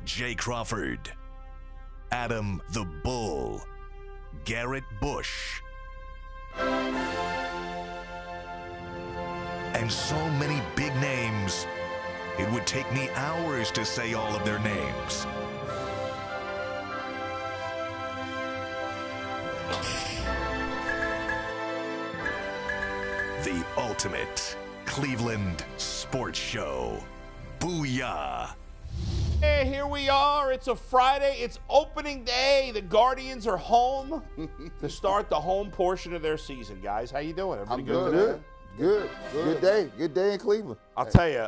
Jay Crawford, Adam the Bull, Garrett Bush, and so many big names, it would take me hours to say all of their names. The ultimate Cleveland sports show. Booyah! Hey, here we are. It's a Friday. It's opening day. The Guardians are home to start the home portion of their season, guys. How you doing? Everybody I'm good. Good day. Good day in Cleveland. I'll tell you,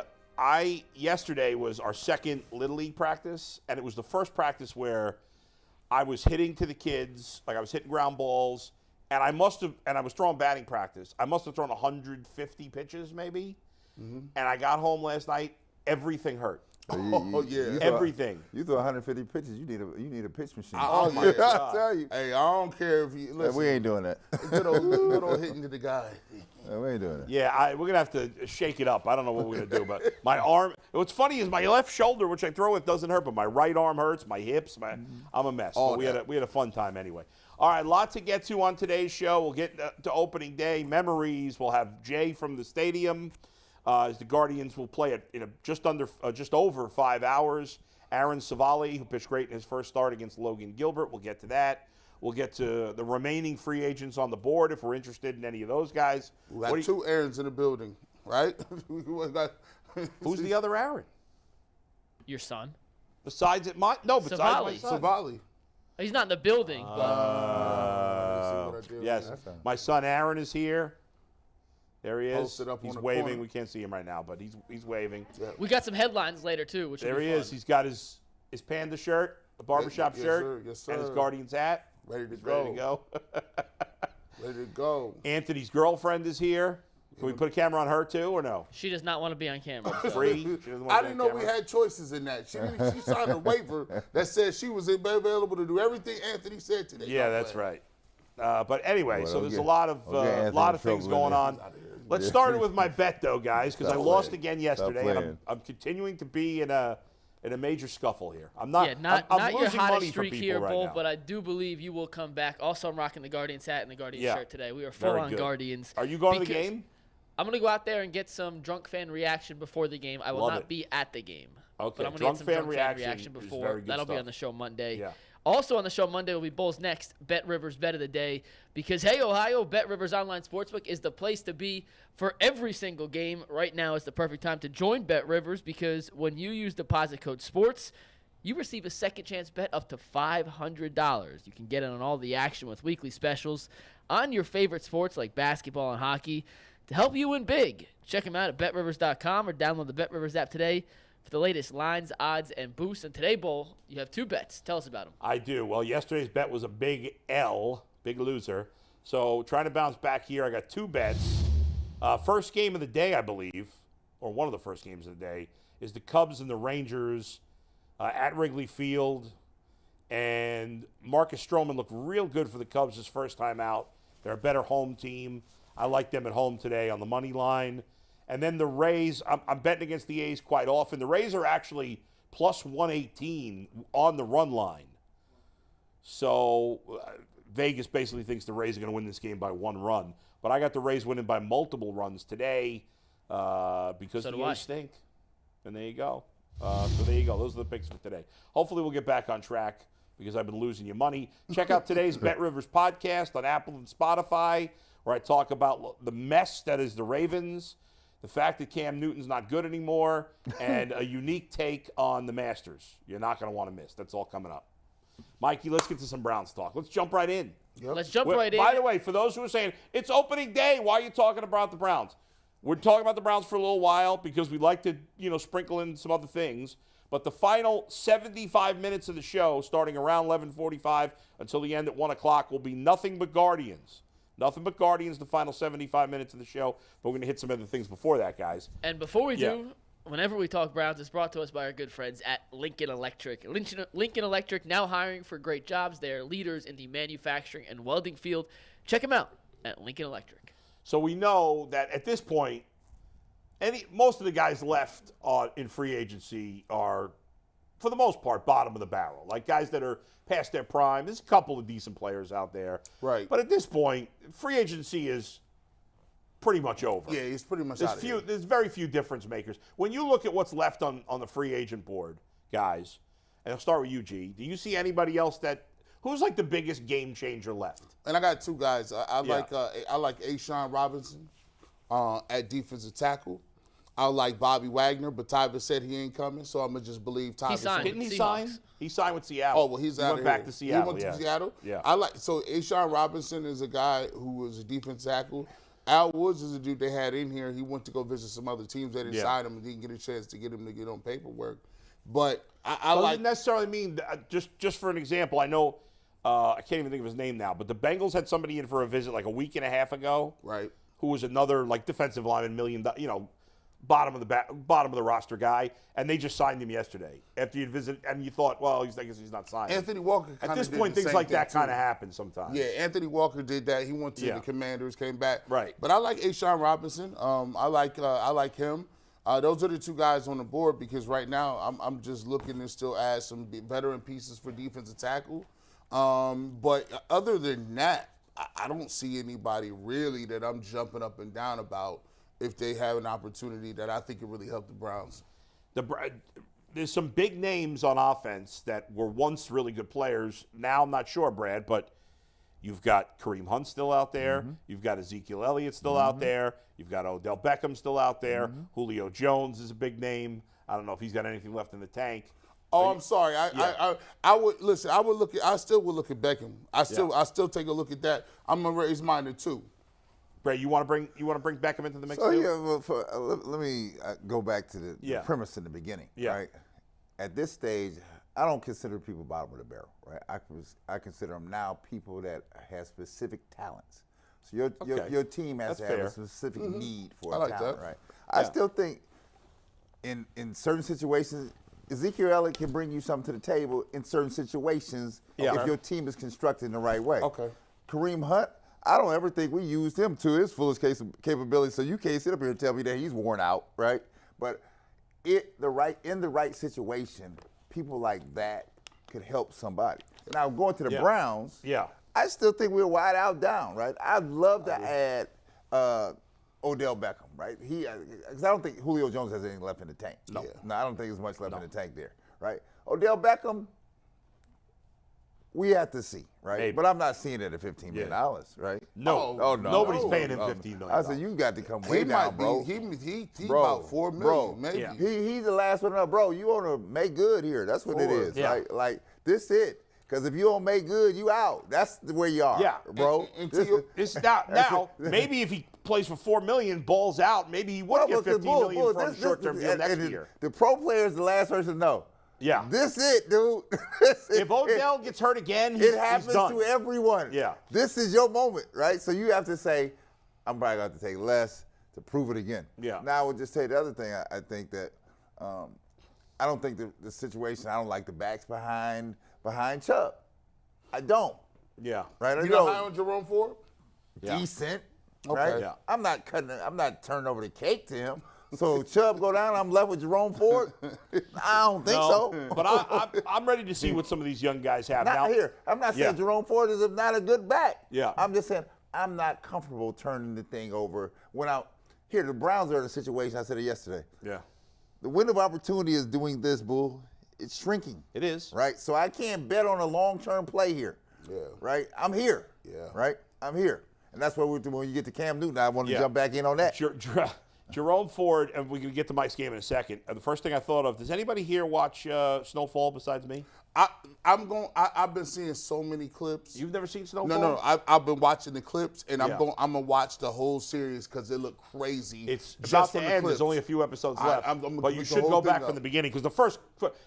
yesterday was our second Little League practice, and it was the first practice where I was hitting to the kids, like I was hitting ground balls, and I was throwing batting practice. I must have thrown 150 pitches maybe, and I got home last night, everything hurt. Everything. You throw 150 pitches, you need a pitch machine. Oh my God. I tell you. Hey, I don't care if you listen. We ain't doing that. Good old hitting to the guy. We ain't doing that. Yeah, we're gonna have to shake it up. I don't know what we're gonna do, but my arm. What's funny is my left shoulder, which I throw with, doesn't hurt, but my right arm hurts. My hips. I'm a mess. But we had a fun time anyway. All right, lots to get to on today's show. We'll get to opening day memories. We'll have Jay from the stadium. As the Guardians will play it in just over 5 hours. Aaron Savali, who pitched great in his first start against Logan Gilbert. We'll get to that. We'll get to the remaining free agents on the board if we're interested in any of those guys. We got two Aarons in the building, right? Who's the other Aaron? Your son. Besides my son. Savali. He's not in the building, Yes, my son Aaron is here. There he is. Posted up he's on the waving. corner. We can't see him right now, but he's waving. Yeah. we got some headlines later too, which There will be he fun. is. He's got his Panda shirt, the barbershop Yes, shirt, sir. Yes, sir. and his Guardians hat. Ready to He's go. ready to go. Ready to go. Anthony's girlfriend is here. Can we put a camera on her too, or no? She does not want to be on camera. So. Free. She doesn't want I to be didn't on know we camera? had choices in that. She signed a waiver that said she was available to do everything Anthony said today. Yeah, that's right. But anyway, Well, so there's okay. a lot of Okay, things Anthony going on. Let's start it with my bet, though, guys, because I Stop lost playing. again yesterday, Stop and playing. I'm continuing to be in a major scuffle here. I'm not. Yeah, not I'm your losing hottest money for streak people here, right Bull, now. but I do believe you will come back. Also, I'm rocking the Guardians hat and the Guardians shirt today. We are full Very on good. Guardians. Are you going to the because game? I'm going to go out there and get some drunk fan reaction before the game. I will Love not it. be at the game. Okay, But I'm going to drunk get some fan drunk fan reaction reaction is before. very good That'll be stuff. on the show Monday. Yeah. Also on the show Monday will be Bulls Next, Bet Rivers Bet of the Day. Because, hey, Ohio, Bet Rivers Online Sportsbook is the place to be for every single game. Right now is the perfect time to join Bet Rivers because when you use deposit code SPORTS, you receive a second chance bet up to $500. You can get in on all the action with weekly specials on your favorite sports like basketball and hockey to help you win big. Check them out at betrivers.com or download the Bet Rivers app today for the latest lines, odds, and boosts. And today, Bull, you have two bets. Tell us about them. I do. Well, yesterday's bet was a big L, big loser. So trying to bounce back here, I got two bets. First game of the day, I believe, or one of the first games of the day, is the Cubs and the Rangers at Wrigley Field. And Marcus Stroman looked real good for the Cubs his first time out. They're a better home team. I like them at home today on the money line. And then the Rays, I'm betting against the A's quite often. The Rays are actually plus 118 on the run line. So Vegas basically thinks the Rays are going to win this game by one run. But I got the Rays winning by multiple runs today because So the do I. A's stink. And there you go. So there you go. Those are the picks for today. Hopefully we'll get back on track because I've been losing you money. Check out today's Bet Rivers podcast on Apple and Spotify, where I talk about the mess that is the Ravens, the fact that Cam Newton's not good anymore, and a unique take on the Masters. You're not going to want to miss. That's all coming up. Mikey, let's get to some Browns talk. Let's jump right in. Let's jump right in. By the way, for those who are saying, it's opening day, why are you talking about the Browns? We're talking about the Browns for a little while because we like to, sprinkle in some other things. But the final 75 minutes of the show, starting around 11:45 until the end at 1 o'clock, will be nothing but Guardians. Nothing but Guardians, the final 75 minutes of the show. But we're going to hit some other things before that, guys. And before we do, whenever we talk Browns, it's brought to us by our good friends at Lincoln Electric. Lincoln Electric now hiring for great jobs. They are leaders in the manufacturing and welding field. Check them out at Lincoln Electric. So we know that at this point, most of the guys left in free agency are for the most part, bottom of the barrel. Like guys that are past their prime. There's a couple of decent players out there. Right. But at this point, free agency is pretty much over. Yeah, he's pretty much out of here. There's very few difference makers. When you look at what's left on the free agent board, guys, and I'll start with you, G, do you see anybody else who's like the biggest game changer left? And I got two guys. I like Ashawn Robinson at defensive tackle. I like Bobby Wagner, but Tyvis said he ain't coming, so I'm going to just believe Tyvis. Didn't he sign? He signed with Seattle. Oh, well, he's out went of back here. to Seattle. He went to Seattle? Yeah. So Ashawn Robinson is a guy who was a defensive tackle. Al Woods is a dude they had in here. He went to go visit some other teams. They didn't sign him and didn't get a chance to get him to get on paperwork. But I doesn't necessarily mean, just for an example, I know, I can't even think of his name now, but the Bengals had somebody in for a visit like a week and a half ago. Right. Who was another like defensive lineman, bottom of the roster guy, and they just signed him yesterday after you'd visit, and you thought, well, I guess he's not signed. Anthony Walker. At this point, things like that kind of happen sometimes. Yeah, Anthony Walker did that. He went to the Commanders, came back. Right. But I like Ashawn Robinson. I like him. Those are the two guys on the board because right now I'm just looking to still add some veteran pieces for defensive tackle. But other than that, I don't see anybody really that I'm jumping up and down about if they have an opportunity that I think could really help the Browns. There's some big names on offense that were once really good players. Now I'm not sure, Brad, but you've got Kareem Hunt still out there. Mm-hmm. You've got Ezekiel Elliott still out there. You've got Odell Beckham still out there. Mm-hmm. Julio Jones is a big name. I don't know if he's got anything left in the tank. Oh, I'm sorry. I would listen. I still would look at Beckham. I still take a look at that. I'm gonna raise mine to 2. Bray, you want to bring Beckham into the mix too? Yeah, well, let me go back to the premise in the beginning. Yeah. Right. At this stage, I don't consider people bottom of the barrel. Right. I consider them now people that have specific talents. So your team has to have a specific need for a talent. Right. I still think in certain situations, Ezekiel Elliott can bring you something to the table in certain situations if your team is constructed in the right way. Okay. Kareem Hunt, I don't ever think we used him to his fullest capability, so you can't sit up here and tell me that he's worn out, right? But in the right situation, people like that could help somebody. Now, going to the Browns, I still think we're wide out down, right? I'd love to add Odell Beckham, right? Because I don't think Julio Jones has anything left in the tank. No, I don't think there's much left in the tank there, right? Odell Beckham, we have to see, right? Maybe. But I'm not seeing it at $15 million, right? No. No. Nobody's paying him $15 million. I said, you got to come way down, bro. He about $4 million, maybe. Yeah. He's the last one up, bro. You want to make good here. That's what it is, right? Like, this it. Because if you don't make good, you out. That's where you are, bro. Now, maybe if he plays for $4 million, balls out, maybe he would get $15 million for a short-term deal next year. The pro player is the last person to know. Yeah. This it, dude. If Odell gets hurt again, he's happens done. to everyone. Yeah. This is your moment, right? So you have to say, I'm probably going to take less to prove it again. Yeah. Now, I would just say the other thing. I think that I don't think the situation, I don't like the backs behind Chubb. I don't. Yeah. Right? You know high on Jerome Ford? Decent. Okay. Right? Yeah. I'm not turning over the cake to him. So Chubb go down, I'm left with Jerome Ford? I don't think so. But I'm ready to see what some of these young guys have. I'm not saying Jerome Ford is not a good back. Yeah. I'm just saying I'm not comfortable turning the thing over. The Browns are in a situation, I said it yesterday. Yeah. The window of opportunity is doing this, Bull. It's shrinking. It is. Right? So I can't bet on a long-term play here. Yeah. Right? I'm here. Yeah. Right? I'm here. And that's what when you get to Cam Newton, I want to jump back in on that. Jerome Ford, and we can get to Mike's game in a second. The first thing I thought of, does anybody here watch Snowfall besides me? I've been seeing so many clips. You've never seen Snowfall? No. I've been watching the clips, and I'm gonna watch the whole series because it looked crazy. It's about to end. There's only a few episodes left, but you should go back from the beginning because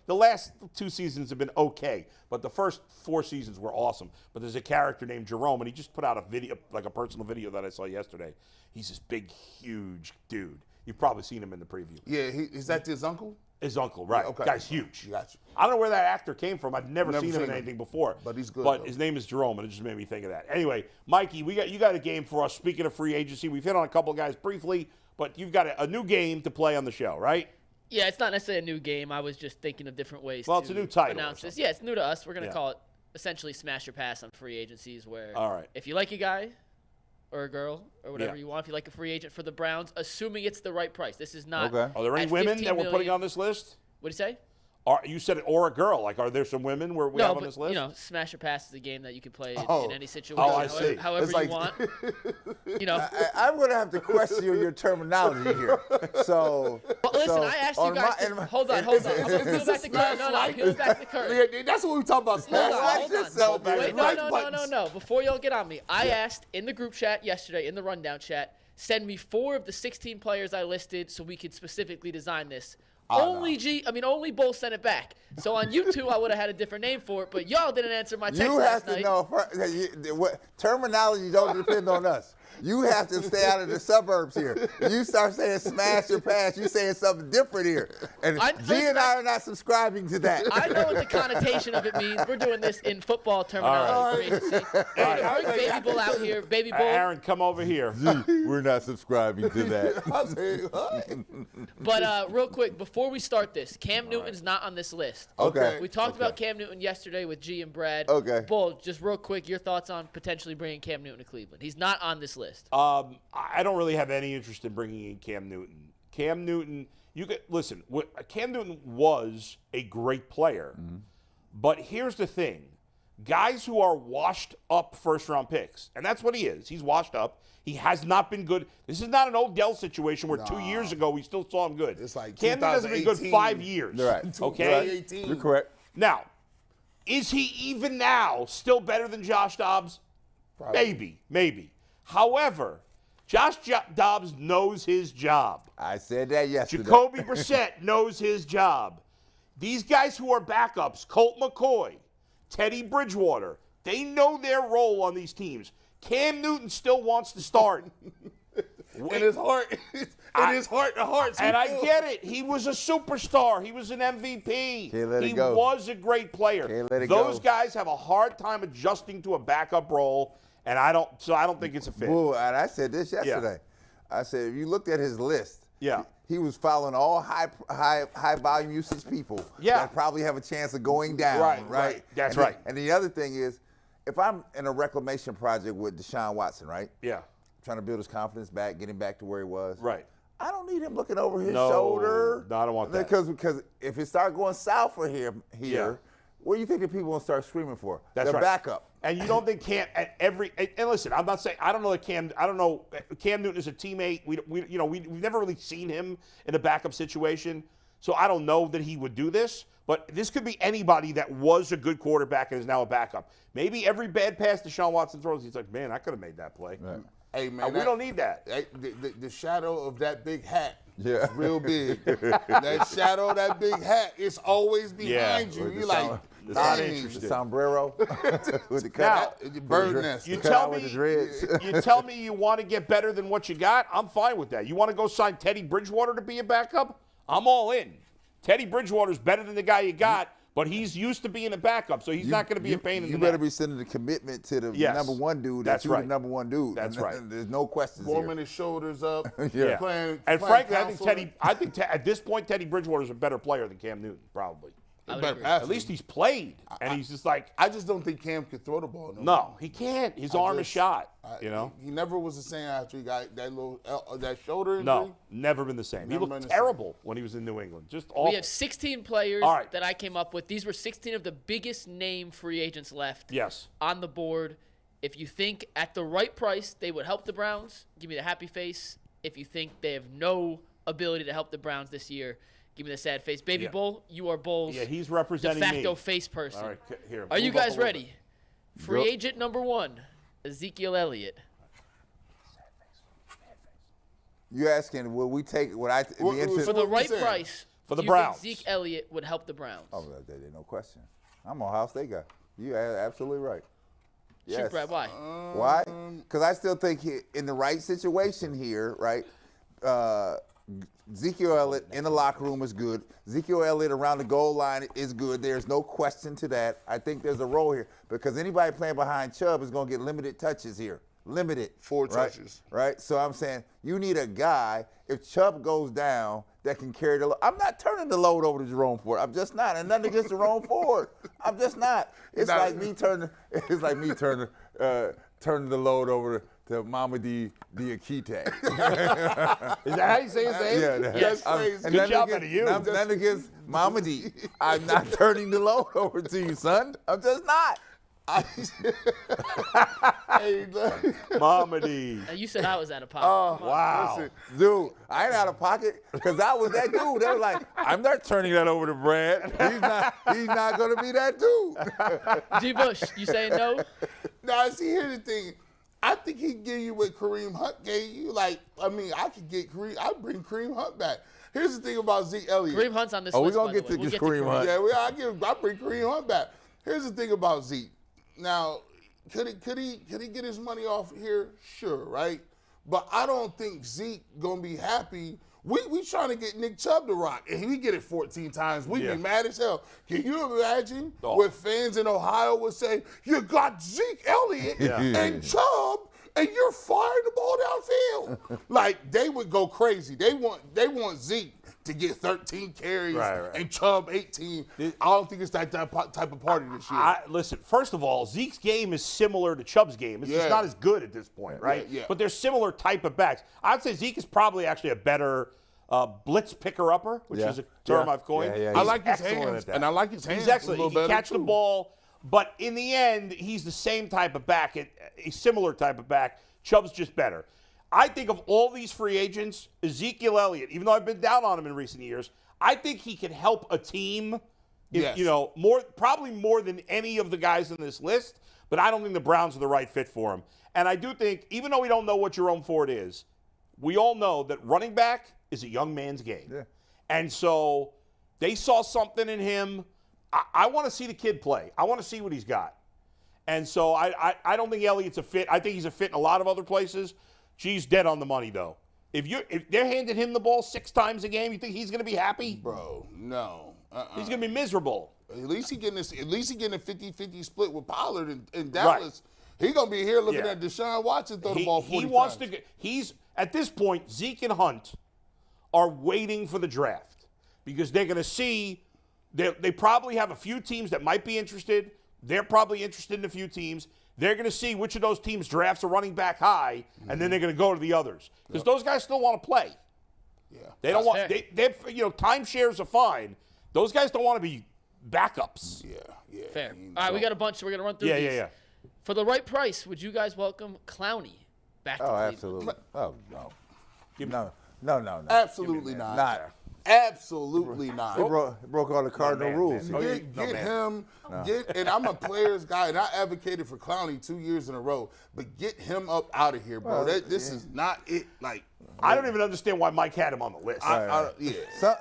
the last 2 seasons have been okay, but the first 4 seasons were awesome. But there's a character named Jerome, and he just put out a video, like a personal video that I saw yesterday. He's this big, huge dude. You've probably seen him in the preview. Yeah, is that his uncle? His uncle, right. Okay. Guy's huge. Gotcha. I don't know where that actor came from. I've never seen him in anything before. But he's good. But his name is Jerome, and it just made me think of that. Anyway, Mikey, you got a game for us. Speaking of free agency, we've hit on a couple guys briefly, but you've got a new game to play on the show, right? Yeah, it's not necessarily a new game. I was just thinking of different ways Well, to it's a new title or announce this. something. Yeah, it's new to us. We're going to Yeah. call it essentially Smash or Pass on free agencies, where All right. if you like a guy or a girl or whatever Yeah. you want, if you like a free agent for the Browns, assuming it's the right price. This is not. Okay. Are there any at women 15 that we're putting million. on this list? What'd you say? You said it, or a girl. Like, are there some women we have on this list? You know, Smash or Pass is a game that you can play in any situation. Oh, I see. However It's like- you want. You know. I'm going to have to question your terminology here. So, Well, listen, so I asked you on guys. Hold on. I'm going to peel back the curtain. No, peel back the curtain. Yeah, that's what we talk about. Hold Smash. on, Watch hold on. yourself, Wait, baby. no, Right no, buttons. no. Before y'all get on me, I asked in the group chat yesterday, in the rundown chat, send me 4 of the 16 players I listed so we could specifically design this. Only Bull sent it back. So on YouTube, I would have had a different name for it, but y'all didn't answer my text You have last to night. know what terminology don't depend on us. You have to stay out of the suburbs here. You start saying smash or pass, you saying something different here. And G and I are not subscribing to that. I know what the connotation of it means. We're doing this in football terminology. All right. Bring Baby Bull out here. Baby Bull. Aaron, come over here. We're not subscribing to that. I said, what? But real quick, before we start this, Cam Newton's not on this list. Okay. We talked about Cam Newton yesterday with G and Brad. Okay. Bull, just real quick, your thoughts on potentially bringing Cam Newton to Cleveland. He's not on this list. I don't really have any interest in bringing in Cam Newton. Cam Newton, listen. Cam Newton was a great player, but here's the thing: guys who are washed up first-round picks, and that's what he is. He's washed up. He has not been good. This is not an Odell situation where 2 years ago we still saw him good. It's like Cam Newton hasn't been good 2018. 5 years. Right. Okay. 2018. You're correct. Now, is he even now still better than Josh Dobbs? Maybe. However, Josh Dobbs knows his job. I said that yesterday. Jacoby Brissett knows his job. These guys who are backups, Colt McCoy, Teddy Bridgewater, they know their role on these teams. Cam Newton still wants to start. In his heart, in his heart to heart. And I get it. He was a superstar. He was an MVP. Can't let it He go. was a great player. Can't let it Those go. guys have a hard time adjusting to a backup role, and I don't think it's a fit. Bull, and I said this yesterday. I said if you looked at his list, Yeah. he was following all high volume usage people that probably have a chance of going down. Right. That's and right. And the other thing is, if I'm in a reclamation project with Deshaun Watson, right? Yeah. Trying to build his confidence back, get him back to where he was. Right. I don't need him looking over his No, shoulder. no, I don't want that. Because if it start going south for him here, what do you think the people will start screaming for? That's the right. backup. And you don't think Cam and listen, I'm not saying I don't know that Cam Newton is a teammate. We've never really seen him in a backup situation, so I don't know that he would do this. But this could be anybody that was a good quarterback and is now a backup. Maybe every bad pass Deshaun Watson throws, he's like, man, I could have made that play. Right. Hey, man. We don't need that. The shadow of that big hat Yeah. is real big. That shadow of that big hat is always behind you. With You're the like, sound- not dang. interested. The sombrero with the Now, cut. The bird nest. You Cut tell out with me, the dreads. you tell me you want to get better than what you got. I'm fine with that. You want to go sign Teddy Bridgewater to be a backup? I'm all in. Teddy Bridgewater's better than the guy you got, but he's used to being a backup, so he's not going to be a pain in the You better neck. be sending the commitment to the Yes. number one dude. That's you're right. the number one dude. That's right. There's no questions Warming here. his shoulders up. Yeah. Playing, And playing frankly, counselor. I think at this point, Teddy Bridgewater's a better player than Cam Newton, probably. I would Better agree. passer. At least he's played, and he's just like, I just don't think Cam could throw the ball. no, he can't. His arm is shot, you know? He never was the same after he got that little that shoulder injury. No, never been the same. He Never been looked the same. terrible when he was in New England. Just awful. We have 16 players All right. that I came up with. These were 16 of the biggest name free agents left Yes. on the board. If you think at the right price they would help the Browns, give me the happy face. If you think they have no ability to help the Browns this year, give me the sad face. Baby Yeah. Bull, you are Bull's Yeah, he's de representing facto me. face person. All right, here. Are you move up guys a little ready? bit. Free Go. agent number 1, Ezekiel Elliott. You asking, will we take what I be What- interested For the What we right saying? price, For the do you think Browns. Zeke Elliott would help the Browns? Oh, there's no question. I'm Ohio State guy. You are absolutely right. Shoot, Yes. Brad, why? Why? Because I still think in the right situation here, right? Ezekiel Elliott in the locker room is good. Ezekiel Elliott around the goal line is good. There's no question to that. I think there's a role here because anybody playing behind Chubb is going to get limited touches here. limited. 4 right? touches. Right? So I'm saying you need a guy, if Chubb goes down, that can carry the load. I'm not turning the load over to Jerome Ford. I'm just not. And nothing against Jerome Ford. I'm just not. It's like me turning turning the load over to Mamadi Diakite. Is that how you say his name? Yeah, Yes. and Good job out of you. Nothing against Mamadi. I'm not turning the load over to you, son. I'm just not. Hey, look. Mamadi. Now, you said I was out of pocket. Wow. Listen, dude, I ain't out of pocket because I was that dude. They were like, I'm not turning that over to Brad. He's not going to be that dude. G. Bush, you saying no? Now, see, here's the thing. I think he can give you what Kareem Hunt gave you. Like, I mean, I'd bring Kareem Hunt back. Here's the thing about Zeke Elliott. Kareem Hunt's on this Oh, list. we're going by to the get way. to We'll Kareem Hunt. Yeah, I bring Kareem Hunt back. Here's the thing about Zeke. Now, could he get his money off here? Sure, right? But I don't think Zeke gonna be happy. We trying to get Nick Chubb to rock, and he get it 14 times. We be mad as hell. Can you imagine what fans in Ohio would say? You got Zeke Elliott and Chubb, and you're firing the ball downfield. Like, they would go crazy. They want Zeke to get 13 carries and Chubb 18. I don't think it's that type of party this year. Listen, first of all, Zeke's game is similar to Chubb's game. It's just not as good at this point, right? Yeah. But they're similar type of backs. I'd say Zeke is probably actually a better blitz picker-upper, which is a term I've coined. I like his excellent hands, at that. and I like his hands. He's excellent. He can catch the ball, but in the end, he's the same type of back, a similar type of back. Chubb's just better. I think of all these free agents, Ezekiel Elliott, even though I've been down on him in recent years, I think he can help a team, probably more than any of the guys in this list, but I don't think the Browns are the right fit for him. And I do think, even though we don't know what Jerome Ford is, we all know that running back is a young man's game. Yeah. And so they saw something in him. I want to see the kid play. I want to see what he's got. And so I don't think Elliott's a fit. I think he's a fit in a lot of other places. She's dead on the money, though. If they're handing him the ball 6 times a game, you think he's going to be happy? Bro, no. He's going to be miserable. At least he getting a 50-50 split with Pollard in Dallas. Right. He's going to be here looking at Deshaun Watson throw the ball 40 times. He's at this point, Zeke and Hunt are waiting for the draft because they're going to see they probably have a few teams that might be interested. They're probably interested in a few teams. They're going to see which of those teams drafts a running back high, and then they're going to go to the others because those guys still want to play. Yeah, they don't want. They timeshares are fine. Those guys don't want to be backups. Yeah. Fair. All right, we got a bunch, so we're going to run through these. Yeah. For the right price, would you guys welcome Clowney back to Cleveland? Absolutely. Oh, no. No. Absolutely not. Absolutely not. It broke all the cardinal rules. Get him, and I'm a players guy, and I advocated for Clowney 2 years in a row, but get him up out of here, bro. This is not it. Like, I don't even understand why Mike had him on the list.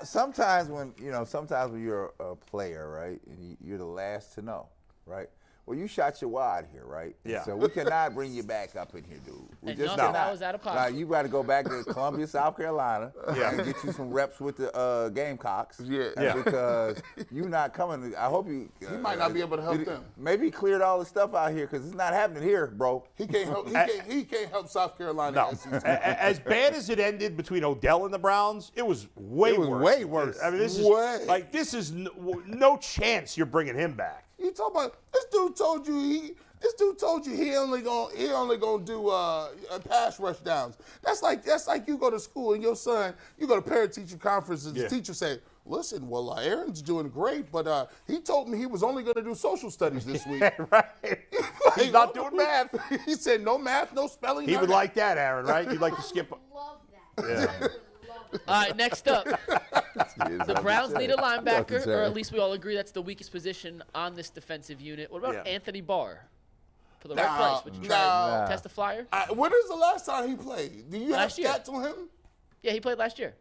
Sometimes when you're a player, right, and you're the last to know, right? Well, you shot your wad here, right? Yeah. So we cannot bring you back up in here, dude. We And just nothing cannot. I was out of pocket. Now, you got to go back to Columbia, South Carolina, and get you some reps with the Gamecocks. Yeah. Because you're not coming. I hope you. He might not be able to help them. Maybe he cleared all the stuff out here because it's not happening here, bro. He can't help. He can't help South Carolina. No. As bad as it ended between Odell and the Browns, it was way worse. I mean, this is no chance you're bringing him back. You talking about this dude told you he only gonna do pass rush downs. That's like you go to school and your son, you go to parent teacher conferences. The teacher say, "Listen, well, Aaron's doing great, but he told me he was only gonna do social studies this week." Right. He's not doing math. He said no math, no spelling. He would like that, Aaron, right? You'd like to skip. Love that. Yeah. All right, next up. The Browns need a linebacker, or at least we all agree that's the weakest position on this defensive unit. What about Anthony Barr? For the right price, would you try to test the flyer? When is the last time he played? Do you have stats on him? Yeah, he played last year.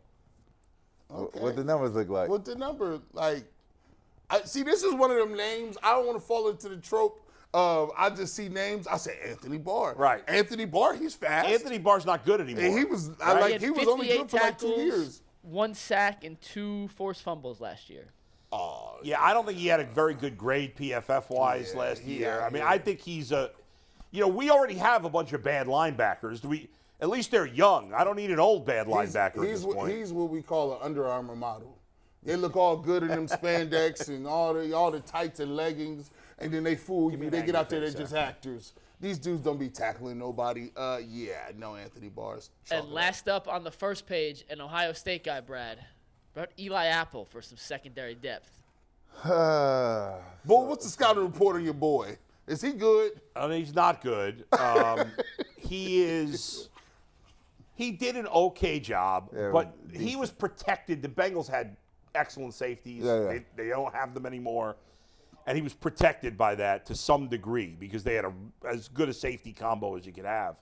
Okay. What the numbers look like? What the number like? See, this is one of them names. I don't want to fall into the trope of I just see names. I say Anthony Barr. Right. Anthony Barr, he's fast. Anthony Barr's not good anymore. And he was he was only good for like 2 years. 1 sack and 2 forced fumbles last year. Yeah, I don't think he had a very good grade PFF-wise last year. I mean, I think he's we already have a bunch of bad linebackers. At least they're young. I don't need an old bad linebacker at this point. He's what we call an Under Armour model. They look all good in them spandex and all the tights and leggings, and then they fool you. They get out there, they're just actors. These dudes don't be tackling nobody. No Anthony Barrs. And last up on the first page, an Ohio State guy, Brad. Brought Eli Apple for some secondary depth. Boy, what's the scouting report on your boy? Is he good? He's not good. He did an okay job, but he was protected. The Bengals had excellent safeties. Yeah. They don't have them anymore. And he was protected by that to some degree because they had as good a safety combo as you could have.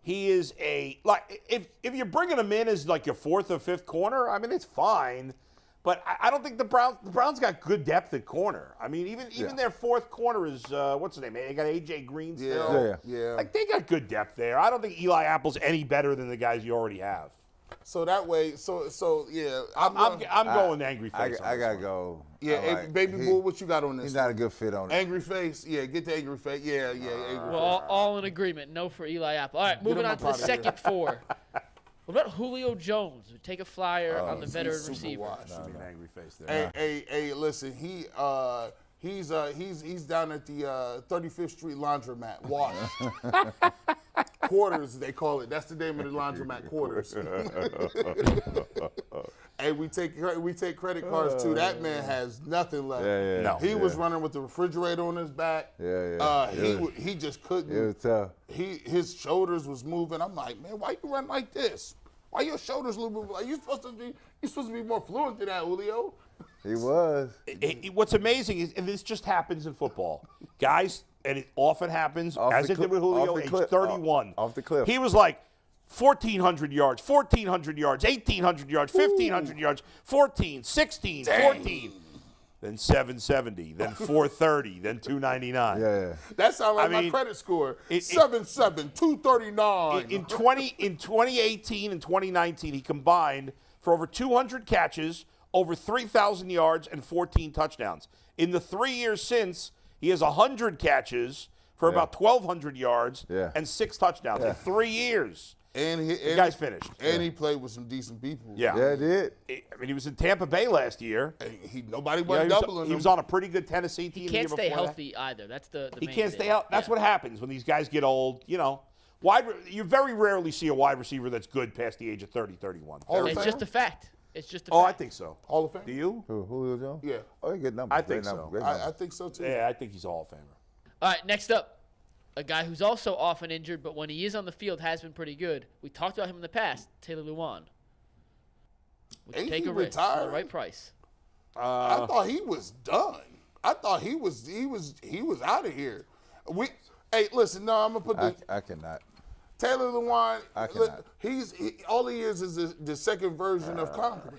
He is if you're bringing him in as like your fourth or fifth corner, I mean, it's fine. But I don't think the Browns got good depth at corner. I mean, even their fourth corner is, what's his name? They got A.J. Green still. Yeah. Like, they got good depth there. I don't think Eli Apple's any better than the guys you already have. So that way, yeah. I'm going angry face. I gotta go. Yeah, Baby Bull, what you got on this? He's not a good fit on it. Angry face? Yeah, get the angry face. Yeah, angry face. Well, all in agreement. No for Eli Apple. All right, moving on to the second four. What about Julio Jones? We take a flyer on the veteran receiver. An angry face there. Hey, listen, he's down at the 35th Street Laundromat. Wash. Quarters, they call it. That's the name of the laundromat, Quarters. Hey, we take credit cards too. That man has nothing left. No. He was running with the refrigerator on his back. He just couldn't. It was tough. His shoulders was moving. I'm like, man, why you run like this? Why your shoulders a little bit? Like, you supposed to be more fluent than that, Julio. He was. What's amazing is, and this just happens in football, guys, and it often happens, as it did with Julio, age 31. Off the cliff. He was like 1,400 yards, 1,400 yards, 1,800 yards, 1,500 yards, 14, 16, 14. Then 770, then 430, then 299. Yeah. That sounds like my credit score. 7.7, 239. In 2018 and 2019, he combined for over 200 catches, over 3,000 yards, and 14 touchdowns. In the 3 years since, he has 100 catches for about 1,200 yards and 6 touchdowns in 3 years. And the guy's finished. And he played with some decent people. Yeah, he did. I mean, he was in Tampa Bay last year. Nobody was doubling him. He was on a pretty good Tennessee team. He can't stay healthy either. That's the He main can't thing. stay out. That's what happens when these guys get old. You very rarely see a wide receiver that's good past the age of 30, 31. It's just a fact. It's just a fact. Oh, I think so. Hall of Fame? Do you? Who, Julio Jones? Yeah. Oh, he good numbers. I think so. I think so, too. Yeah, I think he's a Hall of Famer. All right, next up. A guy who's also often injured, but when he is on the field has been pretty good. We talked about him in the past, Taylor Lewan. We can take a risk for the right price. I thought he was done. I thought he was out of here. Hey, listen, no, I'm gonna put I cannot. Taylor Lewan. I cannot. All he is the second version of Conklin.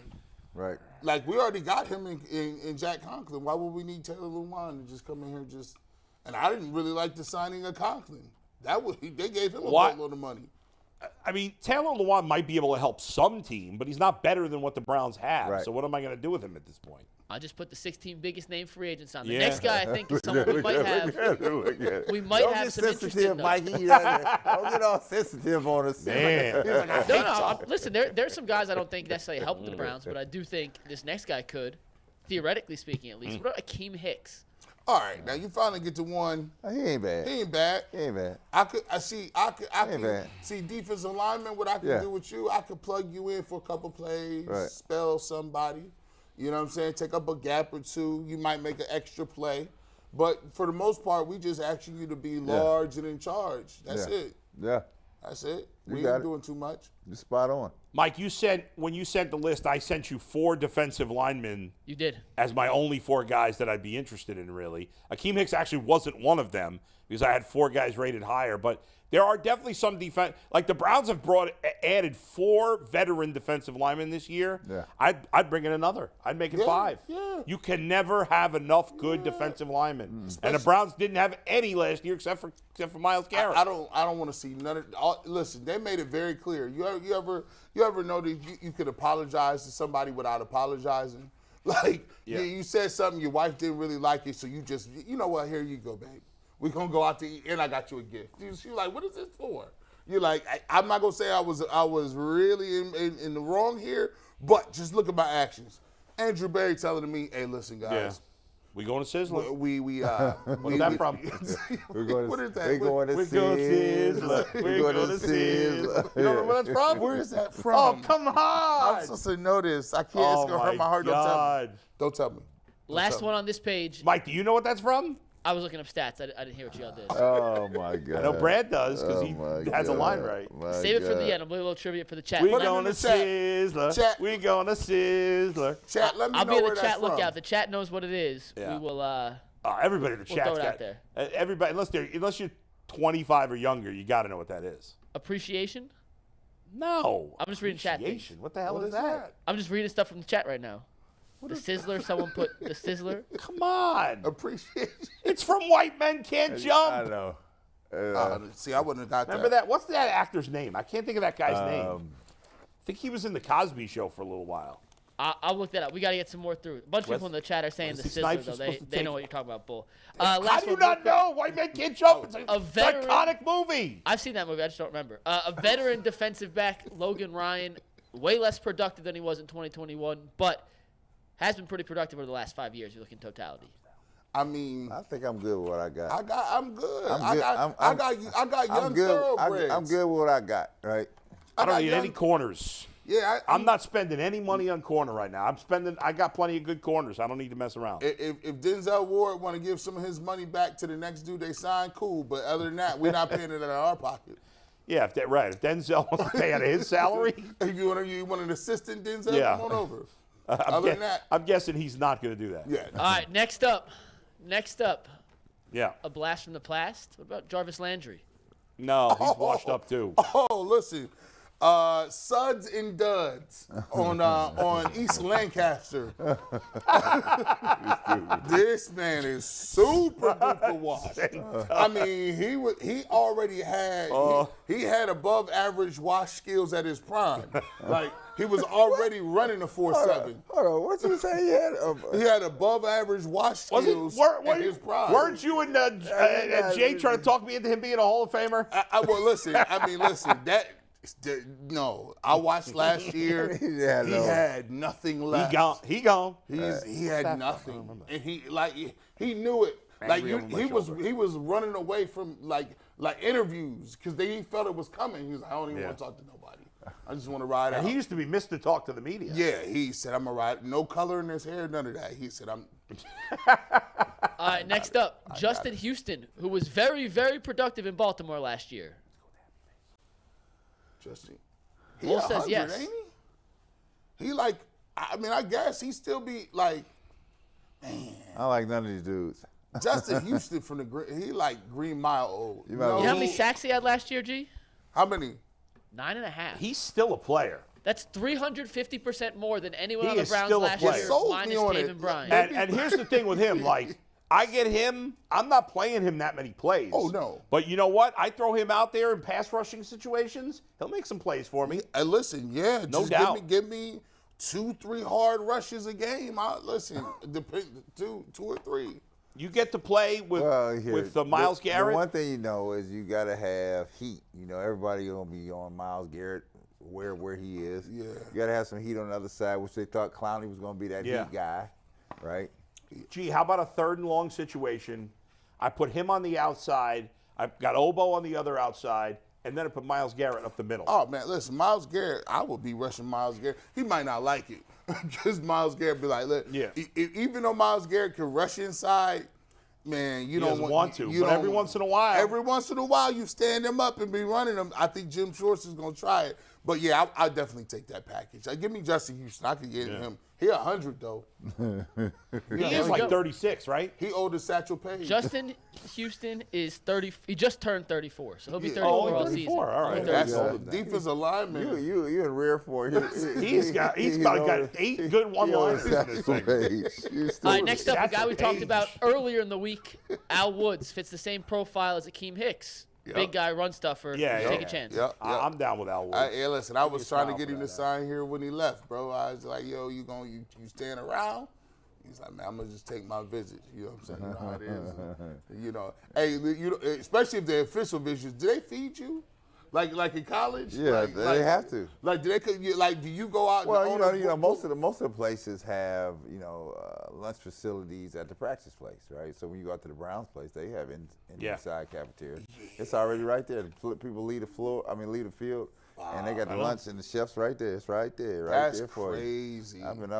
Right. Like, we already got him in Jack Conklin. Why would we need Taylor Lewan to just come in here just? And I didn't really like the signing of Conklin. They gave him a boatload of money. I mean, Taylor Lewan might be able to help some team, but he's not better than what the Browns have. Right. So what am I going to do with him at this point? I just put the 16 biggest name free agents on. The next guy I think is someone we might have. We might Don't have get some interest sensitive, in. Mikey. Don't get all sensitive on us. Man. Listen, there's some guys I don't think necessarily help the Browns, but I do think this next guy could, theoretically speaking at least. What about Akeem Hicks? All right, now you finally get to one. He ain't bad. He ain't bad. He ain't bad. I could bad. see defensive lineman. What I could do with you, I could plug you in for a couple plays, spell somebody. You know what I'm saying? Take up a gap or two. You might make an extra play. But for the most part, we just asking you to be large and in charge. That's it. Yeah. That's it. You We got ain't it. doing too much. You're spot on. Mike, when you sent the list, I sent you 4 defensive linemen. You did. As my only 4 guys that I'd be interested in, really. Akeem Hicks actually wasn't one of them because I had 4 guys rated higher. But there are definitely some defense. Like the Browns have added 4 veteran defensive linemen this year. Yeah. I'd bring in another. I'd make it 5. Yeah. You can never have enough good defensive linemen. And the Browns didn't have any last year except for Myles Garrett. I don't want to see none of. Listen, they made it very clear. You ever know that you could apologize to somebody without apologizing? Like you said something, your wife didn't really like it, so you just, you know what? Here you go, babe. We're going to go out to eat, and I got you a gift. She was like, what is this for? You're like, I'm not going to say I was really in the wrong here, but just look at my actions. Andrew Berry telling me, hey, listen, guys. Yeah. We going to Sizzler? What's that from? We're going to, what is that? We're going to Sizzler. We're going to Sizzler. You don't know where that's from? Where is that from? Oh, come on. I'm supposed to know this. I can't. It's going to hurt my heart. God. Don't tell me. Last one on this page. Mike, do you know what that's from? I was looking up stats. I didn't hear what y'all did. Oh, my God. I know Brad does because he has a line right. Save it for the end. I'll do a little trivia for the chat. We Put it going in to the chat. Sizzler. Chat. We going to Sizzler. Chat, let me I'll know be in where the that's chat from. lookout. The chat knows what it is. Yeah. We will. Everybody in the We'll chat's throw it got out there. Everybody, unless you're 25 or younger, you got to know what that is. Appreciation? No. I'm just reading chat things. Appreciation. What the hell What is is that? I'm just reading stuff from the chat right now. The Sizzler, someone put the Sizzler. Come on. Appreciation. It's from White Men Can't Jump. I know. See, I wouldn't have got Remember that. that? What's that actor's name? I can't think of that guy's name. I think he was in the Cosby Show for a little while. I'll look that up. We got to get some more through. A bunch of people in the chat are saying the Wesley Sizzler, Snipes though. is supposed to They take- know what you're talking about, Bull. How Last do you one, not real quick. know? White Men Can't Jump. It's A veteran- iconic movie. I've seen that movie. I just don't remember. A veteran defensive back, Logan Ryan, way less productive than he was in 2021, but has been pretty productive over the last 5 years. You look in totality. I mean, I think I'm good with what I got. I'm good. I'm good. I got young I'm good. thoroughbreds. I'm good with what I got, right? I don't got need young- any corners. Yeah, I'm not spending any money on corner right now. I got plenty of good corners. I don't need to mess around. If Denzel Ward want to give some of his money back to the next dude they signed, cool. But other than that, we're not paying it out of our pocket. Yeah, if If Denzel wants to pay out of his salary, If you want an assistant Denzel, Yeah. come on over. I'm, I'm guessing he's not going to do that. Yeah. All right, next up, Yeah. a blast from the past. What about Jarvis Landry? No, he's washed up too. Oh, listen. Suds and Duds on East Lancaster. This man is super duper washed. I mean, he already had he had above average wash skills at his prime. Like he was already running a 4.7. Hold on, what you say? He had above average wash skills at his prime. Weren't you and Jay trying to talk me into him being a Hall of Famer? Well, listen. No, I watched last year. He had nothing left. He gone. He had nothing, and he knew it. Like he was running away from like interviews because he felt it was coming. He was like, I don't even want to talk to nobody. I just want to ride out. And he used to be missed to talk to the media. Yeah, he said, I'm a ride. No color in his hair, none of that. He said, I'm. All right, next up, Justin Houston, who was very, very productive in Baltimore last year. Justin. Bull says yes. Ain't he like, I mean, I guess he still be like, man. I like none of these dudes. Justin Houston from he like Green Mile old. You You know how many sacks he had last year, G? How many? 9.5. He's still a player. That's 350% more than anyone He on the is Browns still a last player. year, Sold minus me on Taven it. Bryan. And here's the thing with him, like, I get him, I'm not playing him that many plays. Oh, no. But you know what? I throw him out there in pass rushing situations. He'll make some plays for me. And listen, yeah, No just doubt. give me 2-3 hard rushes a game. Listen, two or three. You get to play with Myles Garrett. The one thing you know is you got to have heat. You know, everybody going to be on Myles Garrett where he is. Yeah. You got to have some heat on the other side, which they thought Clowney was going to be that heat guy, right? Gee, how about a 3rd and long situation? I put him on the outside. I've got Obo on the other outside. And then I put Myles Garrett up the middle. Oh, man, listen, Myles Garrett, I would be rushing Myles Garrett. He might not like it because Myles Garrett be like, look, even though Myles Garrett can rush inside, man, you don't want to. But every once in a while. Every once in a while, you stand him up and be running him. I think Jim Schwartz is going to try it. But, yeah, I definitely take that package. Give me Justin Houston. I could get him. He 100, though. He is like 36, right? He owed to Satchel Paige. Justin Houston is 30. He just turned 34, so he'll be 34 Oh, all 34. season. All right. That's a defensive lineman. You in rear for He's probably got 8 good one-liners in this thing. All right, next up, a guy we talked Page. about earlier in the week, Al Woods, fits the same profile as Akeem Hicks. Yep. Big guy, run stuffer. Take a chance. Yep. I'm down with Al Woods. Hey, listen, I was trying to smile get for him that, to sign here when he left, bro. I was like, yo, you staying around? He's like, man, I'm gonna just take my visits. You know what I'm saying? You know how it is. You know, hey, you know, especially if they're official visits. Do they feed you? Like in college? Yeah, they have to. Like, do you go out? Well, you know, most of the places have, you know, lunch facilities at the practice place, right? So when you go out to the Browns place, they have inside cafeteria. It's already right there. People leave the field, and they got the lunch and the chefs right there. It's right there, That's there for crazy. you. I've been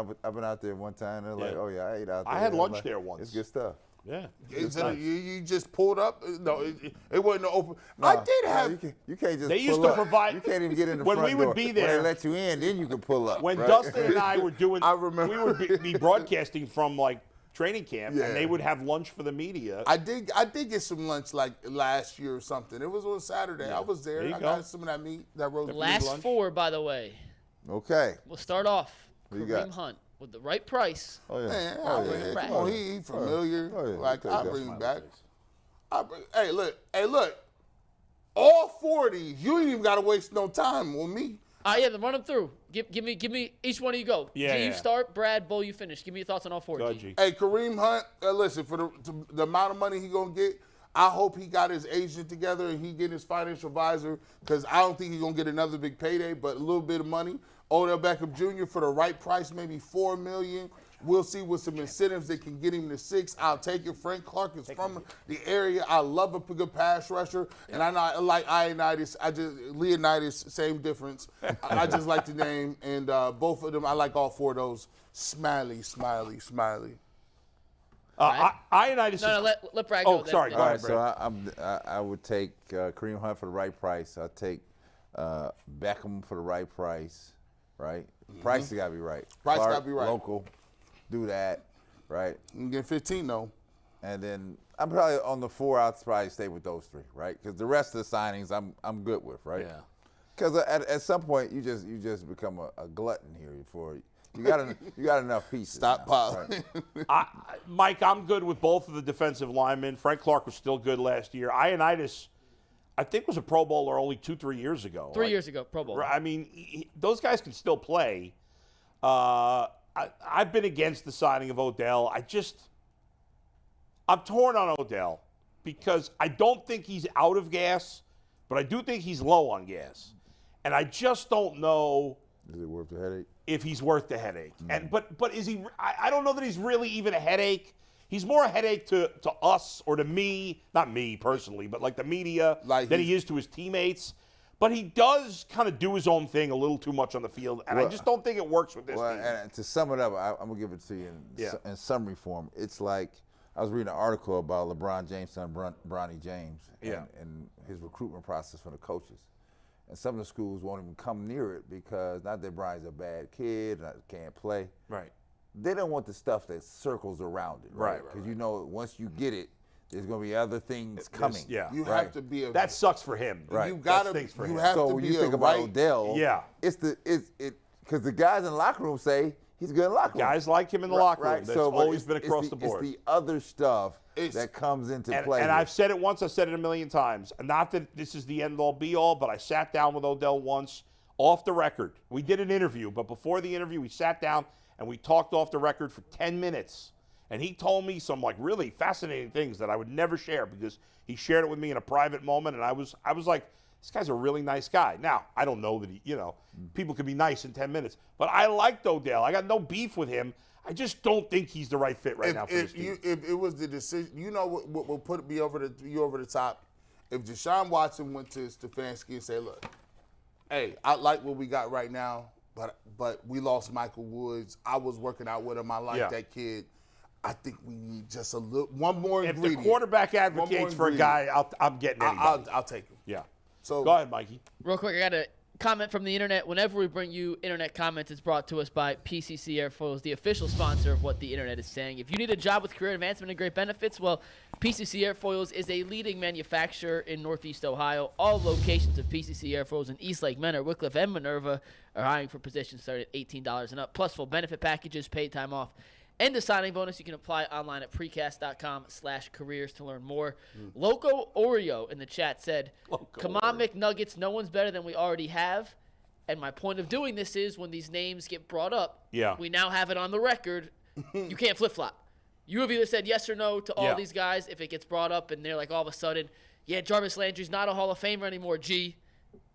out there one time. They're like, oh yeah, I ate out there. I had lunch like, there once. It's good stuff. Yeah. You just pulled up? No, it wasn't open. No, I did have. You can't just. They used pull to up. provide. You can't even get in the when front we would door. be there. When they let you in, then you can pull up. When right? Dustin and I were doing, I remember. we would be broadcasting from like training camp, and they would have lunch for the media. I did get some lunch like last year or something. It was on Saturday. I was there. There you I go. got some of that meat, that roast beef Last lunch. 4, by the way. Okay. We'll start off. Who you got? Kareem Hunt with the right price. Oh yeah. Man, oh, bring yeah. him back. come on, he familiar. Oh, yeah. Like I'll I take that. bring him back. Hey, look. All 40. You ain't even got to waste no time on me. Yeah, then run them through. Give me each one of you go. Yeah, G, you yeah. start. Brad, Bo, you finish. Give me your thoughts on all 4. Go, G. G. Hey, Kareem Hunt, listen, for the amount of money he going to get, I hope he got his agent together and he get his financial advisor, because I don't think he's going to get another big payday, but a little bit of money. Odell Beckham Jr. for the right price, maybe $4 million. We'll see with some incentives that can get him to 6. I'll take it. Frank Clark is from the area. I love a good pass rusher, and I like Leonidas, same difference. I just like the name, and both of them, I like all 4 of those. Smiley. Ionitis. No, let Brad go. Oh, sorry. Then. Go All ahead, right, Brad. so I would take Kareem Hunt for the right price. I'd take Beckham for the right price, right? Price has got to be right. Price Clark, gotta be right. Local, do that, right? You can get 15 though. And then I'm probably on the 4. I'd probably stay with those 3, right? Because the rest of the signings I'm good with, right? Yeah. Because at some point you just become a glutton here for you got enough pieces. Stop now, piling. right? Mike, I'm good with both of the defensive linemen. Frank Clark was still good last year. Ionitis, I think, was a Pro Bowler only 2-3 years ago. 3 years ago, Pro Bowl. I mean, those guys can still play. I've been against the signing of Odell. I'm torn on Odell because I don't think he's out of gas, but I do think he's low on gas. And I just don't know Is it worth the headache? if he's worth the headache. And but is he? I don't know that he's really even a headache. He's more a headache to us or to me, not me personally, but like the media, than he is to his teammates. But he does kind of do his own thing a little too much on the field, and I just don't think it works with this team. And to sum it up, I'm gonna give it to you in summary form. It's like I was reading an article about LeBron James' son, Bronny James, and his recruitment process for the coaches. And some of the schools won't even come near it because not that Bronny's a bad kid, can't play. Right. They don't want the stuff that circles around it, right? Because you know once you get it, there's going to be other things coming. You have to be that sucks for him. Right. You gotta. You have so to when be you think about Odell, it's because the guys in the locker room say he's good in the locker room. Guys like him in the locker room. That's always been across the board. It's the other stuff that comes into play. And I've said it once. I've said it a million times. Not that this is the end-all, be-all, but I sat down with Odell once off the record. We did an interview, but before the interview, we sat down and we talked off the record for 10 minutes. And he told me some like really fascinating things that I would never share because he shared it with me in a private moment. And I was like, this guy's a really nice guy. Now, I don't know that people can be nice in 10 minutes, but I liked Odell. I got no beef with him. I just don't think he's the right fit now for this team. If it was the decision, what will put me over the top? If Deshaun Watson went to Stefanski and said, look, hey, I like what we got right now, but we lost Michael Woods. I was working out with him. I like that kid. I think we need just one more ingredient. If the quarterback advocates for a guy, I'm getting anybody. I'll take him. Yeah. So go ahead, Mikey. Real quick, I got a comment from the internet. Whenever we bring you internet comments, it's brought to us by PCC Airfoils, the official sponsor of what the internet is saying. If you need a job with career advancement and great benefits, well, PCC Airfoils is a leading manufacturer in Northeast Ohio. All locations of PCC Airfoils in Eastlake, Menor, Wickliffe, and Minerva are hiring for positions starting at $18 and up, plus full benefit packages, paid time off, and a signing bonus. You can apply online at precast.com/careers to learn more. Loco Oreo in the chat said, come on, McNuggets, no one's better than we already have. And my point of doing this is when these names get brought up, we now have it on the record You can't flip-flop. You have either said yes or no to all Yeah. these guys if it gets brought up and they're like all of a sudden, yeah, Jarvis Landry's not a Hall of Famer anymore, G.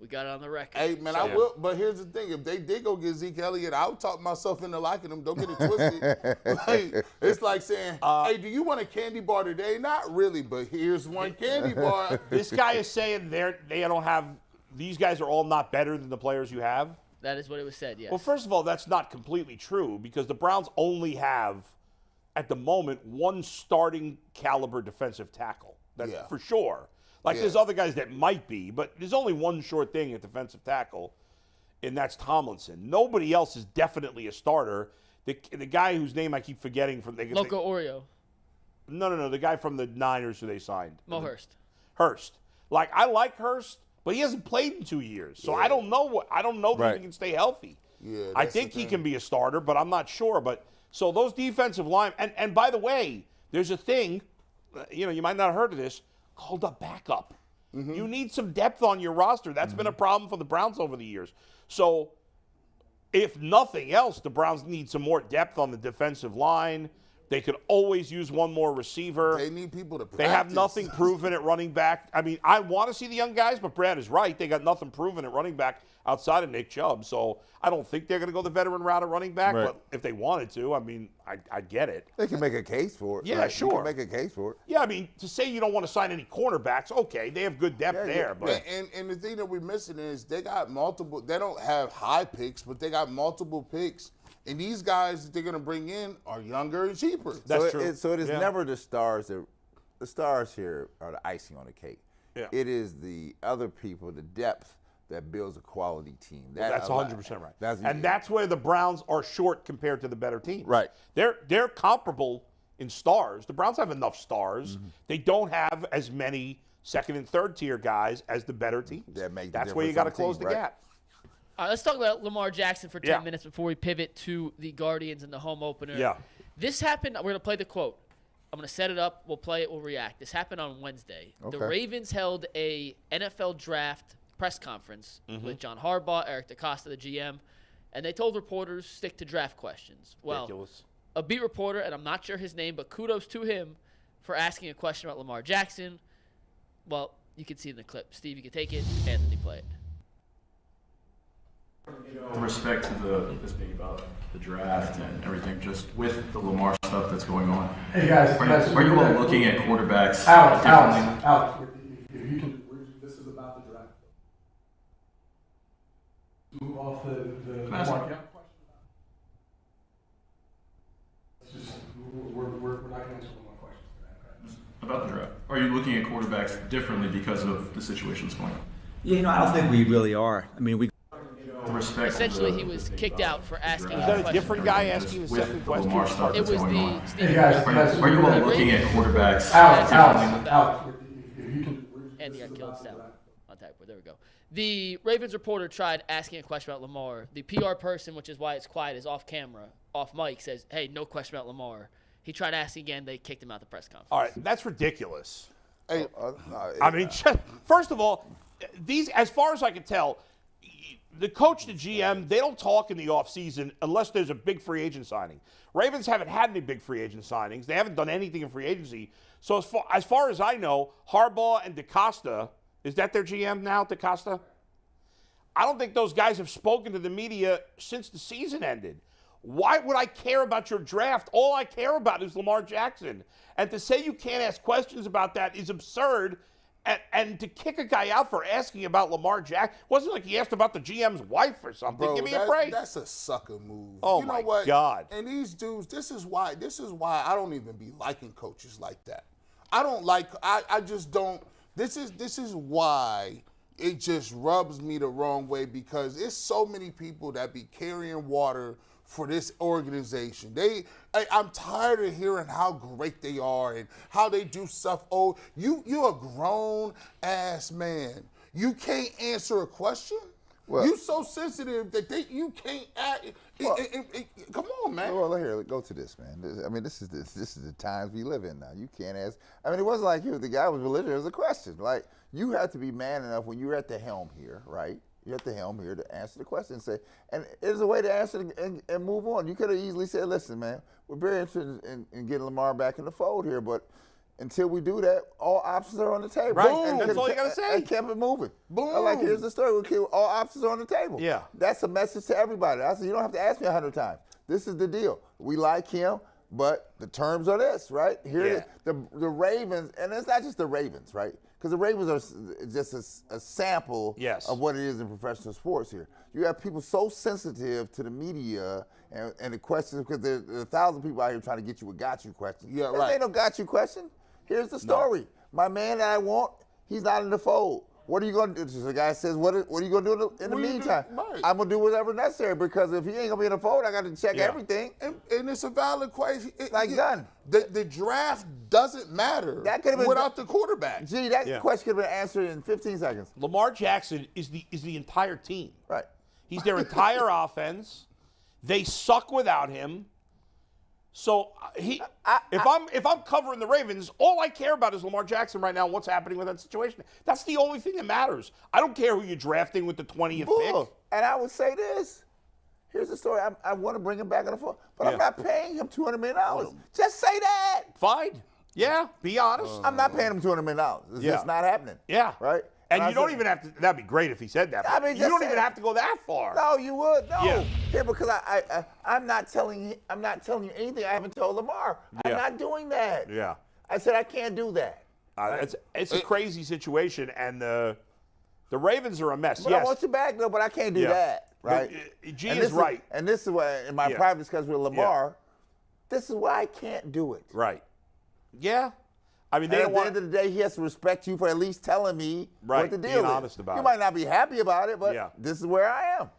We got it on the record. Hey, man, I will. But here's the thing. If they did go get Zeke Elliott, I would talk myself into liking him. Don't get it twisted. It's like saying, hey, do you want a candy bar today? Not really, but here's one candy bar. This guy is saying they don't have – these guys are all not better than the players you have. That is what it was said, yes. Well, first of all, that's not completely true because the Browns only have, at the moment, one starting caliber defensive tackle. That's for sure. Like, there's other guys that might be, but there's only one sure thing at defensive tackle, and that's Tomlinson. Nobody else is definitely a starter. The guy whose name I keep forgetting from – Loco Oreo. No. The guy from the Niners who they signed. Mo Hurst. Hurst. Like, I like Hurst, but he hasn't played in 2 years. So I don't know that he can stay healthy. Yeah, I think he can be a starter, but I'm not sure. But so those defensive line – and by the way, there's a thing, you might not have heard of this, called a backup. You need some depth on your roster. That's been a problem for the Browns over the years. So if nothing else, the Browns need some more depth on the defensive line. They could always use one more receiver. They need people to practice. They have nothing proven at running back. I mean, I want to see the young guys, but Brad is right. They got nothing proven at running back outside of Nick Chubb. So I don't think they're going to go the veteran route at running back. Right. But if they wanted to, I mean, I get it. They can make a case for it. Yeah, right? sure. You can make a case for it. Yeah, I mean, to say you don't want to sign any cornerbacks, okay, they have good depth there. But And the thing that we're missing is they got multiple. They don't have high picks, but they got multiple picks. And these guys that they're going to bring in are younger and cheaper. That's true. So it is Yeah. never the stars. The stars here are the icing on the cake. Yeah. It is the other people, the depth that builds a quality team. that's 100% right. That's That's where the Browns are short compared to the better teams. Right. They're comparable in stars. The Browns have enough stars. They don't have as many second and third tier guys as the better teams. That's where you got to close the gap. All right, let's talk about Lamar Jackson for 10 Yeah. minutes before we pivot to the Guardians and the home opener. Yeah. This happened. We're going to play the quote. I'm going to set it up. We'll play it. We'll react. This happened on Wednesday. Okay. The Ravens held a NFL draft press conference with John Harbaugh, Eric DeCosta, the GM, and they told reporters stick to draft questions. Well, Ridiculous. a beat reporter, and I'm not sure his name, but kudos to him for asking a question about Lamar Jackson. Well, you can see in the clip. Steve, you can take it. Anthony, play it. With respect to this being about the draft and everything, just with the Lamar stuff that's going on. Hey guys, Are you all looking at quarterbacks Alex, differently? if you can, this is about the draft. Move off the Ask- Lamar Jackson question. It's just, we're not going to answer more questions for that. Okay? About the draft. Are you looking at quarterbacks differently because of the situations going on? Yeah, I don't think we really are. I mean, we. With respect Essentially, to he was kicked out for asking Is a that a question. different guy asking the with second the Lamar question? stuff It that's was going the on. Steve Hey guys, Are you all looking at quarterbacks Alex, if you can. Andy got killed. Sound on type. There we go. The Ravens reporter tried asking a question about Lamar. The PR person, which is why it's quiet, is off camera, off mic, says, "Hey, no question about Lamar." He tried asking again. They kicked him out the press conference. All right, that's ridiculous. Hey, I mean, first of all, these, as far as I can tell, the coach, the GM, they don't talk in the offseason unless there's a big free agent signing. Ravens haven't had any big free agent signings. They haven't done anything in free agency. So as far as I know, Harbaugh and DeCosta, is that their GM now, DeCosta? I don't think those guys have spoken to the media since the season ended. Why would I care about your draft? All I care about is Lamar Jackson. And to say you can't ask questions about that is absurd. And to kick a guy out for asking about Lamar Jackson, wasn't like he asked about the GM's wife or something. bro, Give me a break. That's a sucker move. Oh, you know my what? God. And these dudes, this is why I don't even be liking coaches like that. I don't like. I just don't. This is why it just rubs me the wrong way, because it's so many people that be carrying water for this organization. I'm tired of hearing how great they are and how they do stuff. Oh, you're a grown ass man. You can't answer a question. Well- you so sensitive that you can't. Come on, man. Well, here, go to this, man. I mean, this is the times we live in now. You can't ask. I mean, it wasn't like the guy was religious. It was a question. Like, you have to be man enough when you're at the helm here, right? You're at the helm here to answer the question and say, and there's a way to answer it and move on. You could have easily said, listen, man, we're very interested in getting Lamar back in the fold here, but until we do that, all options are on the table. Right, And that's all you got to say. And kept it moving. Boom. Like, here's the story. All options are on the table. Yeah. That's a message to everybody. I said, you don't have to ask me 100 times. This is the deal. We like him, but the terms are this, right? Here, the Ravens, and it's not just the Ravens, right? Because the Ravens are just a sample of what it is in professional sports here. You have people so sensitive to the media and the questions, because there's 1,000 people out here trying to get you a got you question. Yeah, There right. ain't no got you question. Here's the story. No. My man that I want, he's not in the fold. What are you going to do? The guy says, what are you going to do in the meantime? Right. I'm going to do whatever necessary, because if he ain't going to be in the fold, I got to check everything. And it's a valid question. Done. The draft doesn't matter without the quarterback. Gee, that question could have been answered in 15 seconds. Lamar Jackson is the entire team. Right. He's their entire offense. They suck without him. So if I'm covering the Ravens, all I care about is Lamar Jackson right now and what's happening with that situation. That's the only thing that matters. I don't care who you're drafting with the 20th pick. And I would say this. Here's the story. I want to bring him back on the phone, but I'm not paying him $200 million. Just say that. Fine. Yeah, be honest. I'm not paying him $200 million. It's just not happening. Yeah. Right? And you don't even have to, that'd be great if he said that. I mean, you don't even have to go that far. No, you would. No. Yeah. Here, because I'm not telling you anything I haven't told Lamar. I'm not doing that. Yeah. I said I can't do that. It's a crazy situation, and the Ravens are a mess. But I want you back, though, but I can't do that. Right? G is right. And this is why, in my private discussion with Lamar, this is why I can't do it. Right. Yeah. I mean, at the end of the day, he has to respect you for at least telling me what the deal is. Being honest about it. You might not be happy about it, but this is where I am.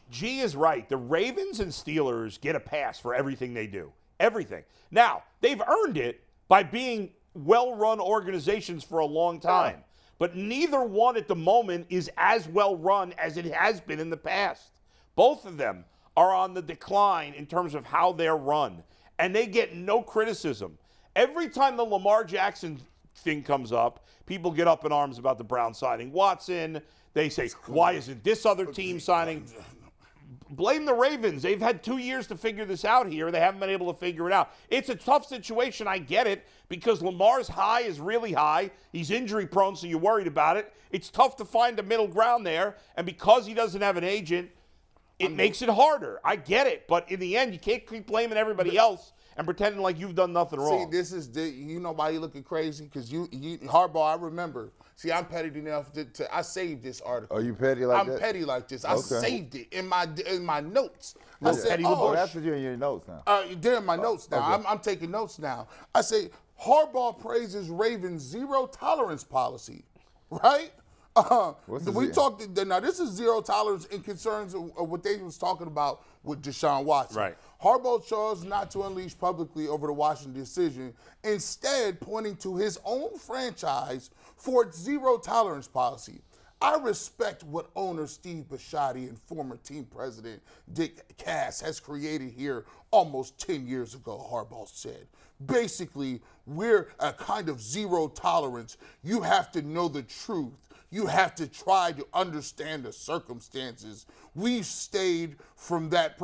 G is right. The Ravens and Steelers get a pass for everything they do. Everything. Now, they've earned it by being well-run organizations for a long time. But neither one at the moment is as well-run as it has been in the past. Both of them are on the decline in terms of how they're run. And they get no criticism. Every time the Lamar Jackson thing comes up, people get up in arms about the Browns signing Watson. They say, why isn't this other team signing? Blame the Ravens. They've had 2 years to figure this out here. They haven't been able to figure it out. It's a tough situation. I get it, because Lamar's high is really high. He's injury prone, so you're worried about it. It's tough to find a middle ground there. And because he doesn't have an agent, it makes it harder. I get it. But in the end, you can't keep blaming everybody else and pretending like you've done nothing wrong. See, this is you know why you're looking crazy? Because you Harbaugh, I remember. See, I'm petty enough to I saved this article. Oh, you petty like that? I'm petty like this. I saved it in my notes. I said, that's what you're in your notes now. They're in my notes now. Okay. I'm taking notes now. I say, Harbaugh praises Ravens' zero tolerance policy, right? We talked. Now, this is zero tolerance in concerns of what they was talking about with Deshaun Watson. Right. Harbaugh chose not to unleash publicly over the Washington decision, instead pointing to his own franchise for its zero tolerance policy. I respect what owner Steve Bisciotti and former team president Dick Cass has created here almost 10 years ago, Harbaugh said. Basically, we're a kind of zero tolerance. You have to know the truth. You have to try to understand the circumstances. We've stayed from that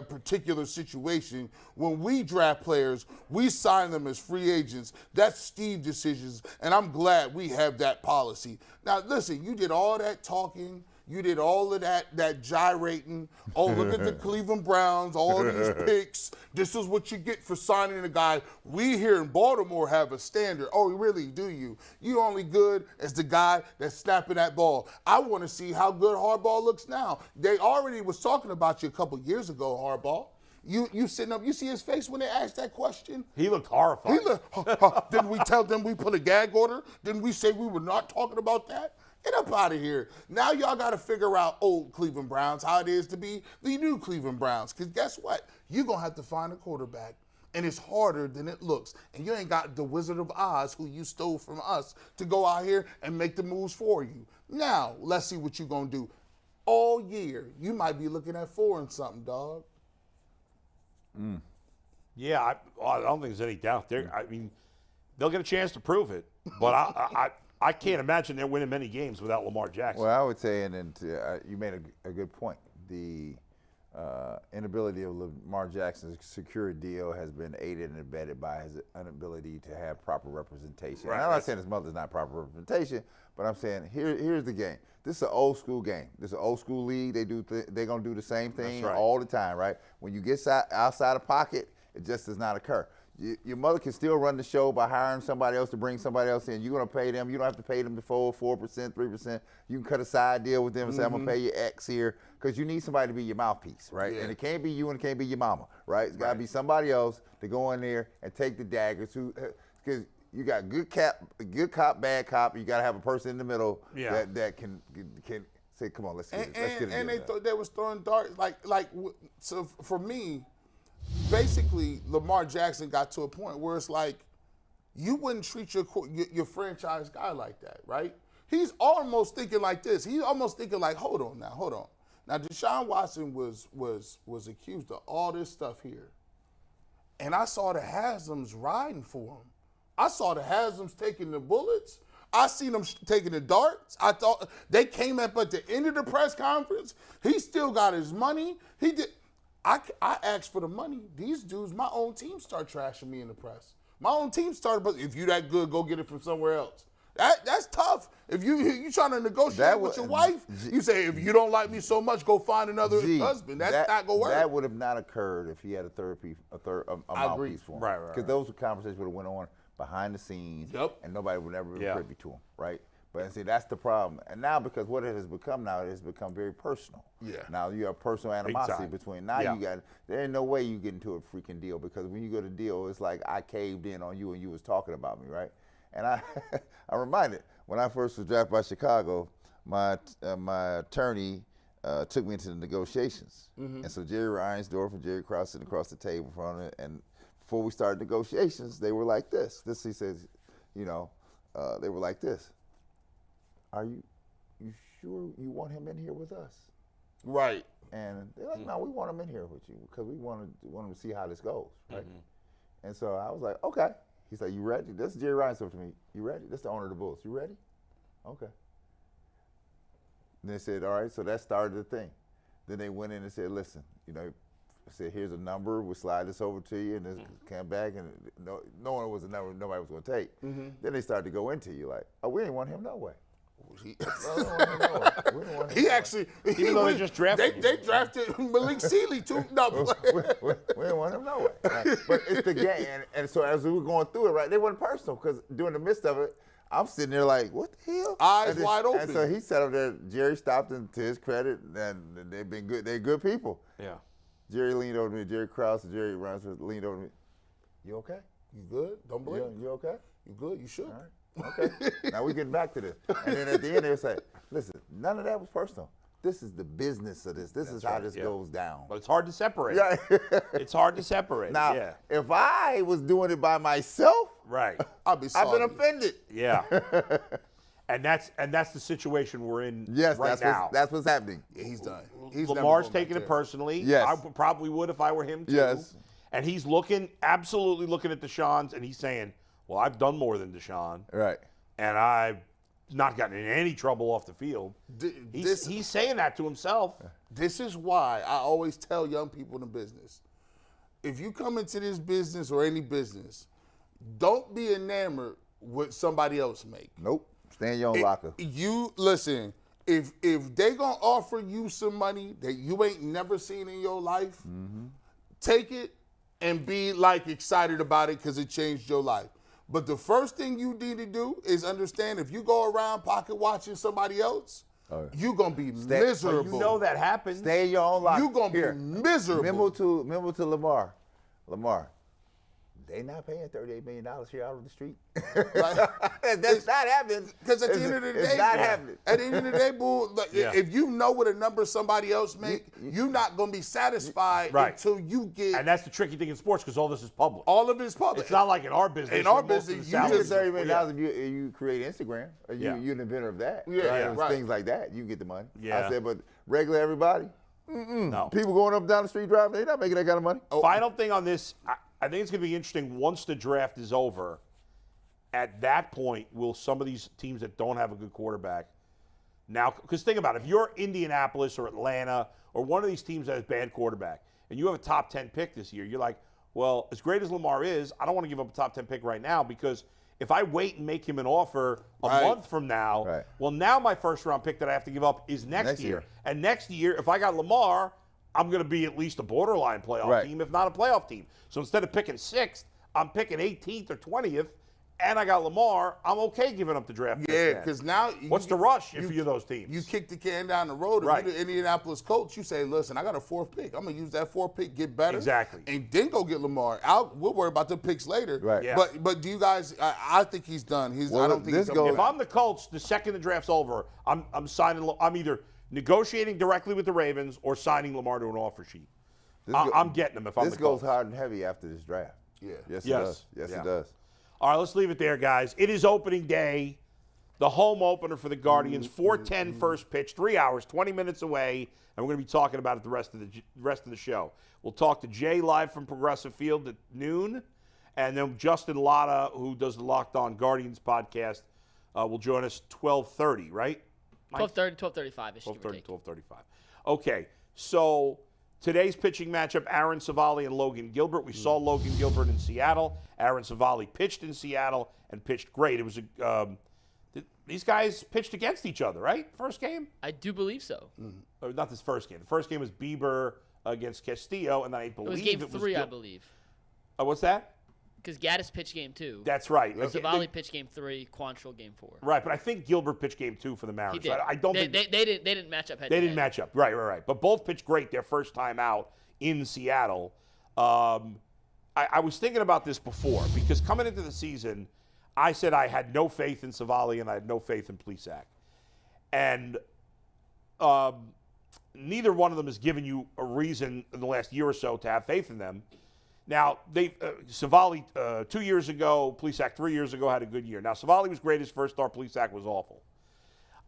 particular situation. When we draft players, we sign them as free agents. That's Steve's decisions, and I'm glad we have that policy. Now, listen, you did all that talking. You did all of that gyrating. Oh, look at the Cleveland Browns, all these picks. This is what you get for signing a guy. We here in Baltimore have a standard. Oh, really, do you? You only good as the guy that's snapping that ball. I want to see how good Harbaugh looks now. They already was talking about you a couple years ago, Harbaugh. You sitting up, you see his face when they asked that question? He looked horrified. Didn't we tell them we put a gag order? Didn't we say we were not talking about that? Get up out of here. Now y'all got to figure out old Cleveland Browns, how it is to be the new Cleveland Browns. Because guess what? You're going to have to find a quarterback. And it's harder than it looks. And you ain't got the Wizard of Oz, who you stole from us, to go out here and make the moves for you. Now, let's see what you're going to do. All year, you might be looking at 4 and something, dog. Yeah, I don't think there's any doubt there. I mean, they'll get a chance to prove it. But I can't imagine they're winning many games without Lamar Jackson. Well, I would say, and you made a good point. The inability of Lamar Jackson's secure deal has been aided and abetted by his inability to have proper representation. Right, And I'm not saying his mother's not proper representation, but I'm saying here's the game. This is an old school game. This is an old school league. They're gonna do the same thing all the time, right? When you get outside of pocket, it just does not occur. Your mother can still run the show by hiring somebody else to bring somebody else in. You're going to pay them. You don't have to pay them the full 4%, 3%. You can cut a side deal with them and say, I'm going to pay you X here, because you need somebody to be your mouthpiece, right? Yeah. And it can't be you and it can't be your mama, right? It's got to be somebody else to go in there and take the daggers. Because you got good cop, bad cop. You got to have a person in the middle that can say, come on, let's get it. And they was throwing darts. So for me, basically, Lamar Jackson got to a point where it's like, you wouldn't treat your franchise guy like that, right? He's almost thinking like this. He's almost thinking like, hold on. Now, Deshaun Watson was accused of all this stuff here. And I saw the Haslam's riding for him. I saw the Haslam's taking the bullets. I seen them taking the darts. I thought they came up at the end of the press conference. He still got his money. He did. I asked for the money. These dudes, my own team start trashing me in the press. My own team started, but if you that good, go get it from somewhere else. That's tough. If you trying to negotiate with your wife, you say, if you don't like me so much, go find another husband. That's not gonna work. That would have not occurred if he had a mouthpiece for him. Right. Because those conversations would have went on behind the scenes, and nobody would never be privy to him, right? But see, that's the problem. And now, because what it has become now, it has become very personal. Yeah. Now you have personal animosity between. Now there ain't no way you get into a freaking deal, because when you go to deal, it's like I caved in on you and you was talking about me, right? And I'm reminded, when I first was drafted by Chicago, my attorney took me into the negotiations. And so Jerry Reinsdorf and Jerry Krause sitting across the table from it, and before we started negotiations, they were like this. He says, they were like this. Are you sure you want him in here with us? Right. And they're like, no, we want him in here with you because we want him to see how this goes, right? And so I was like, okay. He's like, you ready? This is Jerry Reinsdorf to me. You ready? That's the owner of the Bulls. You ready? Okay. And they said, all right, so that started the thing. Then they went in and said, listen, I said, here's a number. We'll slide this over to you. And this came back, and no one was a number nobody was going to take. Then they started to go into you like, oh, we ain't want him no way. He actually, even though they just drafted they drafted Malik Sealy too. No, we didn't want him no way. Right? But it's the game, and so as we were going through it, right, they wasn't personal, because during the midst of it, I'm sitting there like, what the hell? Eyes wide open. And so he sat up there. Jerry stopped him, to his credit, and they've been good. They're good people. Yeah. Jerry leaned over to me. Jerry Krause and Jerry Reinsdorf leaned over to me. You okay? You good? Don't blink. You okay? You good? You should. All right. Okay. Now we're getting back to this. And then at the end, they say, listen, none of that was personal. This is the business of this. This is how this goes down. But it's hard to separate. Yeah. It's hard to separate. Now, if I was doing it by myself, I'd be sorry. I've been offended. Yeah. And that's the situation we're in right now. That's what's happening. Yeah, he's done. Lamar's taking it personally. Yes. I probably would if I were him too. Yes. And he's absolutely looking at Deshaun's, and he's saying, well, I've done more than Deshaun. Right. And I've not gotten in any trouble off the field. He's saying that to himself. This is why I always tell young people in the business, if you come into this business or any business, don't be enamored with somebody else make. Nope. Stay in your own locker. You listen, if they gonna offer you some money that you ain't never seen in your life, take it and be like excited about it because it changed your life. But the first thing you need to do is understand, if you go around pocket watching somebody else, you're going to be miserable. You know that happens. Stay in your own locker. You're going to be miserable. Remember to Lamar. They not paying $38 million here out on the street. That's not happening. Because at the end of the day, it's not happening. At the end of the day, Bull, if you know what a number somebody else make, you're not going to be satisfied until you get. And that's the tricky thing in sports, because all this is public. All of it is public. It's not like in our business. In our business, you get $30 million if you create Instagram. You're an inventor of that. Things like that, you get the money. I said, but regular everybody, no. People going up and down the street driving, they're not making that kind of money. Final thing on this. I think it's going to be interesting once the draft is over. at that point, will some of these teams that don't have a good quarterback now, because think about it, if you're Indianapolis or Atlanta or one of these teams that has bad quarterback and you have a top 10 pick this year, you're like, well, as great as Lamar is, I don't want to give up a top 10 pick right now because if I wait and make him an offer a month from now, well, now my first round pick that I have to give up is next year. And next year, if I got Lamar, I'm going to be at least a borderline playoff team, if not a playoff team. So instead of picking 6th, I'm picking 18th or 20th, and I got Lamar, I'm okay giving up the draft. Yeah, because now what's the rush if you're those teams? You kick the can down the road. If you're the Indianapolis coach, you say, listen, I got a 4th pick. I'm going to use that 4th pick, get better. Exactly. And then go get Lamar. We'll worry about the picks later. Right. Yeah. But do you guys, I think he's done. I don't think he's if I'm the Colts, the second the draft's over, I'm either negotiating directly with the Ravens or signing Lamar to an offer sheet. I'm getting him if I'm the Colts. This goes hard and heavy after this draft. Yeah. Yes, it does. Yes, it does. All right, let's leave it there, guys. It is opening day, the home opener for the Guardians. 4:10 first pitch, 3 hours, 20 minutes away, and we're going to be talking about it the rest of the show. We'll talk to Jay live from Progressive Field at noon, and then Justin Lada, who does the Locked On Guardians podcast, will join us 12:30, right? 12:30, 12:35-ish. 12:30. Okay, so today's pitching matchup, Aaron Savali and Logan Gilbert. We saw Logan Gilbert in Seattle. Aaron Savali pitched in Seattle and pitched great. It was these guys pitched against each other, right? First game? I do believe so. Or not this first game. The first game was Bieber against Castillo, and then I believe it was game 3, I believe. What's that? Because Gaddis pitched game 2. That's right. Savali pitched game 3, Quantrill game 4. Right, but I think Gilbert pitched game 2 for the Mariners. He did. I don't think they didn't match up head-to-head. They didn't match up. Right. But both pitched great their first time out in Seattle. I was thinking about this before because coming into the season, I said I had no faith in Savali and I had no faith in Plesac. And neither one of them has given you a reason in the last year or so to have faith in them. Now, Savali 2 years ago, Plesac 3 years ago had a good year. Now, Savali was great his first start. Plesac was awful.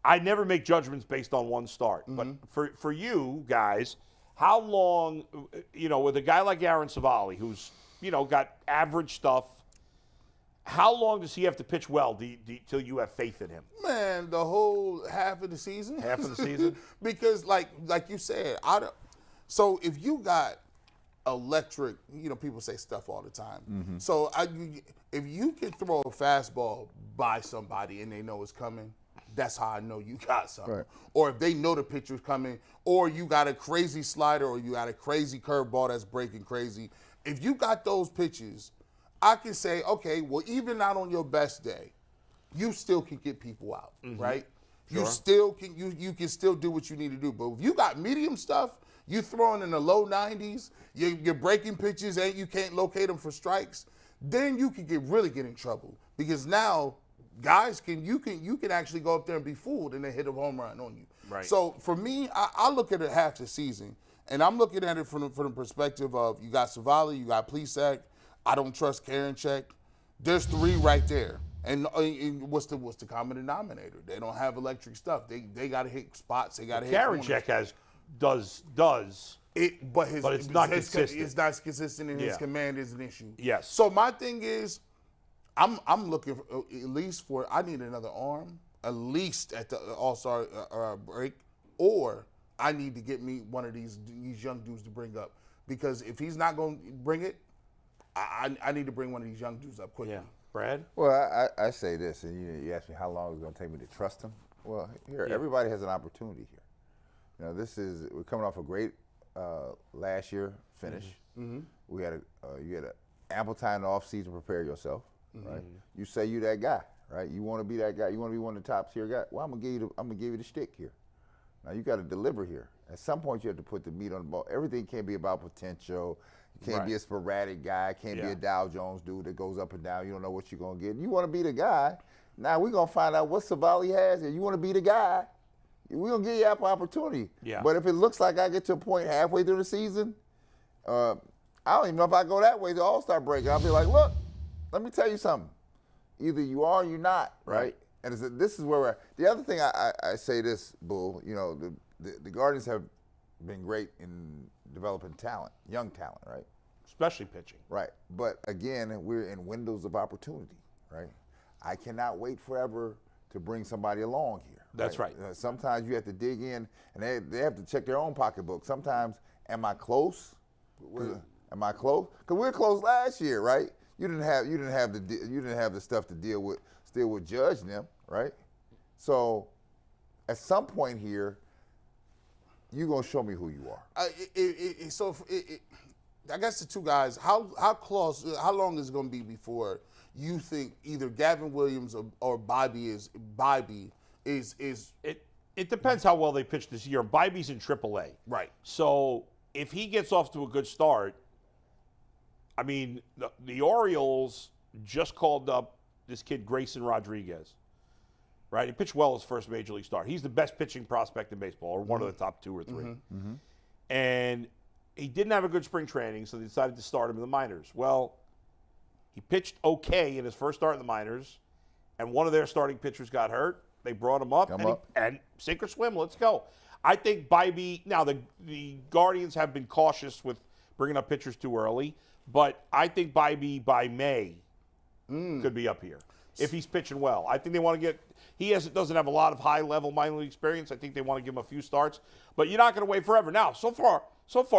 I never make judgments based on one start. But for you guys, how long, with a guy like Aaron Savali, who's, got average stuff, how long does he have to pitch well till you have faith in him? Man, the whole half of the season. Half of the season? Because, like you said, so if you got electric, people say stuff all the time. So if you can throw a fastball by somebody and they know it's coming, that's how I know you got something. Right. Or if they know the pitcher's coming, or you got a crazy slider, or you got a crazy curveball that's breaking crazy. If you got those pitches, I can say, okay, well, even not on your best day, you still can get people out, right? Sure. You still can you can still do what you need to do. But if you got medium stuff, you throwing in the low 90s, you're breaking pitches and you can't locate them for strikes, then you can really get in trouble because now guys you can actually go up there and be fooled and then hit a home run on you. Right. So for me, I look at it half the season, and I'm looking at it from the perspective of you got Savali, you got Plesac. I don't trust Karinchak. There's 3 right there. And what's the common denominator? They don't have electric stuff. They got to hit spots. They got to hit corners. Karinchak does. But it's not consistent. It's not consistent, and his command is an issue. Yes. So my thing is, I'm looking for, at least for, I need another arm, at least at the All-Star break, or I need to get me one of these young dudes to bring up. Because if he's not going to bring it, I need to bring one of these young dudes up quickly. Yeah. Brad? Well, I say this, and you ask me how long it's going to take me to trust him. Well, everybody has an opportunity here. We're coming off a great last year finish. We had you had ample time in the offseason to prepare yourself, right? You say you that guy, right? You want to be that guy. You want to be one of the top tier guys. Well, I'm gonna give you the stick here. Now you got to deliver here. At some point, you have to put the meat on the bone. Everything can't be about potential. You can't be a sporadic guy. Can't be a Dow Jones dude that goes up and down. You don't know what you're gonna get. You want to be the guy. Now we're gonna find out what Savali has, and you want to be the guy. We're gonna give you ample opportunity. Yeah. But if it looks like I get to a point halfway through the season, I don't even know if I go that way to All-Star break. I'll be like, look, let me tell you something. Either you are or you're not, right? And this is where we're at. The other thing I say this, Bull, the Guardians have been great in developing talent, young talent, right? Especially pitching. Right. But again, we're in windows of opportunity, right? I cannot wait forever to bring somebody along here. That's right. Sometimes you have to dig in, and they have to check their own pocketbook. Sometimes, am I close? Am I close? Because we were close last year, right? You didn't have the stuff to deal with, still with judging them, right? So, at some point here, you're gonna show me who you are. I guess the two guys. How long is it gonna be before you think either Gavin Williams or Bobby is? It depends how well they pitch this year. Bobby's in AAA. Right. So if he gets off to a good start, I mean, the Orioles just called up this kid Grayson Rodriguez. Right? He pitched well his first major league start. He's the best pitching prospect in baseball, or one of the top 2 or 3. And he didn't have a good spring training, so they decided to start him in the minors. Well, he pitched okay in his first start in the minors, and one of their starting pitchers got hurt. They brought him up, and sink or swim, let's go. I think Bybee, now the Guardians have been cautious with bringing up pitchers too early, but I think Bybee by May could be up here if he's pitching well. I think they want to get, doesn't have a lot of high-level minor league experience. I think they want to give him a few starts, but you're not going to wait forever. Now, so far,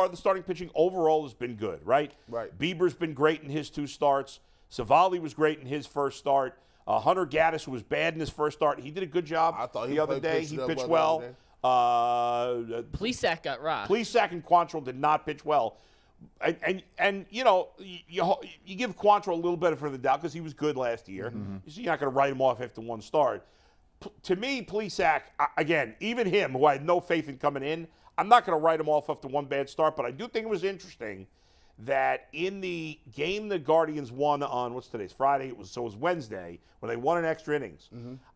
the starting pitching overall has been good, right? Right. Bieber's been great in his 2 starts. Savali was great in his first start. Hunter Gaddis, who was bad in his first start, he did a good job. I thought the other day. He pitched well. Plesac got rocked. Plesac and Quantrill did not pitch well. And you know, you give Quantrill a little bit for the doubt because he was good last year. So you're not going to write him off after 1 start. To me, Plesac, again, even him, who I had no faith in coming in, I'm not going to write him off after 1 bad start, but I do think it was interesting that in the game the Guardians won on, what's today's Friday? It was Wednesday, when they won in extra innings.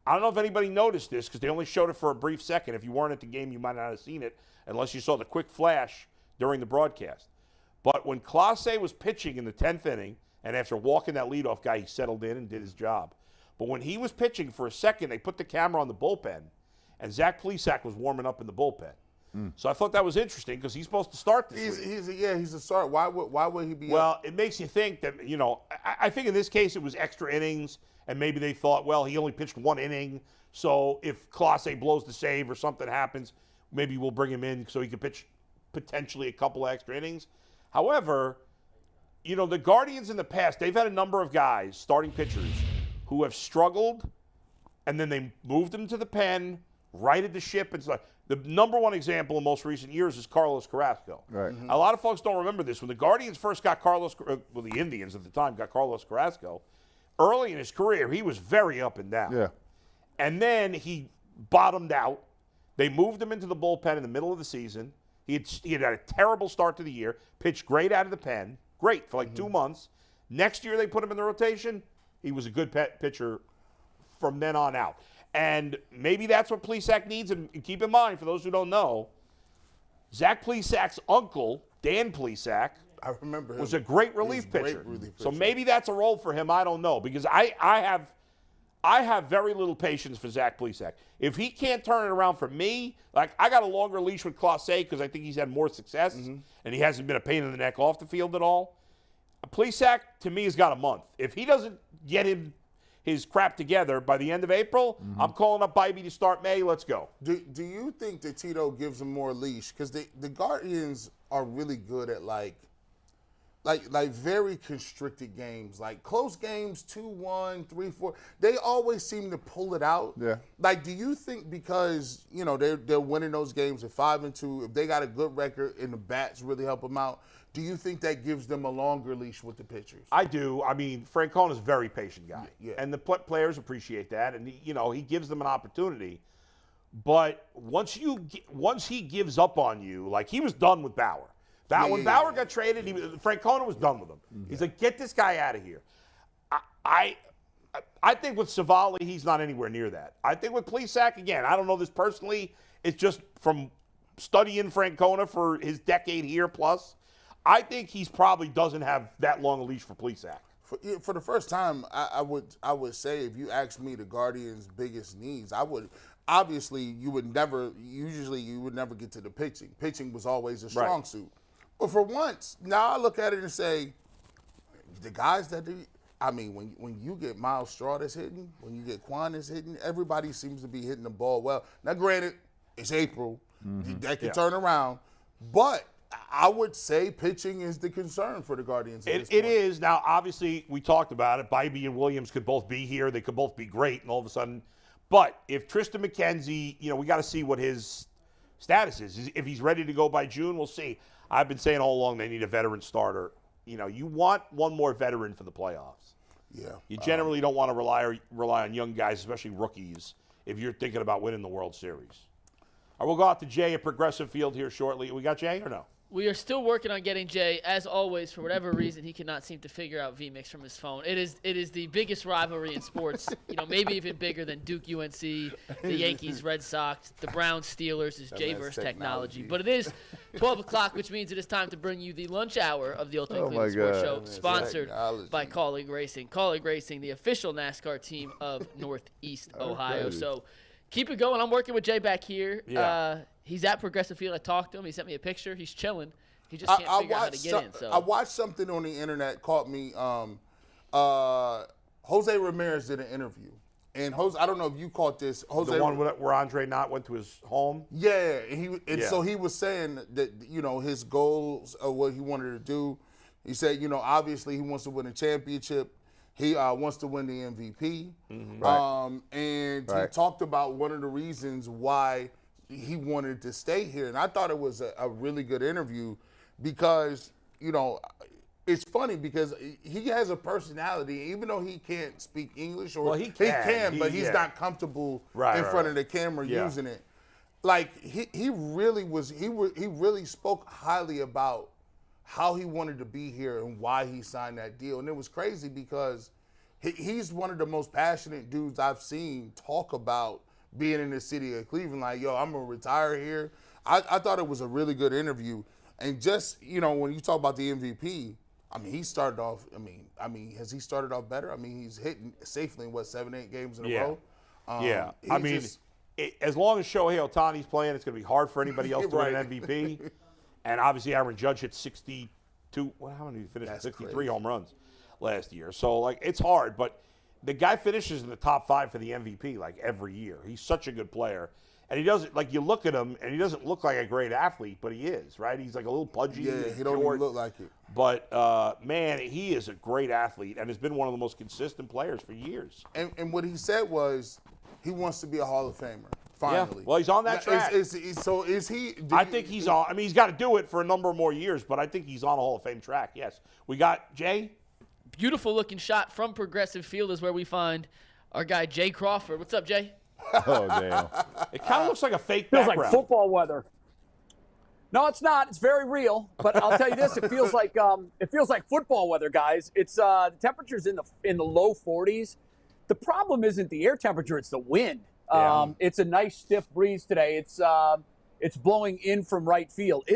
I don't know if anybody noticed this because they only showed it for a brief second. If you weren't at the game, you might not have seen it unless you saw the quick flash during the broadcast. But when Clase was pitching in the 10th inning, and after walking that leadoff guy, he settled in and did his job. But when he was pitching for a second, they put the camera on the bullpen, and Zach Plesac was warming up in the bullpen. So I thought that was interesting because he's supposed to start this week. He's a start. Why would he be? Well, it makes you think that, you know, I think in this case it was extra innings, and maybe they thought, well, he only pitched 1 inning, so if Clase blows the save or something happens, maybe we'll bring him in so he can pitch potentially a couple of extra innings. However, you know, the Guardians in the past, they've had a number of guys, starting pitchers, who have struggled, and then they moved them to the pen, righted the ship, and stuff. The number 1 example in most recent years is Carlos Carrasco. Right. A lot of folks don't remember this. When the Guardians first got the Indians at the time got Carlos Carrasco, early in his career, he was very up and down. Yeah. And then he bottomed out. They moved him into the bullpen in the middle of the season. He had a terrible start to the year, pitched great out of the pen, great for like 2 months. Next year they put him in the rotation. He was a good pitcher from then on out. And maybe that's what Plesac needs. And keep in mind, for those who don't know, Zach Plesac's uncle, Dan Plesac, I remember him. was a great relief pitcher. So maybe that's a role for him. I don't know, because I have very little patience for Zach Plesac. If he can't turn it around for me, like I got a longer leash with Clase because I think he's had more success and he hasn't been a pain in the neck off the field at all. Plesac, to me, has got a month. If he doesn't get his crap together by the end of April, I'm calling up Bybee to start May. Let's go. Do you think that Tito gives him more leash? Because the Guardians are really good at like very constricted games, like close games, 2-1, 3-4. They always seem to pull it out. Yeah. Like, do you think because you know they're winning those games at 5-2, if they got a good record and the bats really help them out, do you think that gives them a longer leash with the pitchers? I do. I mean, Francona's a very patient guy, Yeah. and the players appreciate that, and he gives them an opportunity. But once he gives up on you, like he was done with Bauer. When Bauer got traded, Francona was done with him. He's like, get this guy out of here. I think with Savali, he's not anywhere near that. I think with Plesac, again, I don't know this personally. It's just from studying Francona for his decade here plus. I think he's probably doesn't have that long a leash for Plesac. For the first time, I would say if you ask me the Guardians' biggest needs, I would obviously you would never get to the pitching. Pitching was always a strong suit. But for once, now I look at it and say, the guys that I mean, when you get Miles Straw that's hitting, when you get Quan that's hitting, everybody seems to be hitting the ball well. Now, granted, it's April. That can turn around. But I would say pitching is the concern for the Guardians. It is. Now, obviously, we talked about it. Bybee and Williams could both be here. They could both be great, and all of a sudden. But if Tristan McKenzie, we got to see what his status is. If he's ready to go by June, we'll see. I've been saying all along they need a veteran starter. You want one more veteran for the playoffs. Yeah. You generally don't want to rely on young guys, especially rookies, if you're thinking about winning the World Series. All right, we'll go out to Jay at Progressive Field here shortly. We got Jay or no? We are still working on getting Jay. As always, for whatever reason, he cannot seem to figure out VMix from his phone. It is the biggest rivalry in sports. Maybe even bigger than Duke UNC, the Yankees, Red Sox, the Browns, Steelers is Jay versus technology. But it is 12 o'clock, which means it is time to bring you the lunch hour of the Ultimate Cleveland Sports Show, sponsored by Colleague Racing. Colleague Racing, the official NASCAR team of Northeast Ohio. So keep it going. I'm working with Jay back here. Yeah. He's at Progressive Field. I talked to him. He sent me a picture. He's chilling. He just can't figure out how to get in. So I watched something on the internet caught me. Jose Ramirez did an interview. And Jose, I don't know if you caught this. Jose, the one where Andre Knott went to his home? Yeah. So he was saying that, his goals of what he wanted to do. He said, obviously he wants to win a championship. He wants to win the MVP. Right. And he talked about one of the reasons why he wanted to stay here. And I thought it was a really good interview because, it's funny because he has a personality, even though he can't speak English, or he can, but he's not comfortable in front of the camera using it. Like he really spoke highly about how he wanted to be here and why he signed that deal. And it was crazy because he's one of the most passionate dudes I've seen talk about being in the city of Cleveland. Like, yo, I'm going to retire here. I thought it was a really good interview. And just, when you talk about the MVP, he started off, has he started off better? He's hitting safely in, 7-8 games in a row? As long as Shohei Ohtani's playing, it's going to be hard for anybody else to win an MVP. And obviously, Aaron Judge hit 62. How many did he finish? 63 crazy. Home runs last year. So, it's hard. But the guy finishes in the top 5 for the MVP, every year. He's such a good player. And he doesn't, you look at him, and he doesn't look like a great athlete, but he is, right? He's a little pudgy. Yeah, he don't even look like it. But, man, he is a great athlete and has been one of the most consistent players for years. And what he said was he wants to be a Hall of Famer, finally. Yeah. Well, he's on that track. So is he? I think he's on. He's got to do it for a number more years, but I think he's on a Hall of Fame track, yes. We got Jay? Beautiful looking shot from Progressive Field is where we find our guy Jay Crawford. What's up, Jay? Oh, damn. It kind of looks like a fake feels background. Like football weather. No, it's not. It's very real. But I'll tell you this: it feels like football weather, guys. It's the temperature's in the low 40s. The problem isn't the air temperature; it's the wind. It's a nice stiff breeze today. It's blowing in from right field.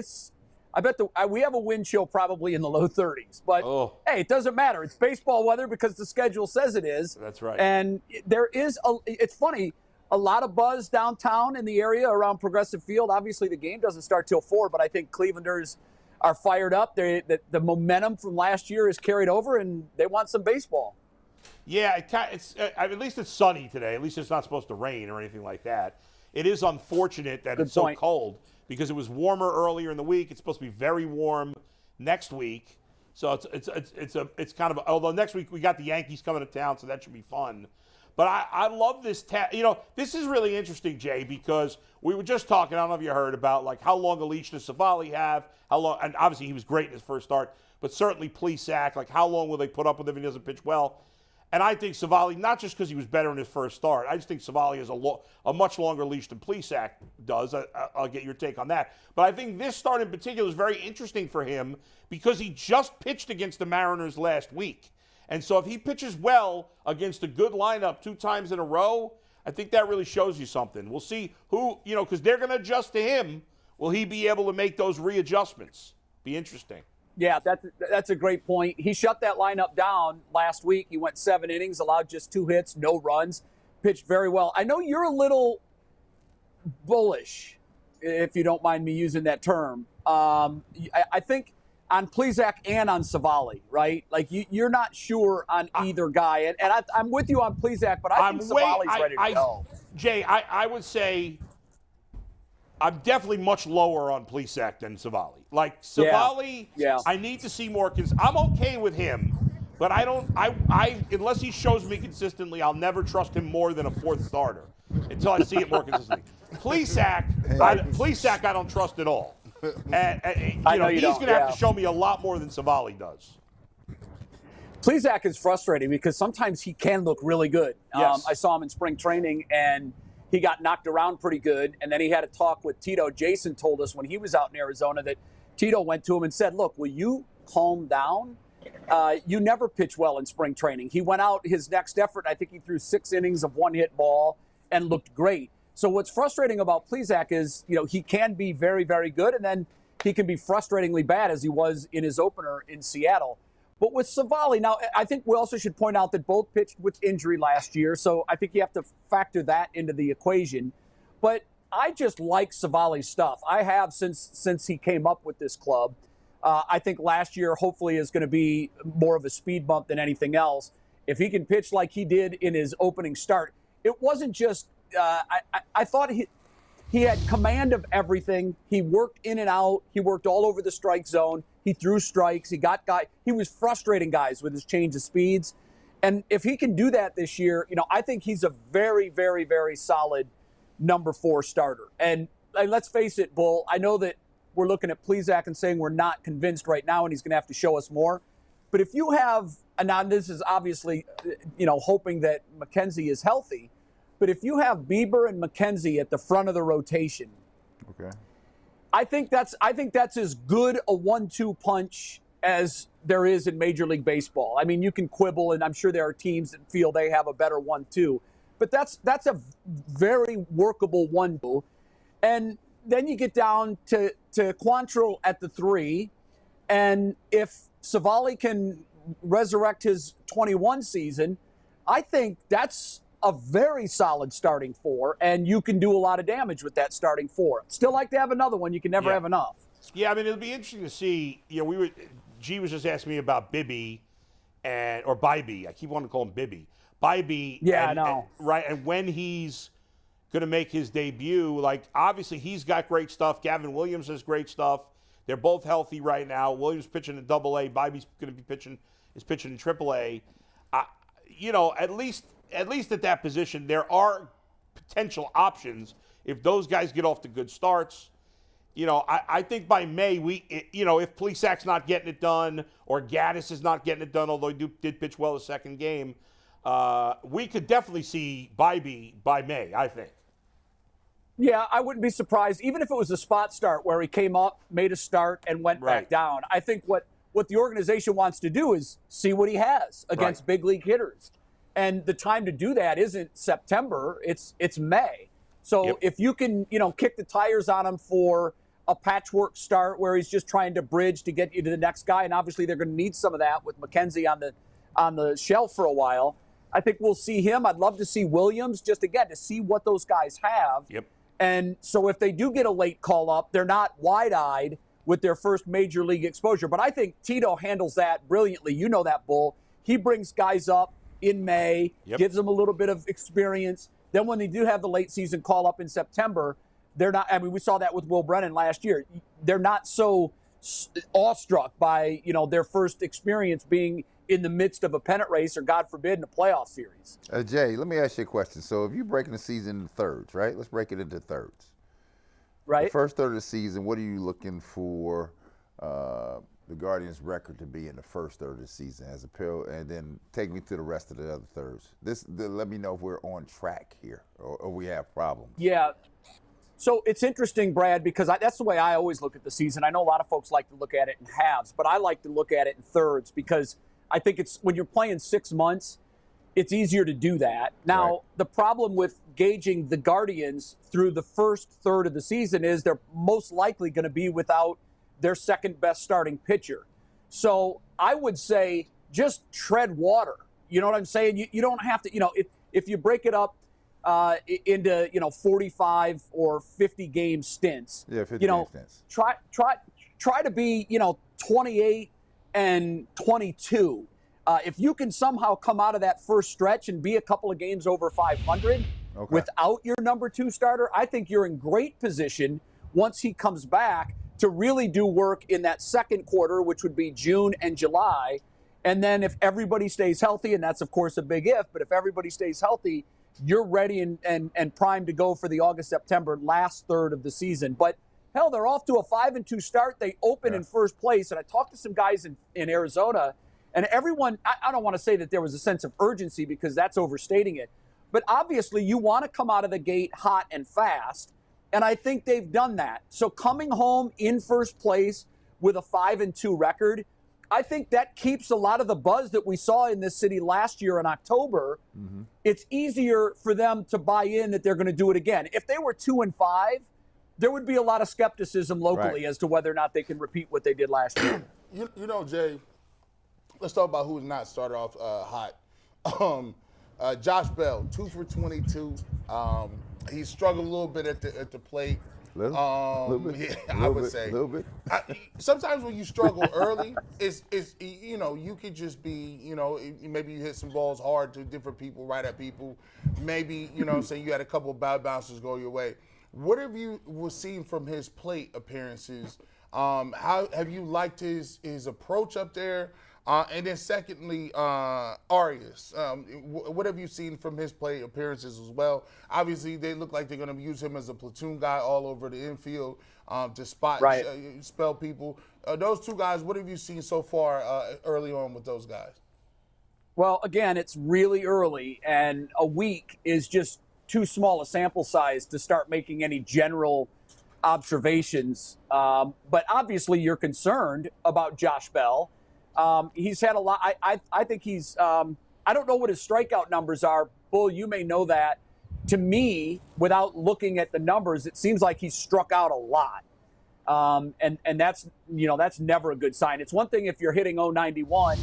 I bet we have a wind chill probably in the low 30s. But hey, it doesn't matter. It's baseball weather because the schedule says it is. That's right. And it's funny. A lot of buzz downtown in the area around Progressive Field. Obviously, the game doesn't start till 4, but I think Clevelanders are fired up. The momentum from last year is carried over, and they want some baseball. Yeah, at least it's sunny today. At least it's not supposed to rain or anything like that. It is unfortunate that it's so cold because it was warmer earlier in the week. It's supposed to be very warm next week. So it's kind of, although next week we got the Yankees coming to town, so that should be fun. But I love this. This is really interesting, Jay, because we were just talking. I don't know if you heard about how long a leash does Savali have? How long? And obviously he was great in his first start, but certainly Plesac. How long will they put up with him if he doesn't pitch well? And I think Savali, not just because he was better in his first start, I just think Savali has a much longer leash than Plesac does. I'll get your take on that. But I think this start in particular is very interesting for him because he just pitched against the Mariners last week. And so if he pitches well against a good lineup 2 times in a row, I think that really shows you something. We'll see who, because they're going to adjust to him. Will he be able to make those readjustments? Be interesting. Yeah, that's a great point. He shut that lineup down last week. He went 7 innings, allowed just 2 hits, no runs, pitched very well. I know you're a little bullish, if you don't mind me using that term. I think on Plesac and on Savali, right? Like you're not sure on either guy, and I'm with you on Plesac, but I think Savali's ready to go. Jay, I would say I'm definitely much lower on Plesac than Savali. Like Savali, I need to see more. I'm okay with him, but I don't. I unless he shows me consistently, I'll never trust him more than a fourth starter until I see it more consistently. Plesac, I don't trust at all. And he's going to have to show me a lot more than Savali does. Plesac is frustrating because sometimes he can look really good. Yes. I saw him in spring training, and he got knocked around pretty good. And then he had a talk with Tito. Jason told us when he was out in Arizona that Tito went to him and said, look, will you calm down? You never pitch well in spring training. He went out his next effort. I think he threw 6 innings of one-hit ball and looked great. So what's frustrating about Plesac is, he can be very, very good, and then he can be frustratingly bad as he was in his opener in Seattle. But with Savali, now I think we also should point out that both pitched with injury last year, so I think you have to factor that into the equation. But I just like Savali's stuff. I have since he came up with this club. I think last year hopefully is going to be more of a speed bump than anything else. If he can pitch like he did in his opening start, it wasn't just I thought he had command of everything. He worked in and out. He worked all over the strike zone. He threw strikes. He was frustrating guys with his change of speeds. And if he can do that this year, I think he's a very, very, very solid number 4 starter. And let's face it, Bull, I know that we're looking at Plesac and saying we're not convinced right now and he's going to have to show us more. But if you have, and now this is obviously, hoping that McKenzie is healthy, but if you have Bieber and McKenzie at the front of the rotation, okay, I think that's as good a 1-2 punch as there is in Major League Baseball. I mean, you can quibble, and I'm sure there are teams that feel they have a better 1-2, but that's a very workable 1-2. And then you get down to Quantrill at the 3, and if Savali can resurrect his 21 season, I think that's a very solid starting 4, and you can do a lot of damage with that starting 4. Still like to have another one. You can never have enough. Yeah, I mean, it'll be interesting to see. G was just asking me about Bibby or Bibby. I keep wanting to call him Bibby. Bibby. Yeah, I know. Right, and when he's going to make his debut, like, obviously he's got great stuff. Gavin Williams has great stuff. They're both healthy right now. Williams pitching in AA. Bibby's going to be pitching in AAA. At least at that position, there are potential options if those guys get off to good starts. I think by May, if Plesac's not getting it done or Gaddis is not getting it done, although he did pitch well the second game, we could definitely see Bibby by May, I think. Yeah, I wouldn't be surprised, even if it was a spot start where he came up, made a start, and went back down. I think what the organization wants to do is see what he has against big league hitters. And the time to do that isn't September, it's May. So if you can, kick the tires on him for a patchwork start where he's just trying to bridge to get you to the next guy, and obviously they're going to need some of that with McKenzie on the shelf for a while. I think we'll see him. I'd love to see Williams, just again to see what those guys have. Yep. And so if they do get a late call up, they're not wide-eyed with their first major league exposure. But I think Tito handles that brilliantly. You know that, Bull. He brings guys up in May, gives them a little bit of experience. Then when they do have the late season call up in September, they're not, I mean, we saw that with Will Brennan last year. They're not so awestruck by, their first experience being in the midst of a pennant race or, God forbid, in a playoff series. Jay, let me ask you a question. So if you're breaking the season into thirds, right? Let's break it into thirds. Right. The first third of the season, what are you looking for the Guardians' record to be in the first third of the season as a pill, and then take me through the rest of the other thirds. Let me know if we're on track here or we have problems. Yeah. So it's interesting, Brad, because that's the way I always look at the season. I know a lot of folks like to look at it in halves, but I like to look at it in thirds because I think it's when you're playing 6 months, it's easier to do that. Now, the problem with gauging the Guardians through the first third of the season is they're most likely going to be without their second best starting pitcher. So I would say just tread water. You know what I'm saying? You don't have to, if you break it up into, 45 or 50 game stints. Yeah, 50 game stints. Try to be, 28-22. If you can somehow come out of that first stretch and be a couple of games over 500 without your number 2 starter, I think you're in great position once he comes back to really do work in that second quarter, which would be June and July. And then if everybody stays healthy, and that's, of course, a big if, but if everybody stays healthy, you're ready and primed to go for the August-September last third of the season. But, hell, they're off to a 5-2 start. They open in first place. And I talked to some guys in Arizona, and everyone, I don't want to say that there was a sense of urgency because that's overstating it. But obviously you want to come out of the gate hot and fast, and I think they've done that. So coming home in first place with a 5-2 record, I think that keeps a lot of the buzz that we saw in this city last year in October. It's easier for them to buy in that they're going to do it again. If they were 2-5, there would be a lot of skepticism locally as to whether or not they can repeat what they did last year. You know, Jay, let's talk about who's not started off hot. Josh Bell, 2 for 22. He struggled a little bit at the plate. Little bit. Yeah, I would say. A little bit. Sometimes when you struggle early, it's you know, you could just be, you know, maybe you hit some balls hard to different people, right at people. Maybe, you know, say you had a couple of bad bounces go your way. What have you seen from his plate appearances? How have you liked his approach up there? And then secondly, Arias, what have you seen from his play appearances as well? Obviously, they look like they're going to use him as a platoon guy all over the infield to spell people. Those two guys, what have you seen so far early on with those guys? Well, again, it's really early, and a week is just too small a sample size to start making any general observations. But obviously, you're concerned about Josh Bell. He's had a lot. I think he's. I don't know what his strikeout numbers are. Bull, you may know that. To me, without looking at the numbers, it seems like he's struck out a lot, and that's that's never a good sign. It's one thing if you're hitting 091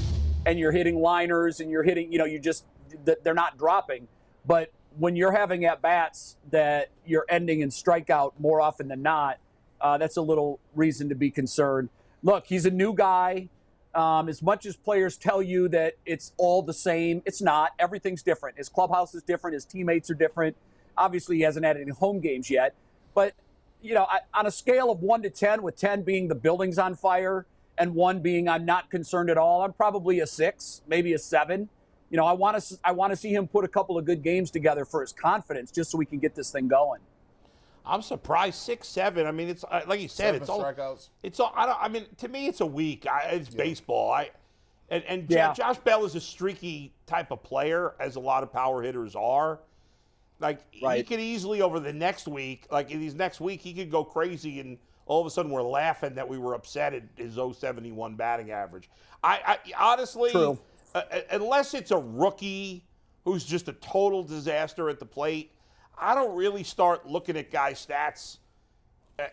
and you're hitting liners and you're hitting they're not dropping, but when you're having at bats that you're ending in strikeout more often than not, that's a little reason to be concerned. Look, he's a new guy. As much as players tell you that it's all the same, it's not. Everything's different. His clubhouse is different. His teammates are different. Obviously, he hasn't had any home games yet. But, on a scale of 1 to 10, with 10 being the building's on fire and 1 being I'm not concerned at all, I'm probably a 6, maybe a 7. I want to see him put a couple of good games together for his confidence just so we can get this thing going. I'm surprised 6, 7. I mean, it's like you said, 7 strikeouts. It's all. I mean, to me, it's a week. It's baseball. Josh Bell is a streaky type of player, as a lot of power hitters are. He could easily over the next week, he could go crazy, and all of a sudden we're laughing that we were upset at his 071 batting average. I honestly, unless it's a rookie who's just a total disaster at the plate, I don't really start looking at guys' stats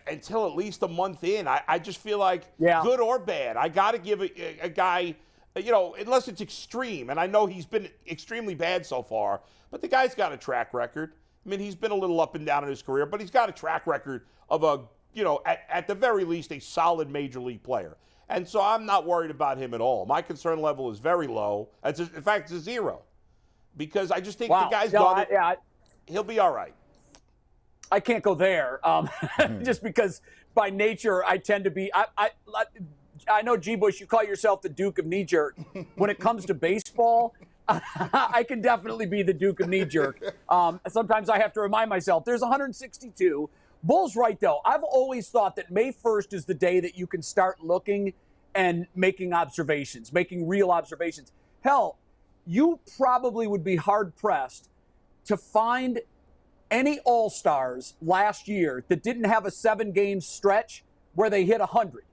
until at least a month in. I just feel like, good or bad, I got to give a guy, unless it's extreme. And I know he's been extremely bad so far, but the guy's got a track record. I mean, he's been a little up and down in his career, but he's got a track record of at the very least, a solid major league player. And so I'm not worried about him at all. My concern level is very low. In fact, it's a 0. Because I just think the guy's done it. He'll be all right. I can't go there, just because by nature I tend to be. I know, G. Bush, you call yourself the Duke of Knee Jerk. When it comes to baseball, I can definitely be the Duke of Knee Jerk. Sometimes I have to remind myself there's 162. Bull's right, though. I've always thought that May 1st is the day that you can start looking and making observations, making real observations. Hell, you probably would be hard-pressed to find any All-Stars last year that didn't have a 7-game stretch where they hit 100.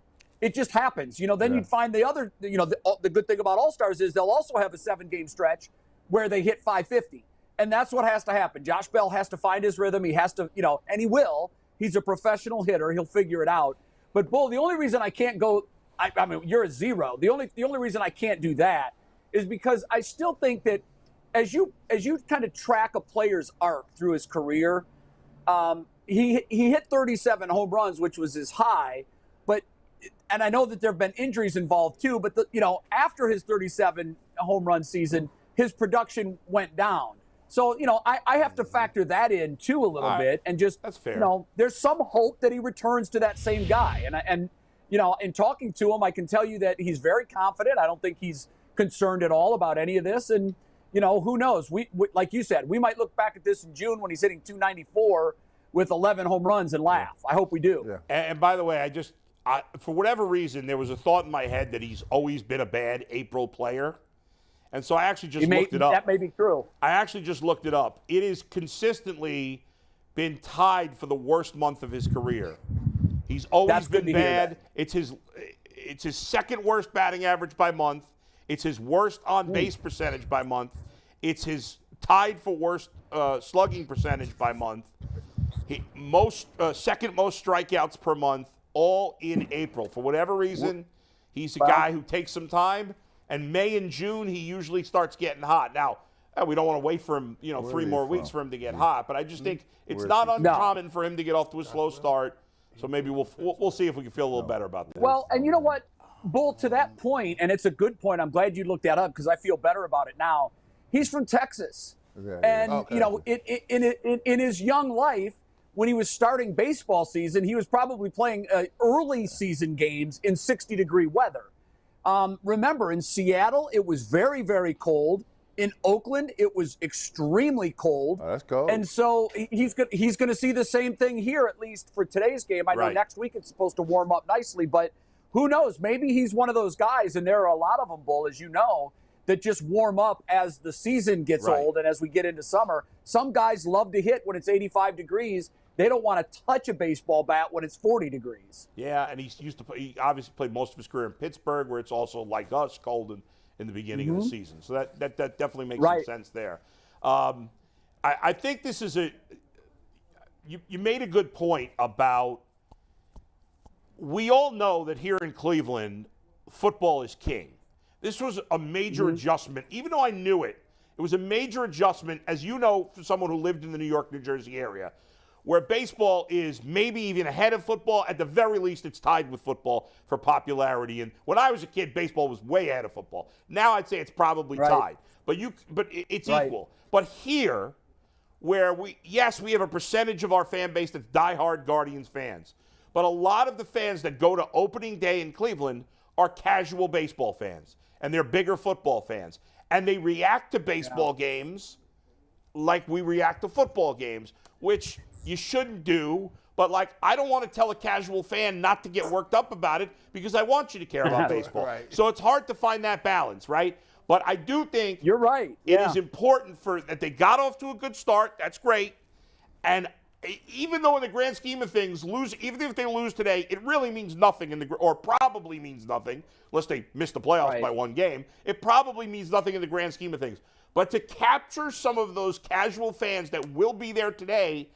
It just happens. Then you'd find the other, the good thing about All-Stars is they'll also have a 7-game stretch where they hit 550. And that's what has to happen. Josh Bell has to find his rhythm. He has to, and he will. He's a professional hitter. He'll figure it out. But, Bull, the only reason I can't go, I mean, you're a 0. The only reason I can't do that is because I still think that as you kind of track a player's arc through his career, he hit 37 home runs, which was his high, but and I know that there have been injuries involved too, but after his 37 home run season, his production went down. So, I have to factor that in too a little bit, and just, that's fair. There's some hope that he returns to that same guy. And in talking to him, I can tell you that he's very confident. I don't think he's concerned at all about any of this. And, who knows? We like you said, we might look back at this in June when he's hitting 294 with 11 home runs and laugh. I hope we do. Yeah. And by the way, for whatever reason, there was a thought in my head that he's always been a bad April player. And so I actually just looked it up. That may be true. I actually just looked it up. It has consistently been tied for the worst month of his career. He's always been bad. It's his second worst batting average by month. It's his worst on-base percentage by month. It's his tied for worst slugging percentage by month. Second most strikeouts per month, all in April. For whatever reason, he's a guy who takes some time. And May and June, he usually starts getting hot. Now, we don't want to wait for him, 3 more weeks for him to get hot. But I just think it's not uncommon for him to get off to a slow start. So maybe we'll see if we can feel a little better about that. Well, and you know what, Bull, to that point, and it's a good point. I'm glad you looked that up because I feel better about it now. He's from Texas. Okay. And, in his young life, when he was starting baseball season, he was probably playing early season games in 60-degree weather. Remember, in Seattle, it was very, very cold. In Oakland, it was extremely cold. Oh, that's cold. And so he's going to see the same thing here, at least for today's game. I know next week it's supposed to warm up nicely, but who knows? Maybe he's one of those guys, and there are a lot of them, Bull, as you know, that just warm up as the season gets old and as we get into summer. Some guys love to hit when it's 85 degrees. They don't want to touch a baseball bat when it's 40 degrees. Yeah, and he obviously played most of his career in Pittsburgh, where it's also, like us, cold in the beginning of the season. So that definitely makes some sense there. I think this is you made a good point about, we all know that here in Cleveland, football is king. This was a major adjustment. Even though I knew it, it was a major adjustment, as you know, for someone who lived in the New York, New Jersey area, where baseball is maybe even ahead of football. At the very least, it's tied with football for popularity. And when I was a kid, baseball was way ahead of football. Now I'd say it's probably tied. But it's equal. But here, where we have a percentage of our fan base that's diehard Guardians fans. But a lot of the fans that go to opening day in Cleveland are casual baseball fans. And they're bigger football fans. And they react to baseball games like we react to football games, which you shouldn't do, but I don't want to tell a casual fan not to get worked up about it because I want you to care about baseball. So it's hard to find that balance, right? But I do think you're right. It is important that they got off to a good start. That's great. And even though in the grand scheme of things, even if they lose today, it really means nothing or probably means nothing, unless they miss the playoffs by one game. It probably means nothing in the grand scheme of things. But to capture some of those casual fans that will be there today,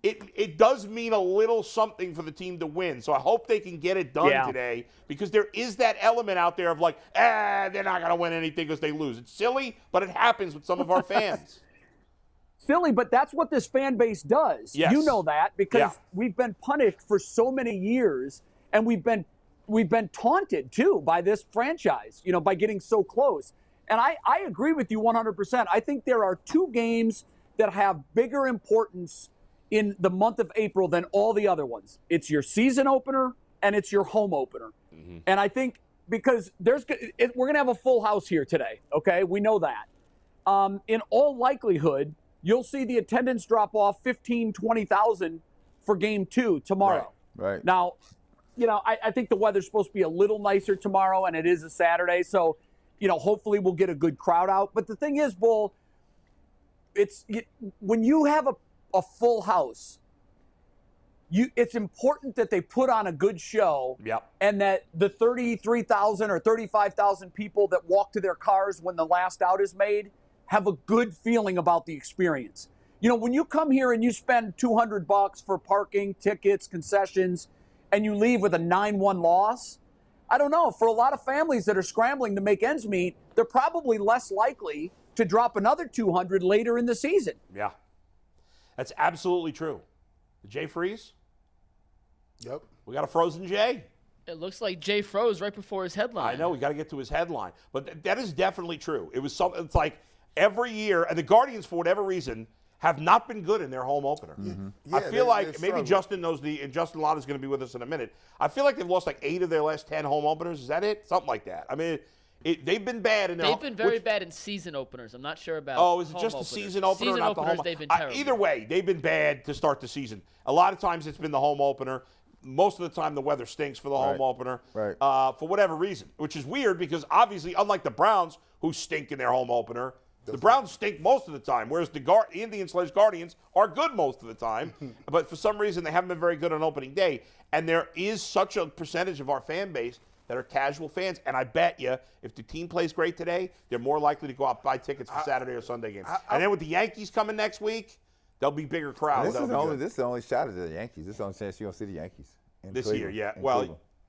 it does mean a little something for the team to win. So I hope they can get it done today, because there is that element out there of they're not going to win anything because they lose. It's silly, but it happens with some of our fans. Silly, but that's what this fan base does. Yes. You know that, because we've been punished for so many years, and we've been taunted too by this franchise, by getting so close. And I agree with you 100%. I think there are 2 games that have bigger importance in the month of April than all the other ones. It's your season opener and it's your home opener. Mm-hmm. And I think because we're going to have a full house here today, okay? We know that. In all likelihood, you'll see the attendance drop off 15,000, 20,000 for game 2 tomorrow. Right. Now, I think the weather's supposed to be a little nicer tomorrow, and it is a Saturday, so hopefully we'll get a good crowd out. But the thing is, Bull, when you have a full house, it's important that they put on a good show, and that the 33,000 or 35,000 people that walk to their cars when the last out is made have a good feeling about the experience. When you come here and you spend $200 for parking, tickets, concessions, and you leave with a 9-1 loss, I don't know. For a lot of families that are scrambling to make ends meet, they're probably less likely to drop another $200 later in the season. Yeah, that's absolutely true. The Jay Freeze? Yep. We got a frozen Jay. It looks like Jay froze right before his headline. I know, we got to get to his headline. But that is definitely true. It was something, it's like every year, and the Guardians, for whatever reason, have not been good in their home opener. I feel like maybe Justin knows and Justin Lada is going to be with us in a minute. I feel like they've lost like 8 of their last 10 home openers. Is that it? Something like that. I mean, they've been bad in their They've been very bad in season openers. I'm not sure about Oh, is it home just openers. the season opener, Season not the openers, home? they've been terrible. Either way, they've been bad to start the season. A lot of times it's been the home opener. Most of the time the weather stinks for the home opener. Right. For whatever reason, which is weird because obviously, unlike the Browns, who stink in their home opener, the Browns stink most of the time, whereas the Indians/Guardians are good most of the time. But for some reason, they haven't been very good on opening day. And there is such a percentage of our fan base that are casual fans. And I bet you, if the team plays great today, they're more likely to go out and buy tickets for Saturday or Sunday games. And then with the Yankees coming next week, there'll be bigger crowds. This is the only shot at the Yankees. This is the only chance you're going to see the Yankees. This year, yeah. In Well,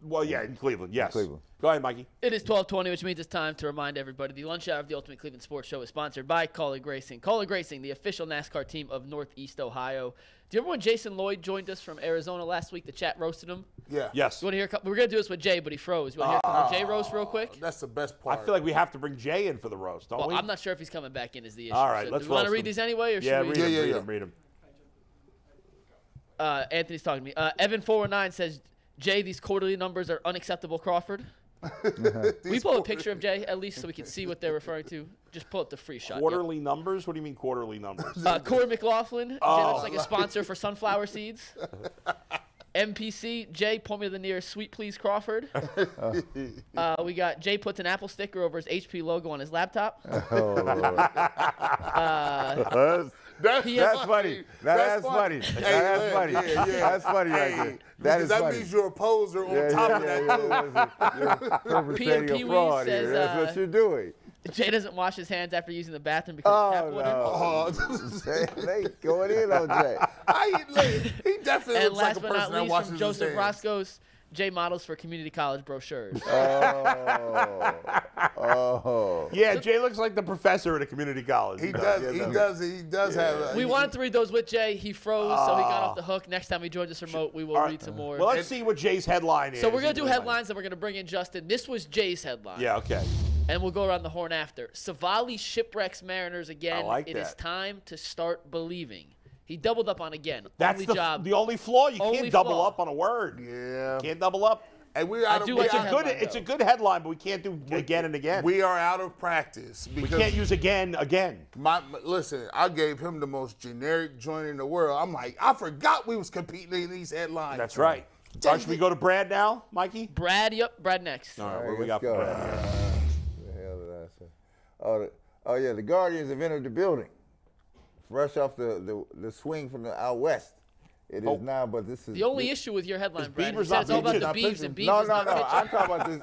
Cleveland. yeah, in Cleveland, yes. Cleveland. Go ahead, Mikey. It is 12:20, which means it's time to remind everybody the lunch hour of the Ultimate Cleveland Sports Show is sponsored by Colleague Racing. Colleague Racing, the official NASCAR team of Northeast Ohio. Do you remember when Jason Lloyd joined us from Arizona last week? The chat roasted him. Yeah. Yes. You want to hear? We're gonna do this with Jay, but he froze. You want to hear a couple Jay roast real quick? That's the best I part. feel like we have to bring Jay in for the roast, don't Well, we? I'm not sure if he's coming back in. Is the issue? All right, So let's do you want to roast read him. these anyway, or Yeah, should we? read him. Anthony's talking to me. Evan419 says, Jay, these quarterly numbers are unacceptable, Crawford. We pull a picture of Jay, at least, so we can see what they're referring to. Just pull up the free shot. Quarterly numbers? What do you mean quarterly numbers? Corey McLaughlin. Jay looks like a sponsor for sunflower seeds. MPC, Jay, point me to the nearest Sweet Please Crawford. We got Jay puts an Apple sticker over his HP logo on his laptop. Oh, Lord. That's funny. That's funny. That's funny. That's funny right there. That is that funny. means you're a poser on top of that, too. You're perpetrating Pee a Wee fraud says, here. That's what you're doing. Jay doesn't wash his hands after using the bathroom because of tap water. They going in on Jay. He definitely And looks like last a but person not that least, washes from his Joseph hands. Roscoe's, Jay models for community college brochures. Yeah, Jay looks like the professor at a community college. He does have. We wanted to read those with Jay. He froze, so he got off the hook. Next time he joins us remote, we will read some more. Well, let's see what Jay's headline is. So we're going to do headlines, and we're going to bring in Justin. This was Jay's headline. Yeah, okay. And we'll go around the horn after. Savali shipwrecks Mariners again. I like It that. is time to start believing. He doubled up on again. That's the only flaw. You Only can't double flaw. up on a word. Yeah. Can't double up. And we're out I do of like your It's headline, it's a good headline, but we can't do again and again. We are out of practice. We Because can't use again. listen, I gave him the most generic joint in the world. I'm like, I forgot we was competing in these headlines. That's right. All right, should we go to Brad now, Mikey? Brad, Brad next. All right, what do Let's we got for go. Brad here? What the hell did I say? Oh, yeah, the Guardians have entered the building. Fresh off the swing from the out west. It is now, but this is The only issue with your headline, Brad, Beavers is that it's all not about the pitching. Beavs, and Beavs No, is not pitching.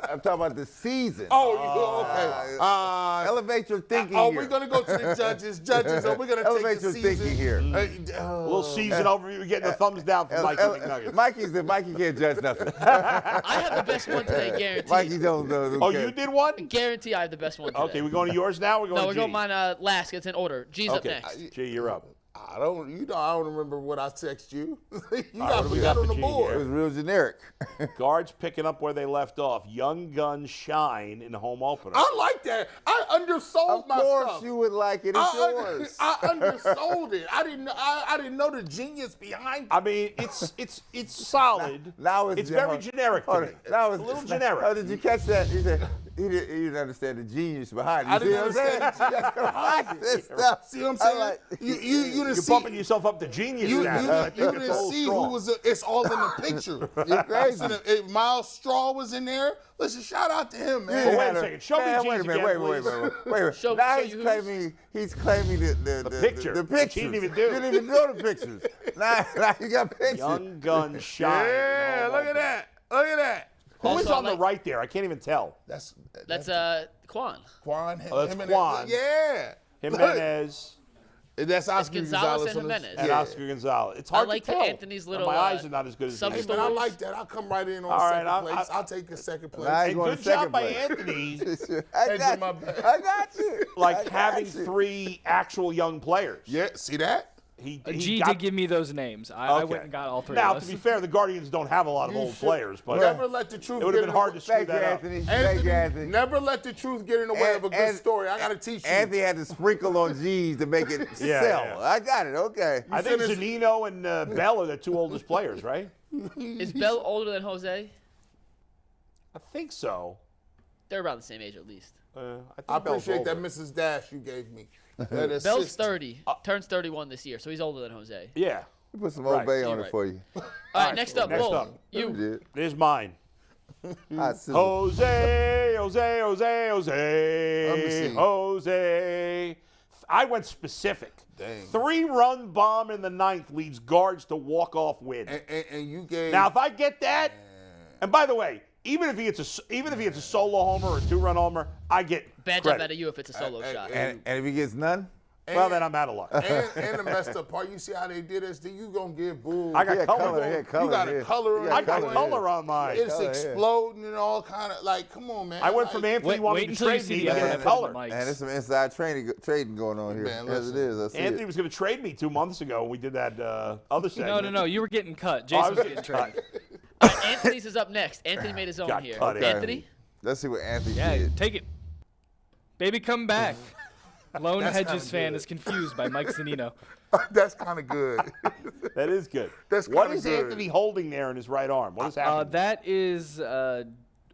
I'm talking about this season. Okay. Elevate your thinking Oh, here. we're gonna go to the judges. We're gonna Elevate take your the season. thinking here. A little season overview. We're getting the thumbs down from Mikey McNuggets. Mikey can't judge nothing. I have the best one today, guaranteed. Mikey don't know. Oh, you did one? Guarantee I have the best one today. Okay, we're going to yours now. We're going No, we're to going mine last. It's in order. G's up Okay, next. G, you're up. I don't remember what I text you. You what got do to we put got that on for the G board. It was real generic. Guards picking up where they left off. Young guns shine in the home opener. I like that. I undersold Of my course stuff. you would like it. It's yours. I undersold it. I didn't know the genius behind it. I mean, it's solid. Now it's very generic to me. Now it's a little generic. Oh, did you catch that? He said he didn't understand the genius behind it. I You didn't see what I'm saying? understand This stuff. See what I'm I saying? like- You You're didn't bumping see. yourself up to genius You now. I think it's a didn't little see strong. who was. It's all in the picture. You're crazy. Listen, if Miles Straw was in there, listen, shout out to him, man. Well, wait a second. Show me Man, G's wait a minute. again, Wait a minute. Show Now you he's claiming the picture. The Which he pictures. didn't even do. You didn't even know the pictures. now you got pictures. Young gun shine. Yeah, look at that. Look at that. Who is Also, on the right there? I can't even tell. That's Quan. Quan. Oh, that's Quan. Yeah. Jimenez That's Oscar Gonzalez and from the- Jimenez. and Yeah. Oscar Gonzalez. It's I hard like to tell. Anthony's little, My eyes are not as good as sub these. Hey, man, I stories. like that. I'll come right in on All right, second place. I'll take the second place. Now you And going good to job second by place. Anthony, I got you. like I got having you. 3 actual young players. Yeah, see that? G did give me those names. I went and got all three now, of to those. be fair, the Guardians don't have a lot of old players, but never let the truth it would have been hard to screw Thank you, that up. Anthony. Thank you, Anthony. Never let the truth get in the way of a good story. I got to teach you. Anthony had to sprinkle on G's to make it sell. yeah. I got it. Okay. I think Zanino and Bell are the two oldest players, right? Is Bell older than Jose? I think so. They're around the same age at least. I appreciate that Mrs. Dash you gave me. Bell's 30. Turns 31 this year, so he's older than Jose. Yeah. We put some Old Bay on Right. it for you. All right, next up, Bull. We You. did. There's mine. Hot sizzle. Jose. Let me see. Jose. I went specific. Dang. 3-run bomb in the 9th leads guards to walk-off win. And you gave. Now, if I get that, and by the way, even if he gets a solo homer or a 2-run homer, I get Bad credit. job out of you if it's a solo shot. And if he gets none? Well, then I'm out of luck. And the messed up part, you see how they did this? Then you gonna get booed. I got color. You got a color on I got it. color on mine. It's exploding and all kind of like, come on, man. I went from Anthony wanting to trade me to getting color. And there's some inside trading going on here. Man, As it is. I see Anthony it. was going to trade me 2 months ago when we did that other segment. No. You were getting cut. I Jason was was getting traded. All right, Anthony's is up next. Anthony made his own Got here. cut, Anthony? Let's see what Anthony Yeah, did. take it. Baby, come back. Lone That's Hedges kinda fan good. is confused by Mike Zanino. That's kind of good. That is good. That's What kinda is good. Anthony holding there in his right arm? What is happening? That is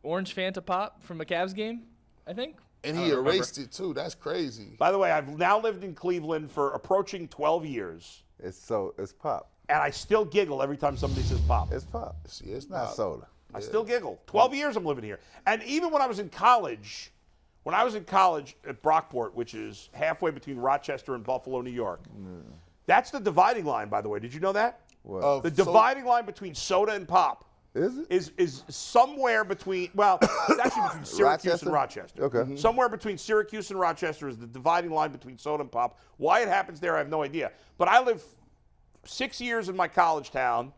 Orange Fanta Pop from a Cavs game, I think. And he erased it too. That's crazy. By the way, I've now lived in Cleveland for approaching 12 years, It's pop. and I still giggle every time somebody says pop. It's pop. See, it's Not not soda. I still giggle. 12 years I'm living here. And even when I was in college at Brockport, which is halfway between Rochester and Buffalo, New York, that's the dividing line, by the way. Did you know that? What? The dividing line between soda and pop Is it? is somewhere between, well, it's actually between Syracuse and Rochester. Okay. Somewhere between Syracuse and Rochester is the dividing line between soda and pop. Why it happens there, I have no idea. But I lived 6 years in my college town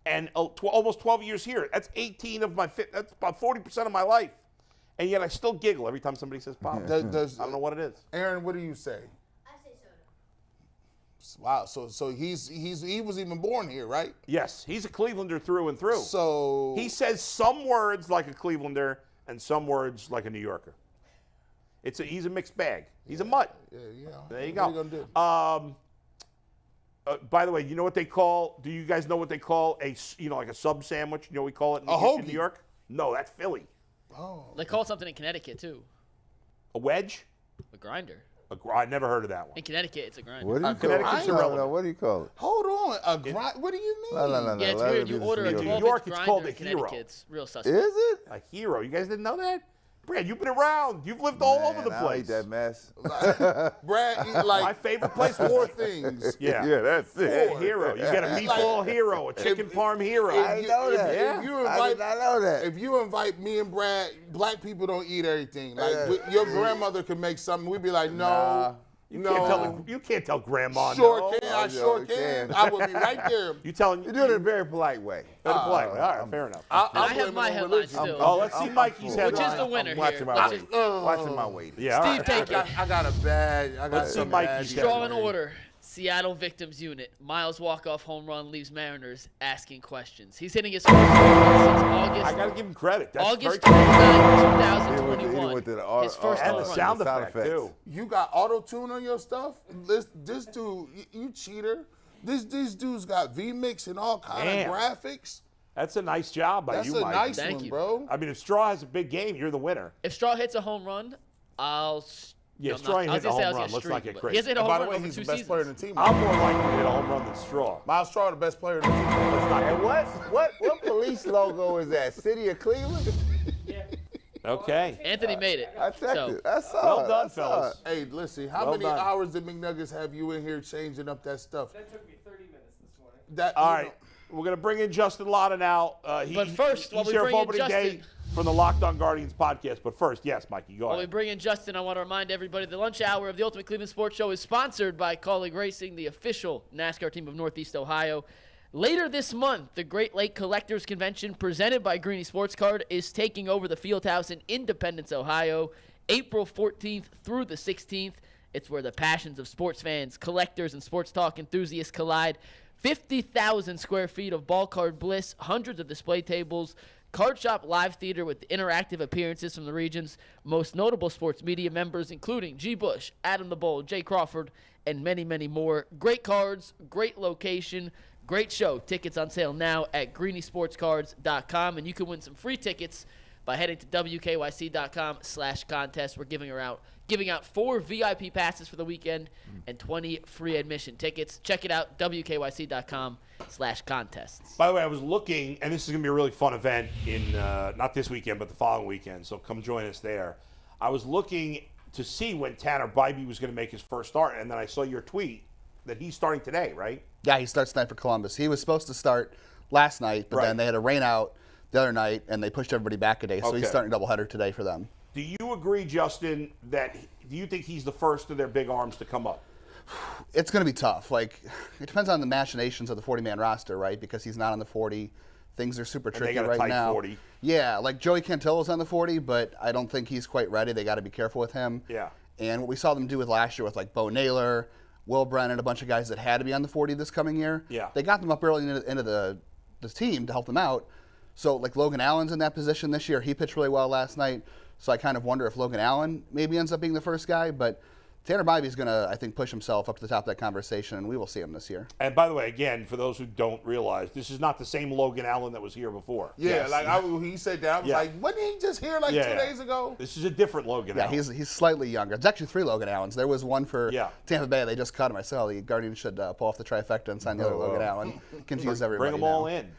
and almost 12 years here. That's 18 of that's about 40% of my life. And yet I still giggle every time somebody says pop. I don't know what it is. Aaron, what do you say? I say soda. Wow. So he was even born here, right? Yes, he's a Clevelander through and through. So He says some words like a Clevelander and some words like a New Yorker. He's a mixed bag. He's a mutt. Yeah, There you what are go. you gonna do? By the way, you know what they call? Do you guys know what they call like a sub sandwich? You know what we call it in hoagie. New York? No, that's Philly. Oh. They call it something in Connecticut, too. A wedge? A grinder. I never heard of that one. In Connecticut, it's a grinder. What do you call Connecticut's it? irrelevant. No, what do you call it? Hold on. A grind? What do you mean? No. Yeah, it's Let weird. it You be order a New 12-inch York, it's grinder called in a hero. Connecticut. It's real suspect. Is it? A hero. You guys didn't know that? Brad, you've been around. You've lived all over the Man, I'll eat place. that mess. Brad, eat like My favorite place four was things. Yeah. that's A hero. You got a meatball hero, a chicken parm hero. I didn't know that. If you I invite, did not know that. if you invite me and Brad, black people don't eat everything. Like your grandmother could make something. We'd be like, no, You can't tell grandma Sure no. can. I Oh, sure you can. can. I would be right there. You telling You're doing it in a very polite way. Better politely. All right, fair enough. I have my headline still. Oh, let's see Mikey's Which headline. is the winner I'm watching here. my Which weight. is- Watching my weight. Yeah, all Steve, right. take it. I got a bad. I got Let's see some Mikey's bad. headline. Straw in order. Seattle victims unit. Miles walk-off home run leaves Mariners asking questions. He's hitting his first home run since August. I got to give him credit. That's August very 29, He 2021. went to the His first and home the run. sound Sound effect, effects. too. You got auto-tune on your stuff? This dude, you cheater. This dude's got V-Mix and all kind Damn. of graphics. That's a nice job by That's you, a Mike. nice Thank one, you. bro. I mean, if Straw has a big game, you're the winner. If Straw hits a home run, Yeah, I'm Straw not- ain't I was hitting a gonna say I home was run. gonna Let's not streak, get but crazy. he hasn't hit a By home the run way, over he's 2 the best player in the seasons. team. I'm more likely to hit a home run than Straw. Miles Straw, the best player in the team. Let's not And what police logo is that? City of Cleveland? Okay. Anthony made it. I checked So, it. I saw Well it. done, I saw fellas. it. Hey, listen, how Well many done. hours did McNuggets have you in here changing up that stuff? That took me 30 minutes this morning. That, All you right. We're going to bring in Justin Lada now. But first, while he's we here bring for in opening day Justin- from the Locked On Guardians podcast. But first, yes, Mikey, go while we ahead. bring in Justin, I want to remind everybody the lunch hour of the Ultimate Cleveland Sports Show is sponsored by Colleague Racing, the official NASCAR team of Northeast Ohio. Later this month, the Great Lake Collectors Convention presented by Greeny Sports Card is taking over the Fieldhouse in Independence, Ohio, April 14th through the 16th. It's where the passions of sports fans, collectors, and sports talk enthusiasts collide. 50,000 square feet of ball card bliss, hundreds of display tables, card shop live theater with interactive appearances from the region's most notable sports media members, including G. Bush, Adam the Bull, Jay Crawford, and many, many more. Great cards, great location, great show. Tickets on sale now at greeniesportscards.com, and you can win some free tickets by heading to wkyc.com/contest. We're giving out 4 VIP passes for the weekend and 20 free admission tickets. Check it out, wkyc.com/contests. By the way, I was looking, and this is going to be a really fun event in not this weekend, but the following weekend, so come join us there. I was looking to see when Tanner Bybee was going to make his first start, and then I saw your tweet that he's starting today, right? Yeah, he starts tonight for Columbus. He was supposed to start last night, but then they had a rain out the other night, and they pushed everybody back a day, so he's starting a doubleheader today for them. Do you agree, Justin, do you think he's the first of their big arms to come up? It's going to be tough. Like, it depends on the machinations of the 40-man roster, right? Because he's not on the 40. Things are super tricky they got a right tight now. 40. Yeah, like Joey Cantillo's on the 40, but I don't think he's quite ready. They got to be careful with him. Yeah. And what we saw them do with last year with like Bo Naylor, Will Brennan, a bunch of guys that had to be on the 40 this coming year. Yeah. They got them up early into the team to help them out. So like Logan Allen's in that position this year. He pitched really well last night. So I kind of wonder if Logan Allen maybe ends up being the first guy. But Tanner Bybee's going to, I think, push himself up to the top of that conversation, and we will see him this year. And by the way, again, for those who don't realize, this is not the same Logan Allen that was here before. Yeah, he said that. I was like, wasn't he just here 2 days ago? This is a different Logan Allen. Yeah, he's slightly younger. It's actually 3 Logan Allens. There was one for Tampa Bay. They just cut him. I saw the Guardians should pull off the trifecta and sign the other Logan Allen. Confuse everybody. Bring them all in.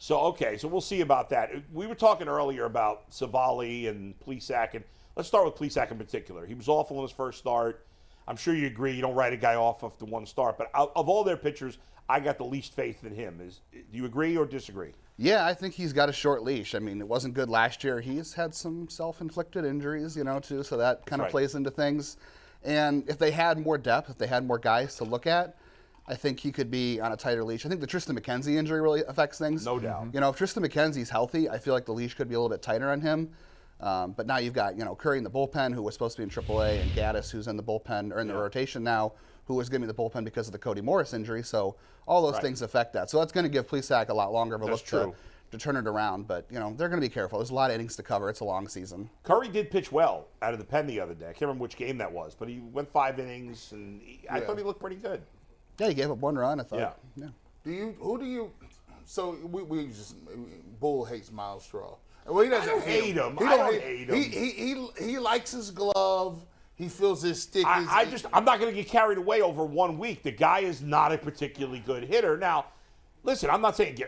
So so we'll see about that. We were talking earlier about Savali and Plesac, and let's start with Plesac in particular. He was awful in his first start. I'm sure you agree. You don't write a guy off after one start, but of all their pitchers, I got the least faith in him. Do you agree or disagree? Yeah, I think he's got a short leash. I mean, it wasn't good last year. He's had some self-inflicted injuries, too, so that kind of plays into things. And if they had more depth, if they had more guys to look at, I think he could be on a tighter leash. I think the Tristan McKenzie injury really affects things. No doubt. If Tristan McKenzie's healthy, I feel like the leash could be a little bit tighter on him. But now you've got, Curry in the bullpen, who was supposed to be in AAA, and Gaddis, who's in the bullpen, or in the rotation now, who was going to be the bullpen because of the Cody Morris injury. So all those things affect that. So that's going to give Plesac a lot longer of a look to turn it around. But, they're going to be careful. There's a lot of innings to cover. It's a long season. Curry did pitch well out of the pen the other day. I can't remember which game that was, but he went 5 innings, and I thought he looked pretty good. Yeah, he gave up 1 run, I thought. Yeah. So we just, Bull hates Miles Straw. Well, he doesn't hate him. I don't hate him. He likes his glove. He feels his stick is. I'm not going to get carried away over 1 week. The guy is not a particularly good hitter. Now, listen, I'm not saying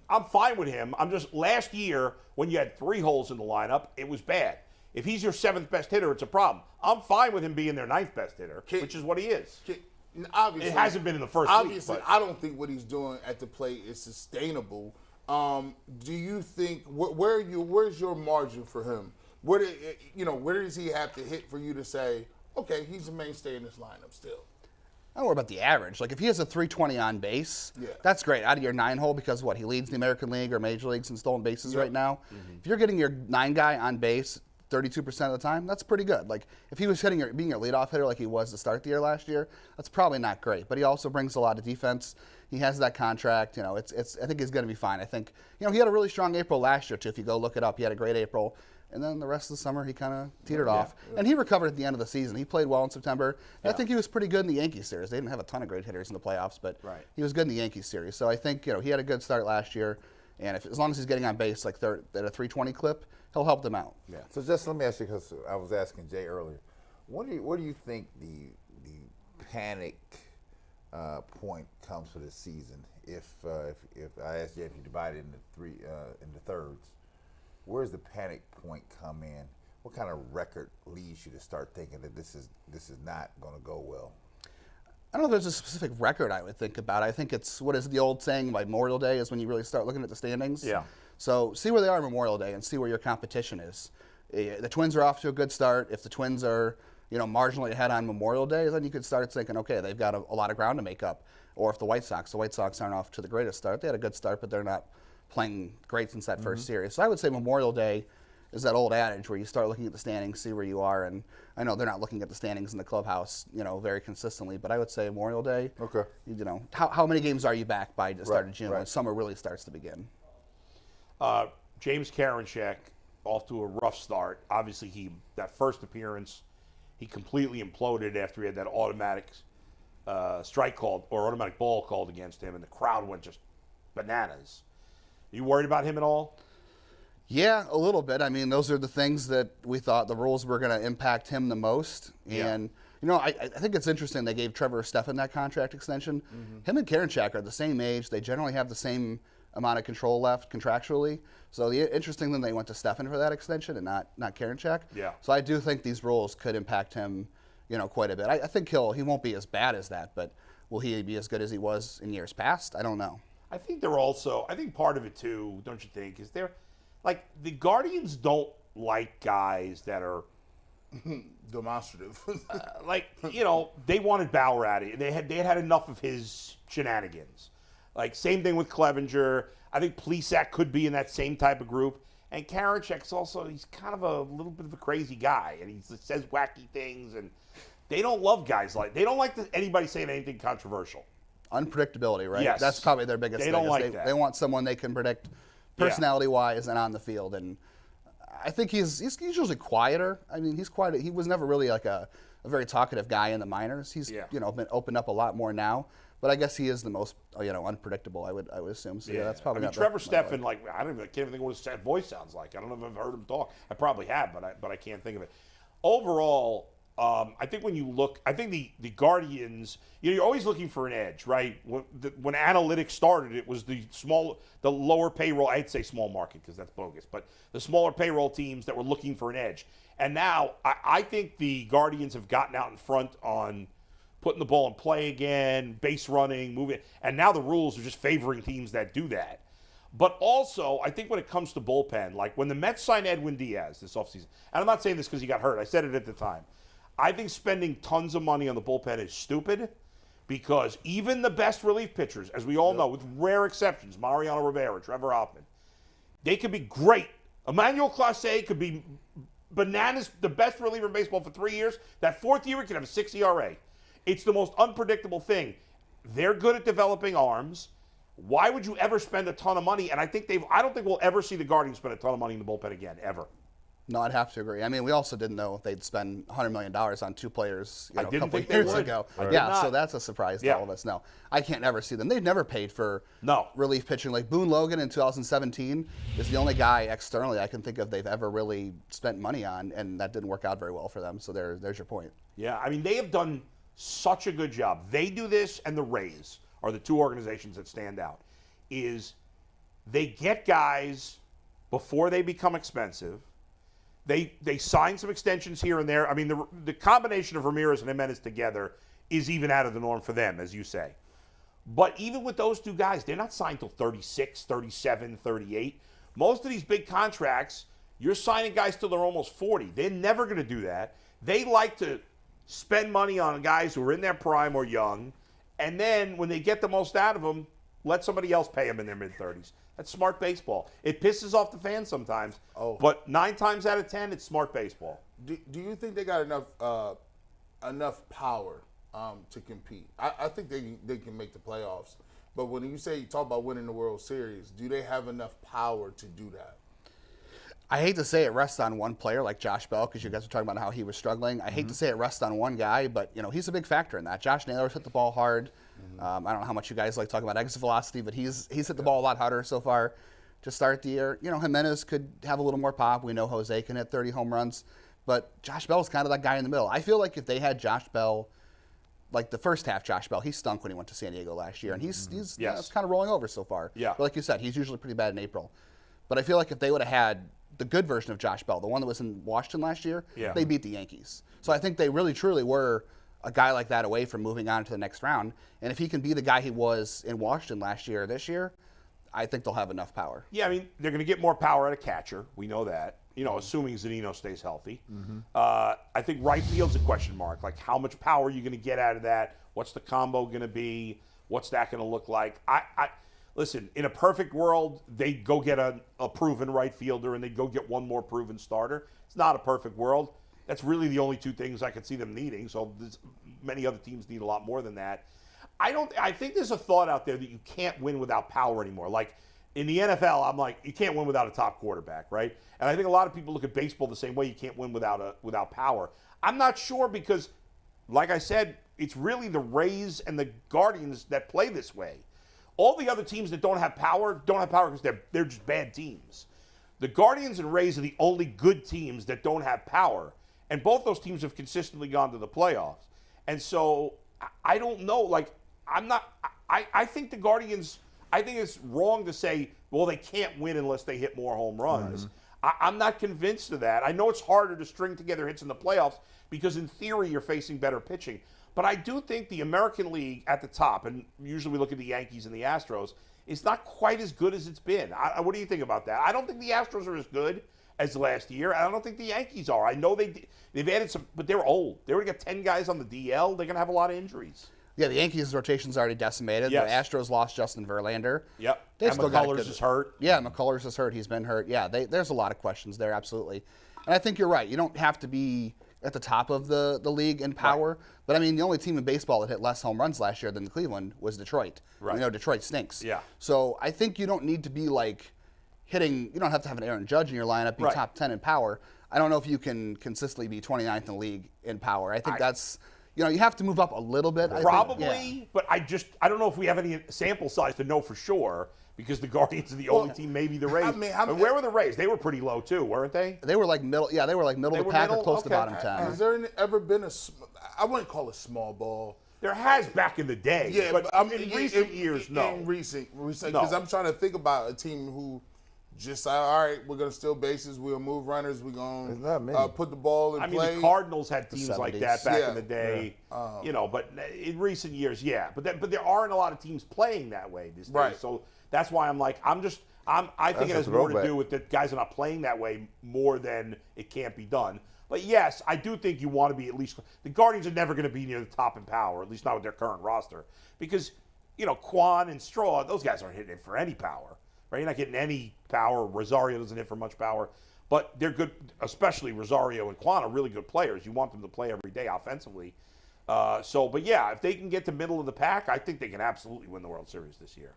I'm fine with him. I'm just, last year when you had 3 holes in the lineup, it was bad. If he's your 7th best hitter, it's a problem. I'm fine with him being their 9th best hitter, which is what he is. Obviously, it hasn't been in the first obviously, week. I don't think what he's doing at the plate is sustainable. Do you think where's your margin for him? Where does he have to hit for you to say, okay, he's a mainstay in this lineup still? I don't worry about the average. Like, if he has a 320 on base, that's great. Out of your 9 hole, because he leads the American League or Major Leagues in stolen bases right now. Mm-hmm. If you're getting your 9 guy on base 32% of the time, that's pretty good. Like, if he was being your leadoff hitter like he was to start the year last year, that's probably not great. But he also brings a lot of defense. He has that contract. I think he's going to be fine. I think, he had a really strong April last year, too. If you go look it up, he had a great April. And then the rest of the summer, he kind of teetered off. Yeah. And he recovered at the end of the season. He played well in September. I think he was pretty good in the Yankees series. They didn't have a ton of great hitters in the playoffs, but he was good in the Yankees series. So I think, he had a good start last year. And as long as he's getting on base like at a 320 clip, he'll help them out. Yeah. So just let me ask you, because I was asking Jay earlier, what do you think the panic point comes for this season? If I asked you if you divide it into thirds, where's the panic point come in? What kind of record leads you to start thinking that this is not going to go well? I don't know if there's a specific record I would think about. I think it's, what is the old saying, Memorial Day is when you really start looking at the standings. Yeah. So see where they are Memorial Day and see where your competition is. The Twins are off to a good start. If the Twins are, marginally ahead on Memorial Day, then you could start thinking, okay, they've got a lot of ground to make up. Or if the White Sox aren't off to the greatest start. They had a good start, but they're not playing great since that first series. So I would say Memorial Day is that old adage where you start looking at the standings, see where you are, and I know they're not looking at the standings in the clubhouse, very consistently, but I would say Memorial Day. Okay. How many games are you back by the start of June when summer really starts to begin? James Karinchak off to a rough start. Obviously, that first appearance, he completely imploded after he had that automatic strike called or automatic ball called against him, and the crowd went just bananas. Are you worried about him at all? Yeah, a little bit. I mean, those are the things that we thought the rules were going to impact him the most. And, I think it's interesting they gave Trevor Stephan that contract extension. Him and Karinchak are the same age. They generally have the same amount of control left contractually. So the interesting thing, they went to Stephan for that extension and not Karinchak. Yeah. So I do think these rules could impact him, quite a bit. I think he won't be as bad as that, but will he be as good as he was in years past? I don't know. I think part of it too, don't you think, is the Guardians don't like guys that are demonstrative. They wanted Bauer out of it. They had enough of his shenanigans. Same thing with Clevenger. I think Plesac could be in that same type of group. And Karinchak's also, he's kind of a little bit of a crazy guy, and he says wacky things, and they don't love guys they don't like anybody saying anything controversial. Unpredictability, right? Yes. That's probably their biggest thing. They don't like that. They want someone they can predict personality-wise and on the field. And I think he's usually quieter. I mean, he's quiet. He was never really a very talkative guy in the minors. He's been opened up a lot more now. But I guess he is the most unpredictable. I would assume. So that's probably not. Trevor Stephan, I can't even think what his voice sounds like. I don't know if I've heard him talk. I probably have, but I can't think of it. Overall, I think when you look, I think the Guardians, you're always looking for an edge, right? When analytics started, it was the lower payroll. I'd say small market because that's bogus, but the smaller payroll teams that were looking for an edge. And now I think the Guardians have gotten out in front on putting the ball in play again, base running, moving, and now the rules are just favoring teams that do that. But also, I think when it comes to bullpen, like when the Mets signed Edwin Diaz this offseason, and I'm not saying this because he got hurt. I said it at the time. I think spending tons of money on the bullpen is stupid because even the best relief pitchers, as we all know, with rare exceptions, Mariano Rivera, Trevor Hoffman, they could be great. Emmanuel Clase could be bananas, the best reliever in baseball for 3 years. That fourth year, he could have a 6 ERA. It's the most unpredictable thing. They're good at developing arms. Why would you ever spend a ton of money? And I don't think we'll ever see the Guardians spend a ton of money in the bullpen again, ever. No, I'd have to agree. I mean, we also didn't know if they'd spend $100 million on two players a couple of years ago. Right. So that's a surprise to all of us. No, I can't ever see them. They've never paid for relief pitching. Like Boone Logan in 2017 is the only guy externally I can think of they've ever really spent money on, and that didn't work out very well for them. So there's your point. Yeah, I mean, they have done such a good job. They do this, and the Rays are the two organizations that stand out. Is they get guys before they become expensive. They sign some extensions here and there. I mean, the combination of Ramirez and Jimenez together is even out of the norm for them, as you say. But even with those two guys, they're not signed till 36, 37, 38. Most of these big contracts, you're signing guys till they're almost 40. They're never going to do that. They like to spend money on guys who are in their prime or young, and then when they get the most out of them, let somebody else pay them in their mid-30s. That's smart baseball. It pisses off the fans sometimes, but 9 times out of 10, it's smart baseball. Do you think they got enough power to compete? I think they can make the playoffs. But when you talk about winning the World Series, do they have enough power to do that? I hate to say it rests on one player like Josh Bell because you guys are talking about how he was struggling. I hate to say it rests on one guy, but he's a big factor in that. Josh Naylor's hit the ball hard. I don't know how much you guys like talking about exit velocity, but he's hit the ball a lot harder so far to start the year. Jimenez could have a little more pop. We know Jose can hit 30 home runs, but Josh Bell's kind of that guy in the middle. I feel like if they had Josh Bell, like the first half Josh Bell, he stunk when he went to San Diego last year, and he's kind of rolling over so far. Yeah. But like you said, he's usually pretty bad in April. But I feel like if they would have had the good version of Josh Bell, the one that was in Washington last year, they beat the Yankees. So I think they really, truly were a guy like that away from moving on to the next round. And if he can be the guy he was in Washington last year or this year, I think they'll have enough power. Yeah, I mean, they're going to get more power at a catcher. We know that, assuming Zunino stays healthy. I think right field's a question mark. Like, how much power are you going to get out of that? What's the combo going to be? What's that going to look like? listen, in a perfect world, they'd go get a proven right fielder and they'd go get one more proven starter. It's not a perfect world. That's really the only two things I could see them needing. So many other teams need a lot more than that. I think there's a thought out there that you can't win without power anymore. Like in the NFL, I'm like, you can't win without a top quarterback, right? And I think a lot of people look at baseball the same way. You can't win without power. I'm not sure because, like I said, it's really the Rays and the Guardians that play this way. All the other teams that don't have power because they're just bad teams. The Guardians and Rays are the only good teams that don't have power. And both those teams have consistently gone to the playoffs. And so I don't know. Like, I think the Guardians, I think it's wrong to say, well, they can't win unless they hit more home runs. I'm not convinced of that. I know it's harder to string together hits in the playoffs because in theory you're facing better pitching. But I do think the American League at the top, and usually we look at the Yankees and the Astros, is not quite as good as it's been. What do you think about that? I don't think the Astros are as good as last year. I don't think the Yankees are. I know they've added some, but they're old. They already got 10 guys on the DL. They're going to have a lot of injuries. Yeah, the Yankees' rotation's already decimated. Yes. The Astros lost Justin Verlander. Yep. They've And still got McCullers is hurt. Yeah, McCullers is hurt. He's been hurt. Yeah, there's a lot of questions there, absolutely. And I think you're right. You don't have to be at the top of the league in power. Right. But, I mean, the only team in baseball that hit less home runs last year than Cleveland was Detroit. Right. You know, Detroit stinks. Yeah. So I think you don't need to be, like, hitting – you don't have to have an Aaron Judge in your lineup, be top 10 in power. I don't know if you can consistently be 29th in the league in power. I think that's – you know, you have to move up a little bit. Probably, I think, yeah. But I don't know if we have any sample size to know for sure because the Guardians are the only team, maybe the Rays. And where were the Rays? They were pretty low too, weren't they? They were like middle. Yeah, they were like middle of the pack or close to bottom 10. Has there ever been I wouldn't call it small ball. There has back in the day. Yeah, but in recent years, no. In recent, because I'm trying to think about a team who just all right, we're going to steal bases, we'll move runners, we're going to put the ball in play. I mean, the Cardinals had teams like that back in the day, Yeah. You know, but in recent years, yeah. But there aren't a lot of teams playing that way these days. Right. So that's why I'm like, I think it has more to do with the guys are not playing that way more than it can't be done. But yes, I do think you want to be at least – the Guardians are never going to be near the top in power, at least not with their current roster. Because, you know, Quan and Straw, those guys aren't hitting it for any power. Right? You're not getting any power. Rosario doesn't hit for much power. But they're good, especially Rosario and Quan are really good players. You want them to play every day offensively. But yeah, if they can get to middle of the pack, I think they can absolutely win the World Series this year.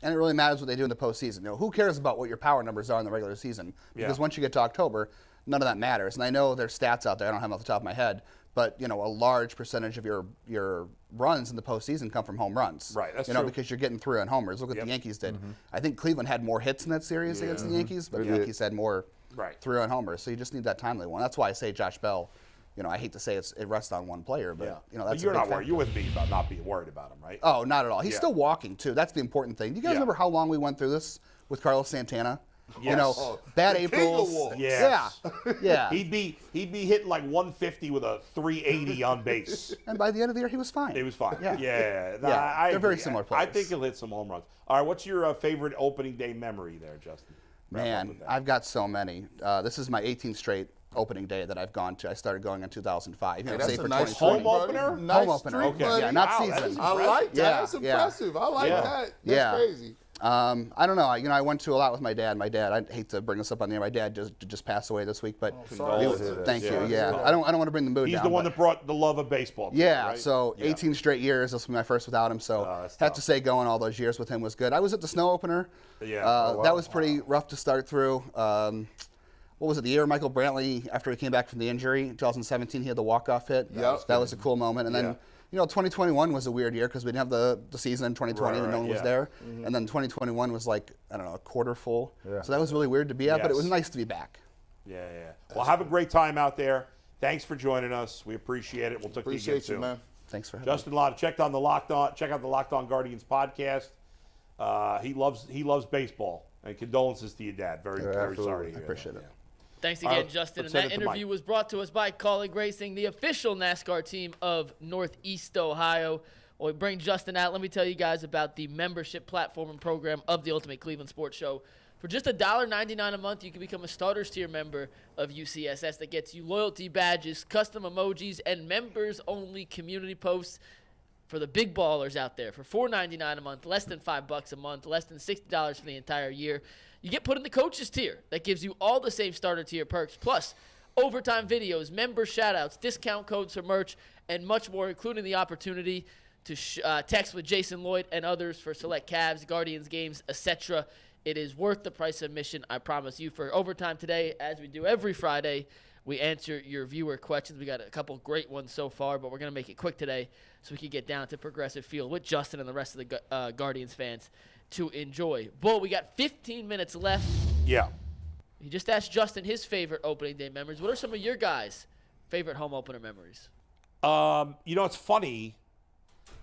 And it really matters what they do in the postseason. You know, who cares about what your power numbers are in the regular season? Because once you get to October, none of that matters. And I know there's stats out there, I don't have them off the top of my head, but you know, a large percentage of your runs in the postseason come from home runs. Right, that's true. true. Because you're getting 3-run homers. Look what the Yankees did. I think Cleveland had more hits in that series against the Yankees, but the Yankees had more 3-run homers. So you just need that timely one. That's why I say Josh Bell. You know, I hate to say it rests on one player, but you know that's. But you're not worried. You're with me about not being worried about him, right? Oh, not at all. He's still walking too. That's the important thing. Do you guys remember how long we went through this with Carlos Santana? Yes. You know, bad Aprils. Yes. Yeah. He'd be hitting like 150 with a 380 on base. And by the end of the year, he was fine. He was fine. Yeah. No, I They're agree. very similar players. I think he'll hit some home runs. All right, what's your favorite opening day memory there, Justin? Man, I've got so many. This is my 18th straight opening day that I've gone to. I started going in 2005. Hey, that's a nice home opener. Nice home opener. Streak, buddy. Yeah, not season. I like that. That's impressive. I like that. That's crazy. I don't know. You know, I went to a lot with my dad. I hate to bring this up on the air. My dad just passed away this week, but thank you. Yeah, I don't want to bring the mood down. He's the one that brought the love of baseball. Right? So 18 straight years. This was my first without him. So have to say, going all those years with him was good. I was at the snow opener. Yeah, that was pretty rough to start through. What was it, the year Michael Brantley, after he came back from the injury, 2017, he had the walk-off hit. That was a cool moment. And then, you know, 2021 was a weird year because we didn't have the season in 2020 and no one was there. And then 2021 was like, I don't know, a quarter full. So that was really weird to be at, but it was nice to be back. Well, have a great time out there. Thanks for joining us. We appreciate it. We'll talk to you again soon. Man. Thanks for having Justin Lada, check out the Locked On Guardians podcast. He loves baseball. And condolences to your dad. Very sorry to hear that. I appreciate it. Thanks again, Justin. And that interview was brought to us by Colleague Racing, the official NASCAR team of Northeast Ohio. Well, we bring Justin out. Let me tell you guys about the membership platform and program of the Ultimate Cleveland Sports Show. For just $1.99 a month, you can become a starters tier member of UCSS that gets you loyalty badges, custom emojis, and members-only community posts. for the big ballers out there, for $4.99 a month, less than $5 a month, less than $60 for the entire year, you get put in the coaches tier. That gives you all the same starter tier perks, plus overtime videos, member shoutouts, discount codes for merch, and much more, including the opportunity to text with Jason Lloyd and others for select Cavs, Guardians games, etc. It is worth the price of admission, I promise you. For overtime today, as we do every Friday, we answer your viewer questions. We got a couple great ones so far, but we're going to make it quick today so we can get down to Progressive Field with Justin and the rest of the Guardians fans to enjoy. Bull, we got 15 minutes left. Yeah. You just asked Justin his favorite opening day memories. What are some of your guys' favorite home opener memories? You know, it's funny.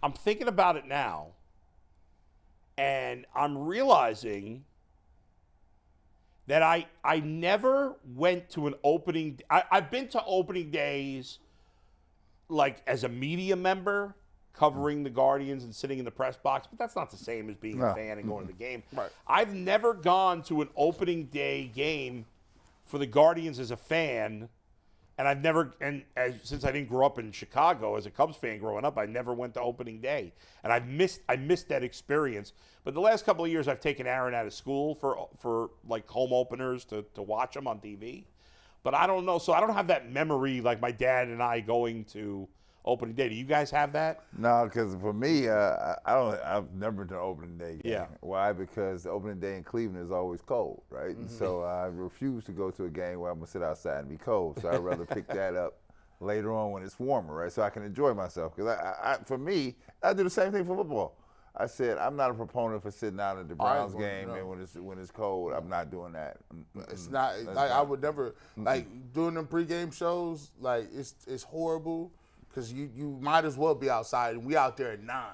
I'm thinking about it now, and I'm realizing that I never went to an opening. I've been to opening days, like as a media member, covering the Guardians and sitting in the press box, but that's not the same as being a fan and going to the game. Right. I've never gone to an opening day game for the Guardians as a fan. And I've never, since I didn't grow up in Chicago as a Cubs fan growing up, I never went to opening day, and I missed that experience. But the last couple of years, I've taken Aaron out of school for like home openers to watch them on TV. But I don't know, so I don't have that memory like my dad and I going to opening day. Do you guys have that? No, because for me, I've never been to an opening day game. Yeah. Why? Because the opening day in Cleveland is always cold, right? And so I refuse to go to a game where I'm going to sit outside and be cold. So I'd rather pick that up later on when it's warmer, right? So I can enjoy myself. Because for me, I do the same thing for football. I said I'm not a proponent for sitting out at the Browns game and when it's cold. I'm not doing that. It's not. I would never like doing them pregame shows. Like it's horrible. Because you might as well be outside, and we out there at 9.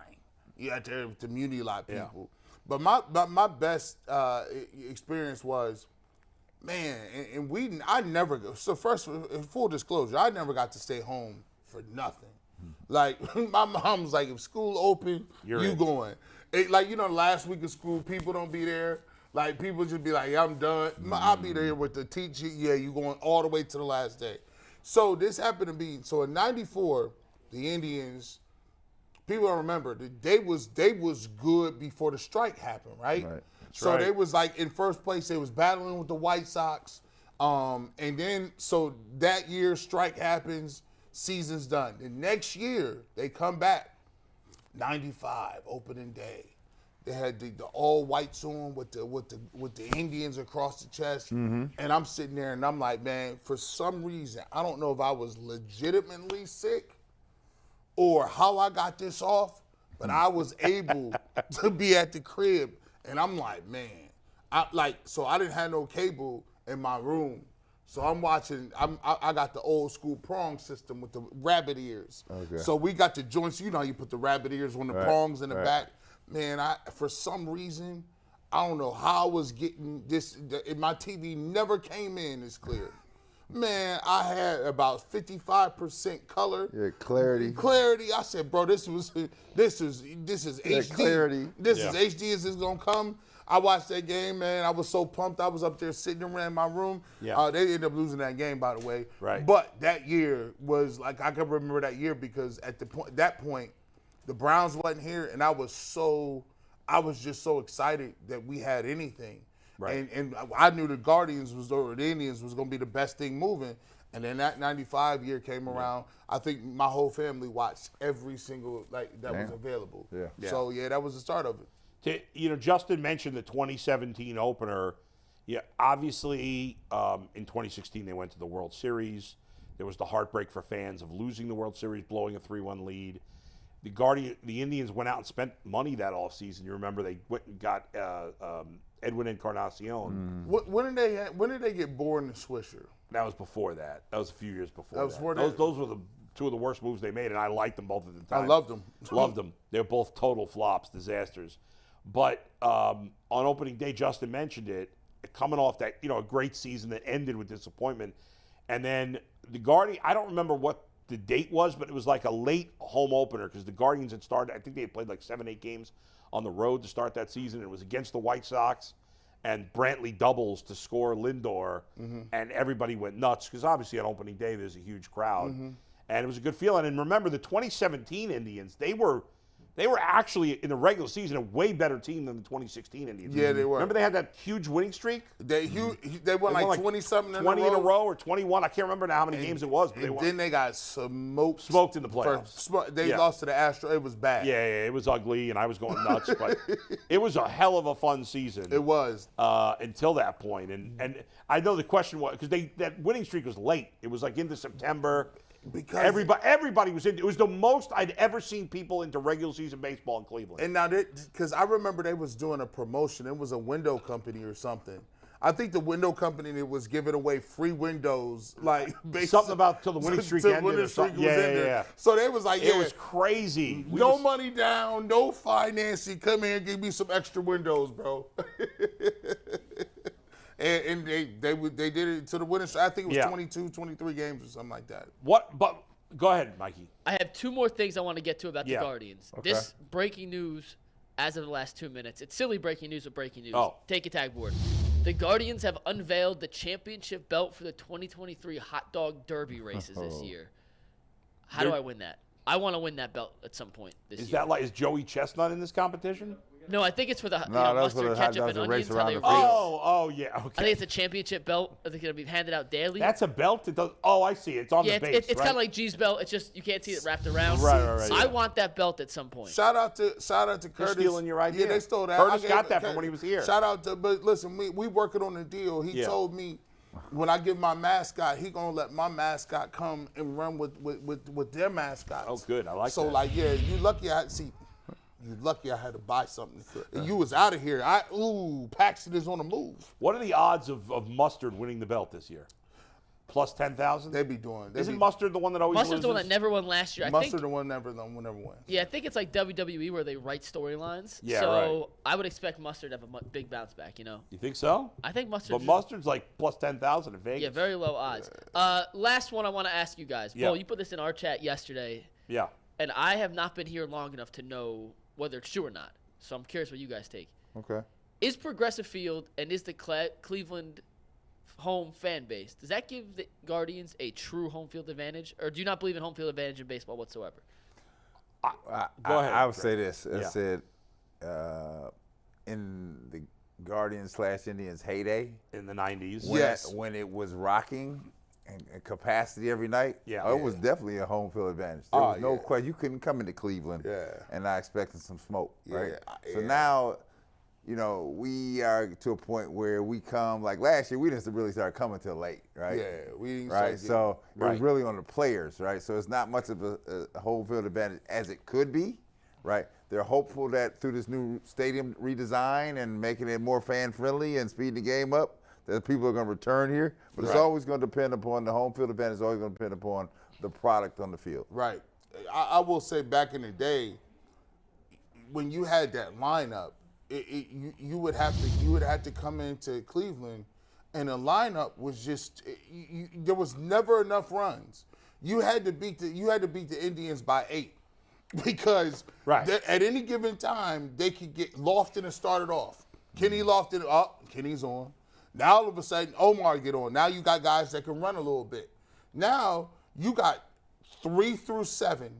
You out there with the community lot people. Yeah. But my best experience was, man, and I never go. So first, full disclosure, I never got to stay home for nothing. Like my mom was like, if school open, you going. Like last week of school, people don't be there. Like people just be like, yeah, I'm done. I'll be there with the teacher. Yeah, you going all the way to the last day. So this happened to be, so in 94, the Indians, people don't remember, they was good before the strike happened, right? So they was like in first place, they was battling with the White Sox. And then, so that year strike happens, season's done. The next year, they come back, 95, opening day. They had the all whites on with the Indians across the chest, and I'm sitting there and I'm like, man, for some reason, I don't know if I was legitimately sick or how I got this off, but I was able to be at the crib, and I'm like, man, so I didn't have no cable in my room, so I'm watching. I got the old school prong system with the rabbit ears. Okay. So we got the joints. You know, you put the rabbit ears on the prongs in the back. Man, for some reason, I don't know how I was getting this. My TV never came in as clear. Man, I had about 55% color. Yeah, clarity. Clarity. I said, bro, this is HD. Clarity. This is HD as it's gonna come. I watched that game, man. I was so pumped. I was up there sitting around in my room. Yeah. They ended up losing that game, by the way. Right. But that year was like, I can remember that year because at that point, the Browns wasn't here, and I was just so excited that we had anything. Right. And I knew the Guardians or the Indians was going to be the best thing moving. And then that 95 year came around. I think my whole family watched every single that was available. Yeah. So, that was the start of it. Justin mentioned the 2017 opener. Yeah, obviously, in 2016 they went to the World Series. There was the heartbreak for fans of losing the World Series, blowing a 3-1 lead. The Indians went out and spent money that offseason. You remember they went and got Edwin Encarnacion. When did they get bored in the Swisher? That was before that. That was a few years before that. Was before that. Those were the two of the worst moves they made, and I liked them both at the time. I loved them. Loved them. They were both total flops, disasters. But on opening day, Justin mentioned it, coming off that a great season that ended with disappointment, and then the Guardians. I don't remember what the date was, but it was like a late home opener because the Guardians had started, I think they had played like 7-8 games on the road to start that season. It was against the White Sox, and Brantley doubles to score Lindor, and everybody went nuts because obviously on opening day there's a huge crowd, and it was a good feeling. And remember the 2017 Indians, they were They were actually, in the regular season, a way better team than the 2016 Indians. Yeah, they were. Remember they had that huge winning streak? They won like 20-something 20 in a row or 21. I can't remember now how many games it was. But then they got smoked in the playoffs. They lost to the Astros. It was bad. Yeah, it was ugly, and I was going nuts. But it was a hell of a fun season. It was. Until that point. And I know the question was, because that winning streak was late. It was like into September. Because everybody was in. It was the most I'd ever seen people into regular season baseball in Cleveland. And now, because I remember they was doing a promotion. It was a window company or something. I think the window company that was giving away free windows, like something about till the winning streak ended or something. Yeah. So they was like, it was crazy. No money down, no financing. Come here and give me some extra windows, bro. And they did it to the winning. I think it was 22, 23 games or something like that. But go ahead, Mikey. I have two more things I want to get to about the Guardians. Okay. This breaking news as of the last 2 minutes. It's silly breaking news, but breaking news. Oh. Take a tag board. The Guardians have unveiled the championship belt for the 2023 Hot Dog Derby races this year. How do I win that? I want to win that belt at some point this year. Is Joey Chestnut in this competition? No, I think it's for the that's for mustard, the ketchup, hot and dogs race onions. around the Yeah, okay. I think it's a championship belt that's going to be handed out daily. That's a belt that does. Oh, I see. It's on the base. It's kind of like G's belt. It's just you can't see it wrapped around. Right. I want that belt at some point. Shout out to Curtis. They're stealing your idea. Yeah, they stole that. Curtis got that from when he was here. Shout out to, but listen, we working on a deal. He told me when I give my mascot, he gonna let my mascot come and run with their mascots. Oh, good. I like that. So like, yeah, you lucky I had to buy something. You was out of here. Paxton is on the move. What are the odds of Mustard winning the belt this year? Plus 10,000? They be doing. Isn't Mustard the one that always Mustard's loses? the one that never won last year. Mustard the one never wins. Yeah, I think it's like WWE where they write storylines. Yeah, so I would expect Mustard to have a big bounce back, You think so? I think Mustard. But Mustard's like plus 10,000 in Vegas. Yeah, very low odds. Last one I want to ask you guys. Yeah. Bo, you put this in our chat yesterday. Yeah. And I have not been here long enough to know whether it's true or not. So I'm curious what you guys take. Okay. Is Progressive Field and is the Cleveland home fan base, does that give the Guardians a true home field advantage? Or do you not believe in home field advantage in baseball whatsoever? Go ahead. I would say this. I said in the Guardians/Indians heyday. In the 90s. When it was rocking and capacity every night, it was definitely a home field advantage. There was no question. You couldn't come into Cleveland and not expecting some smoke, right? So now, we are to a point where we come, like last year, we didn't really start coming till late, right? Yeah, we didn't right. So it was really on the players, right? So it's not much of a home field advantage as it could be, right? They're hopeful that through this new stadium redesign and making it more fan-friendly and speeding the game up, that people are going to return here. But it's always going to depend upon the home field advantage. Is always going to depend upon the product on the field. Right. I will say back in the day, when you had that lineup, you would have to come into Cleveland, and the lineup was just there was never enough runs. You had to beat the Indians by 8 because at any given time they could get Lofton and start it off. Kenny Lofton up, Kenny's on. Now all of a sudden Omar get on. Now you got guys that can run a little bit. Now you got 3 through 7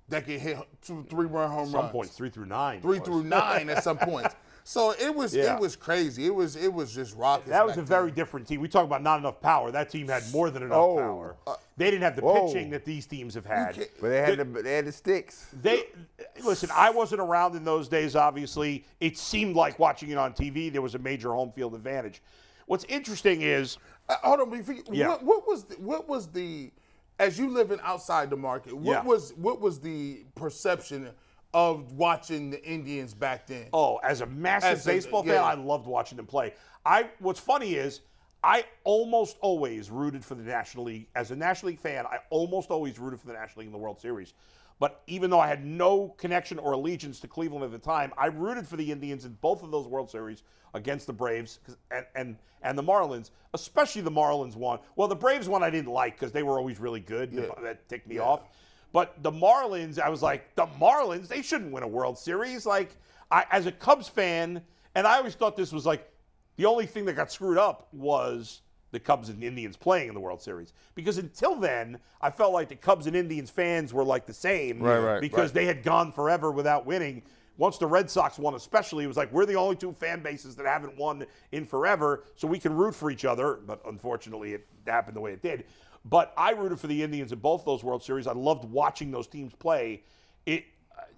that can hit 3-run home runs. Some points 3 through 9. 3 through 9 at some points. So it was crazy. It was just rocking. That was a very different team. We talk about not enough power. That team had more than enough power. They didn't have the pitching that these teams have had. But they had the sticks. Listen, I wasn't around in those days, obviously. It seemed like watching it on TV, there was a major home field advantage. What's interesting is hold on, what was the as you living outside the market, what was the perception of watching the Indians back then? Oh, as a massive baseball fan, I loved watching them play. What's funny is I almost always rooted for the National League. As a National League fan, I almost always rooted for the National League in the World Series. But even though I had no connection or allegiance to Cleveland at the time, I rooted for the Indians in both of those World Series against the Braves and the Marlins, especially the Marlins one. Well, the Braves one I didn't like because they were always really good. That ticked me off. But the Marlins, I was like, the Marlins, they shouldn't win a World Series. Like, as a Cubs fan, and I always thought this was like, the only thing that got screwed up was the Cubs and Indians playing in the World Series. Because until then, I felt like the Cubs and Indians fans were like the same because they had gone forever without winning. Once the Red Sox won especially, it was like we're the only two fan bases that haven't won in forever, so we can root for each other. But unfortunately, it happened the way it did. But I rooted for the Indians in both those World Series. I loved watching those teams play.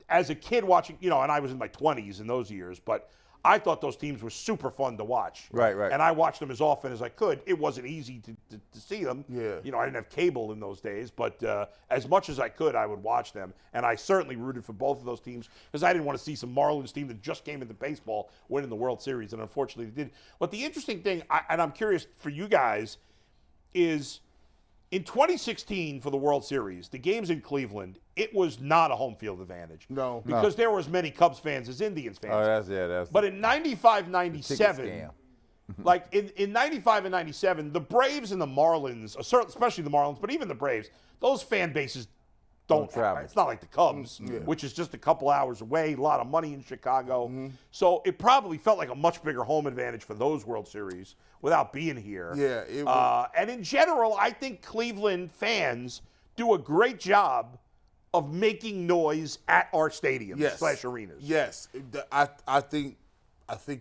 As a kid watching, and I was in my 20s in those years, but I thought those teams were super fun to watch. Right. And I watched them as often as I could. It wasn't easy to see them. Yeah. I didn't have cable in those days, but as much as I could, I would watch them. And I certainly rooted for both of those teams because I didn't want to see some Marlins team that just came into baseball winning the World Series, and unfortunately they did. But the interesting thing, and I'm curious for you guys, is in 2016 for the World Series, the games in Cleveland, it was not a home field advantage. No. Because there were as many Cubs fans as Indians fans. Oh, that's. But in 95, 97, like in 95 and 97, the Braves and the Marlins, especially the Marlins, but even the Braves, those fan bases don't travel. It's not like the Cubs, which is just a couple hours away, a lot of money in Chicago. So it probably felt like a much bigger home advantage for those World Series without being here. Yeah. And in general, I think Cleveland fans do a great job of making noise at our stadiums / arenas. Yes. I think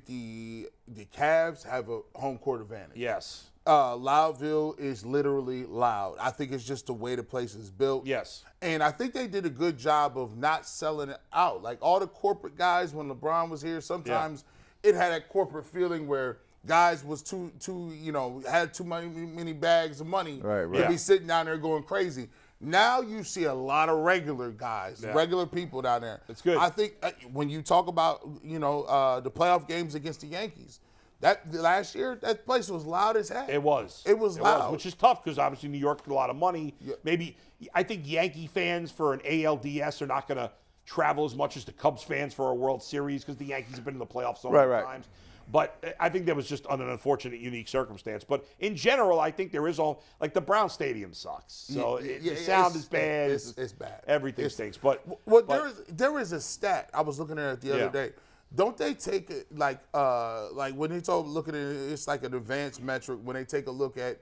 the Cavs have a home court advantage. Yes. Loudville is literally loud. I think it's just the way the place is built. Yes. And I think they did a good job of not selling it out. Like all the corporate guys, when LeBron was here, sometimes it had that corporate feeling where guys was too had too many bags of money to be sitting down there going crazy. Now you see a lot of regular guys, regular people down there. It's good. I think when you talk about the playoff games against the Yankees, that last year, that place was loud as heck. It was. It was loud. Which is tough because obviously New York had a lot of money. Yeah. Maybe I think Yankee fans for an ALDS are not going to travel as much as the Cubs fans for a World Series because the Yankees have been in the playoffs so many times. But I think that was just an unfortunate, unique circumstance. But in general, I think there is the Brown Stadium sucks. So the sound is bad. It's bad. Everything stinks. But there is a stat I was looking at it the other day. Don't they take it like when they look at it, it's like an advanced metric when they take a look at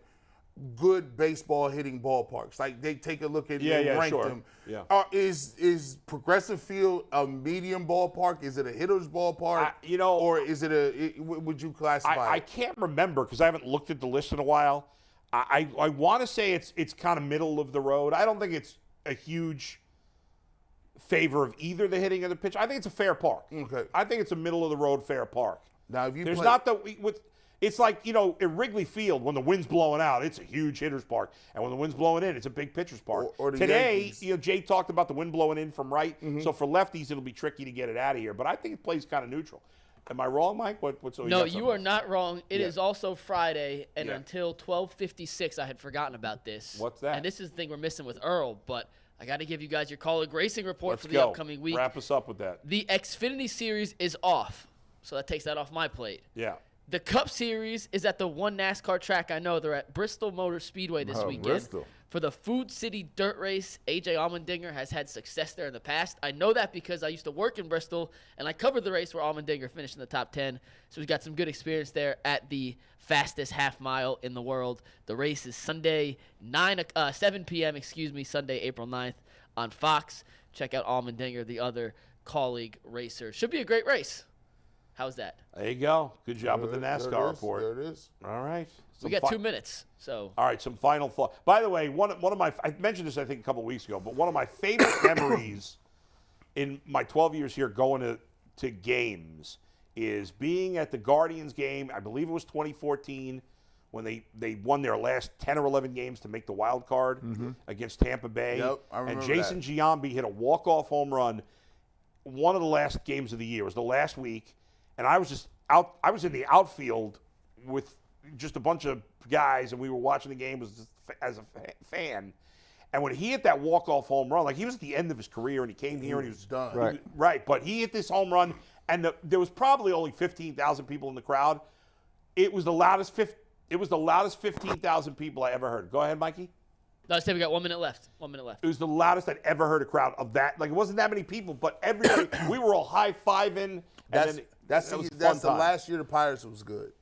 good baseball hitting ballparks. Like they take a look at and rank them. Yeah. Is Progressive Field a medium ballpark? Is it a hitter's ballpark? Or is it would you classify I can't remember because I haven't looked at the list in a while. I want to say it's kind of middle of the road. I don't think it's a huge favor of either the hitting or the pitch. I think it's a fair park. Okay. I think it's a middle of the road fair park. Now, if you there's not it's like at Wrigley Field when the wind's blowing out, it's a huge hitter's park, and when the wind's blowing in, it's a big pitcher's park. Or the Today, Yankees. Jay talked about the wind blowing in from right, so for lefties it'll be tricky to get it out of here. But I think it plays kind of neutral. Am I wrong, Mike? No, you are not wrong. It is also Friday, and until 12:56, I had forgotten about this. What's that? And this is the thing we're missing with Earl, but I got to give you guys your Colleague Racing report for the upcoming week. Wrap us up with that. The Xfinity Series is off, so that takes that off my plate. Yeah. The Cup Series is at the one NASCAR track I know. They're at Bristol Motor Speedway this weekend. Bristol. For the Food City Dirt Race, A.J. Allmendinger has had success there in the past. I know that because I used to work in Bristol, and I covered the race where Allmendinger finished in the top 10. So he's got some good experience there at the fastest half mile in the world. The race is Sunday, 7 p.m., Sunday, April 9th on Fox. Check out Allmendinger, the other Colleague racer. Should be a great race. How's that? There you go. Good job with the NASCAR report. There it is. All right. We got 2 minutes. So. All right, some final thought. By the way, one of my I mentioned this I think a couple of weeks ago, but one of my favorite memories in my 12 years here going to games is being at the Guardians game. I believe it was 2014 when they won their last 10 or 11 games to make the wild card against Tampa Bay. Yep, I remember and Jason Giambi hit a walk-off home run. One of the last games of the year. It was the last week. And I was just out. I was in the outfield with just a bunch of guys, and we were watching the game as a fan. And when he hit that walk-off home run, like he was at the end of his career, and he came here and he was done. Right. But he hit this home run, and there was probably only 15,000 people in the crowd. It was the loudest 15,000 people I ever heard. Go ahead, Mikey. No, we got 1 minute left. 1 minute left. It was the loudest I'd ever heard a crowd of that. Like it wasn't that many people, but everybody. We were all high-fiving. That's the last year the Pirates was good.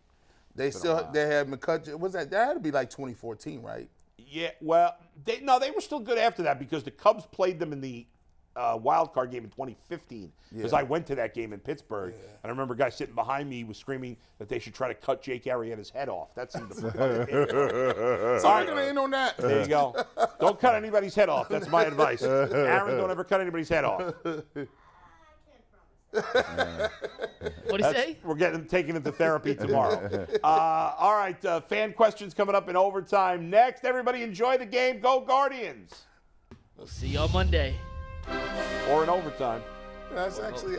They had McCutcheon. Was that had to be like 2014, right? Yeah, well, they were still good after that because the Cubs played them in the wild card game in 2015 because I went to that game in Pittsburgh, and I remember a guy sitting behind me was screaming that they should try to cut Jake Arrieta's head off. That seemed to So I'm going to end on that. There you go. Don't cut anybody's head off. That's my advice. Aaron, don't ever cut anybody's head off. What do you say? We're taking it to therapy tomorrow. All right, fan questions coming up in overtime next. Everybody enjoy the game. Go Guardians. We'll see you on Monday. Or in overtime. That's actually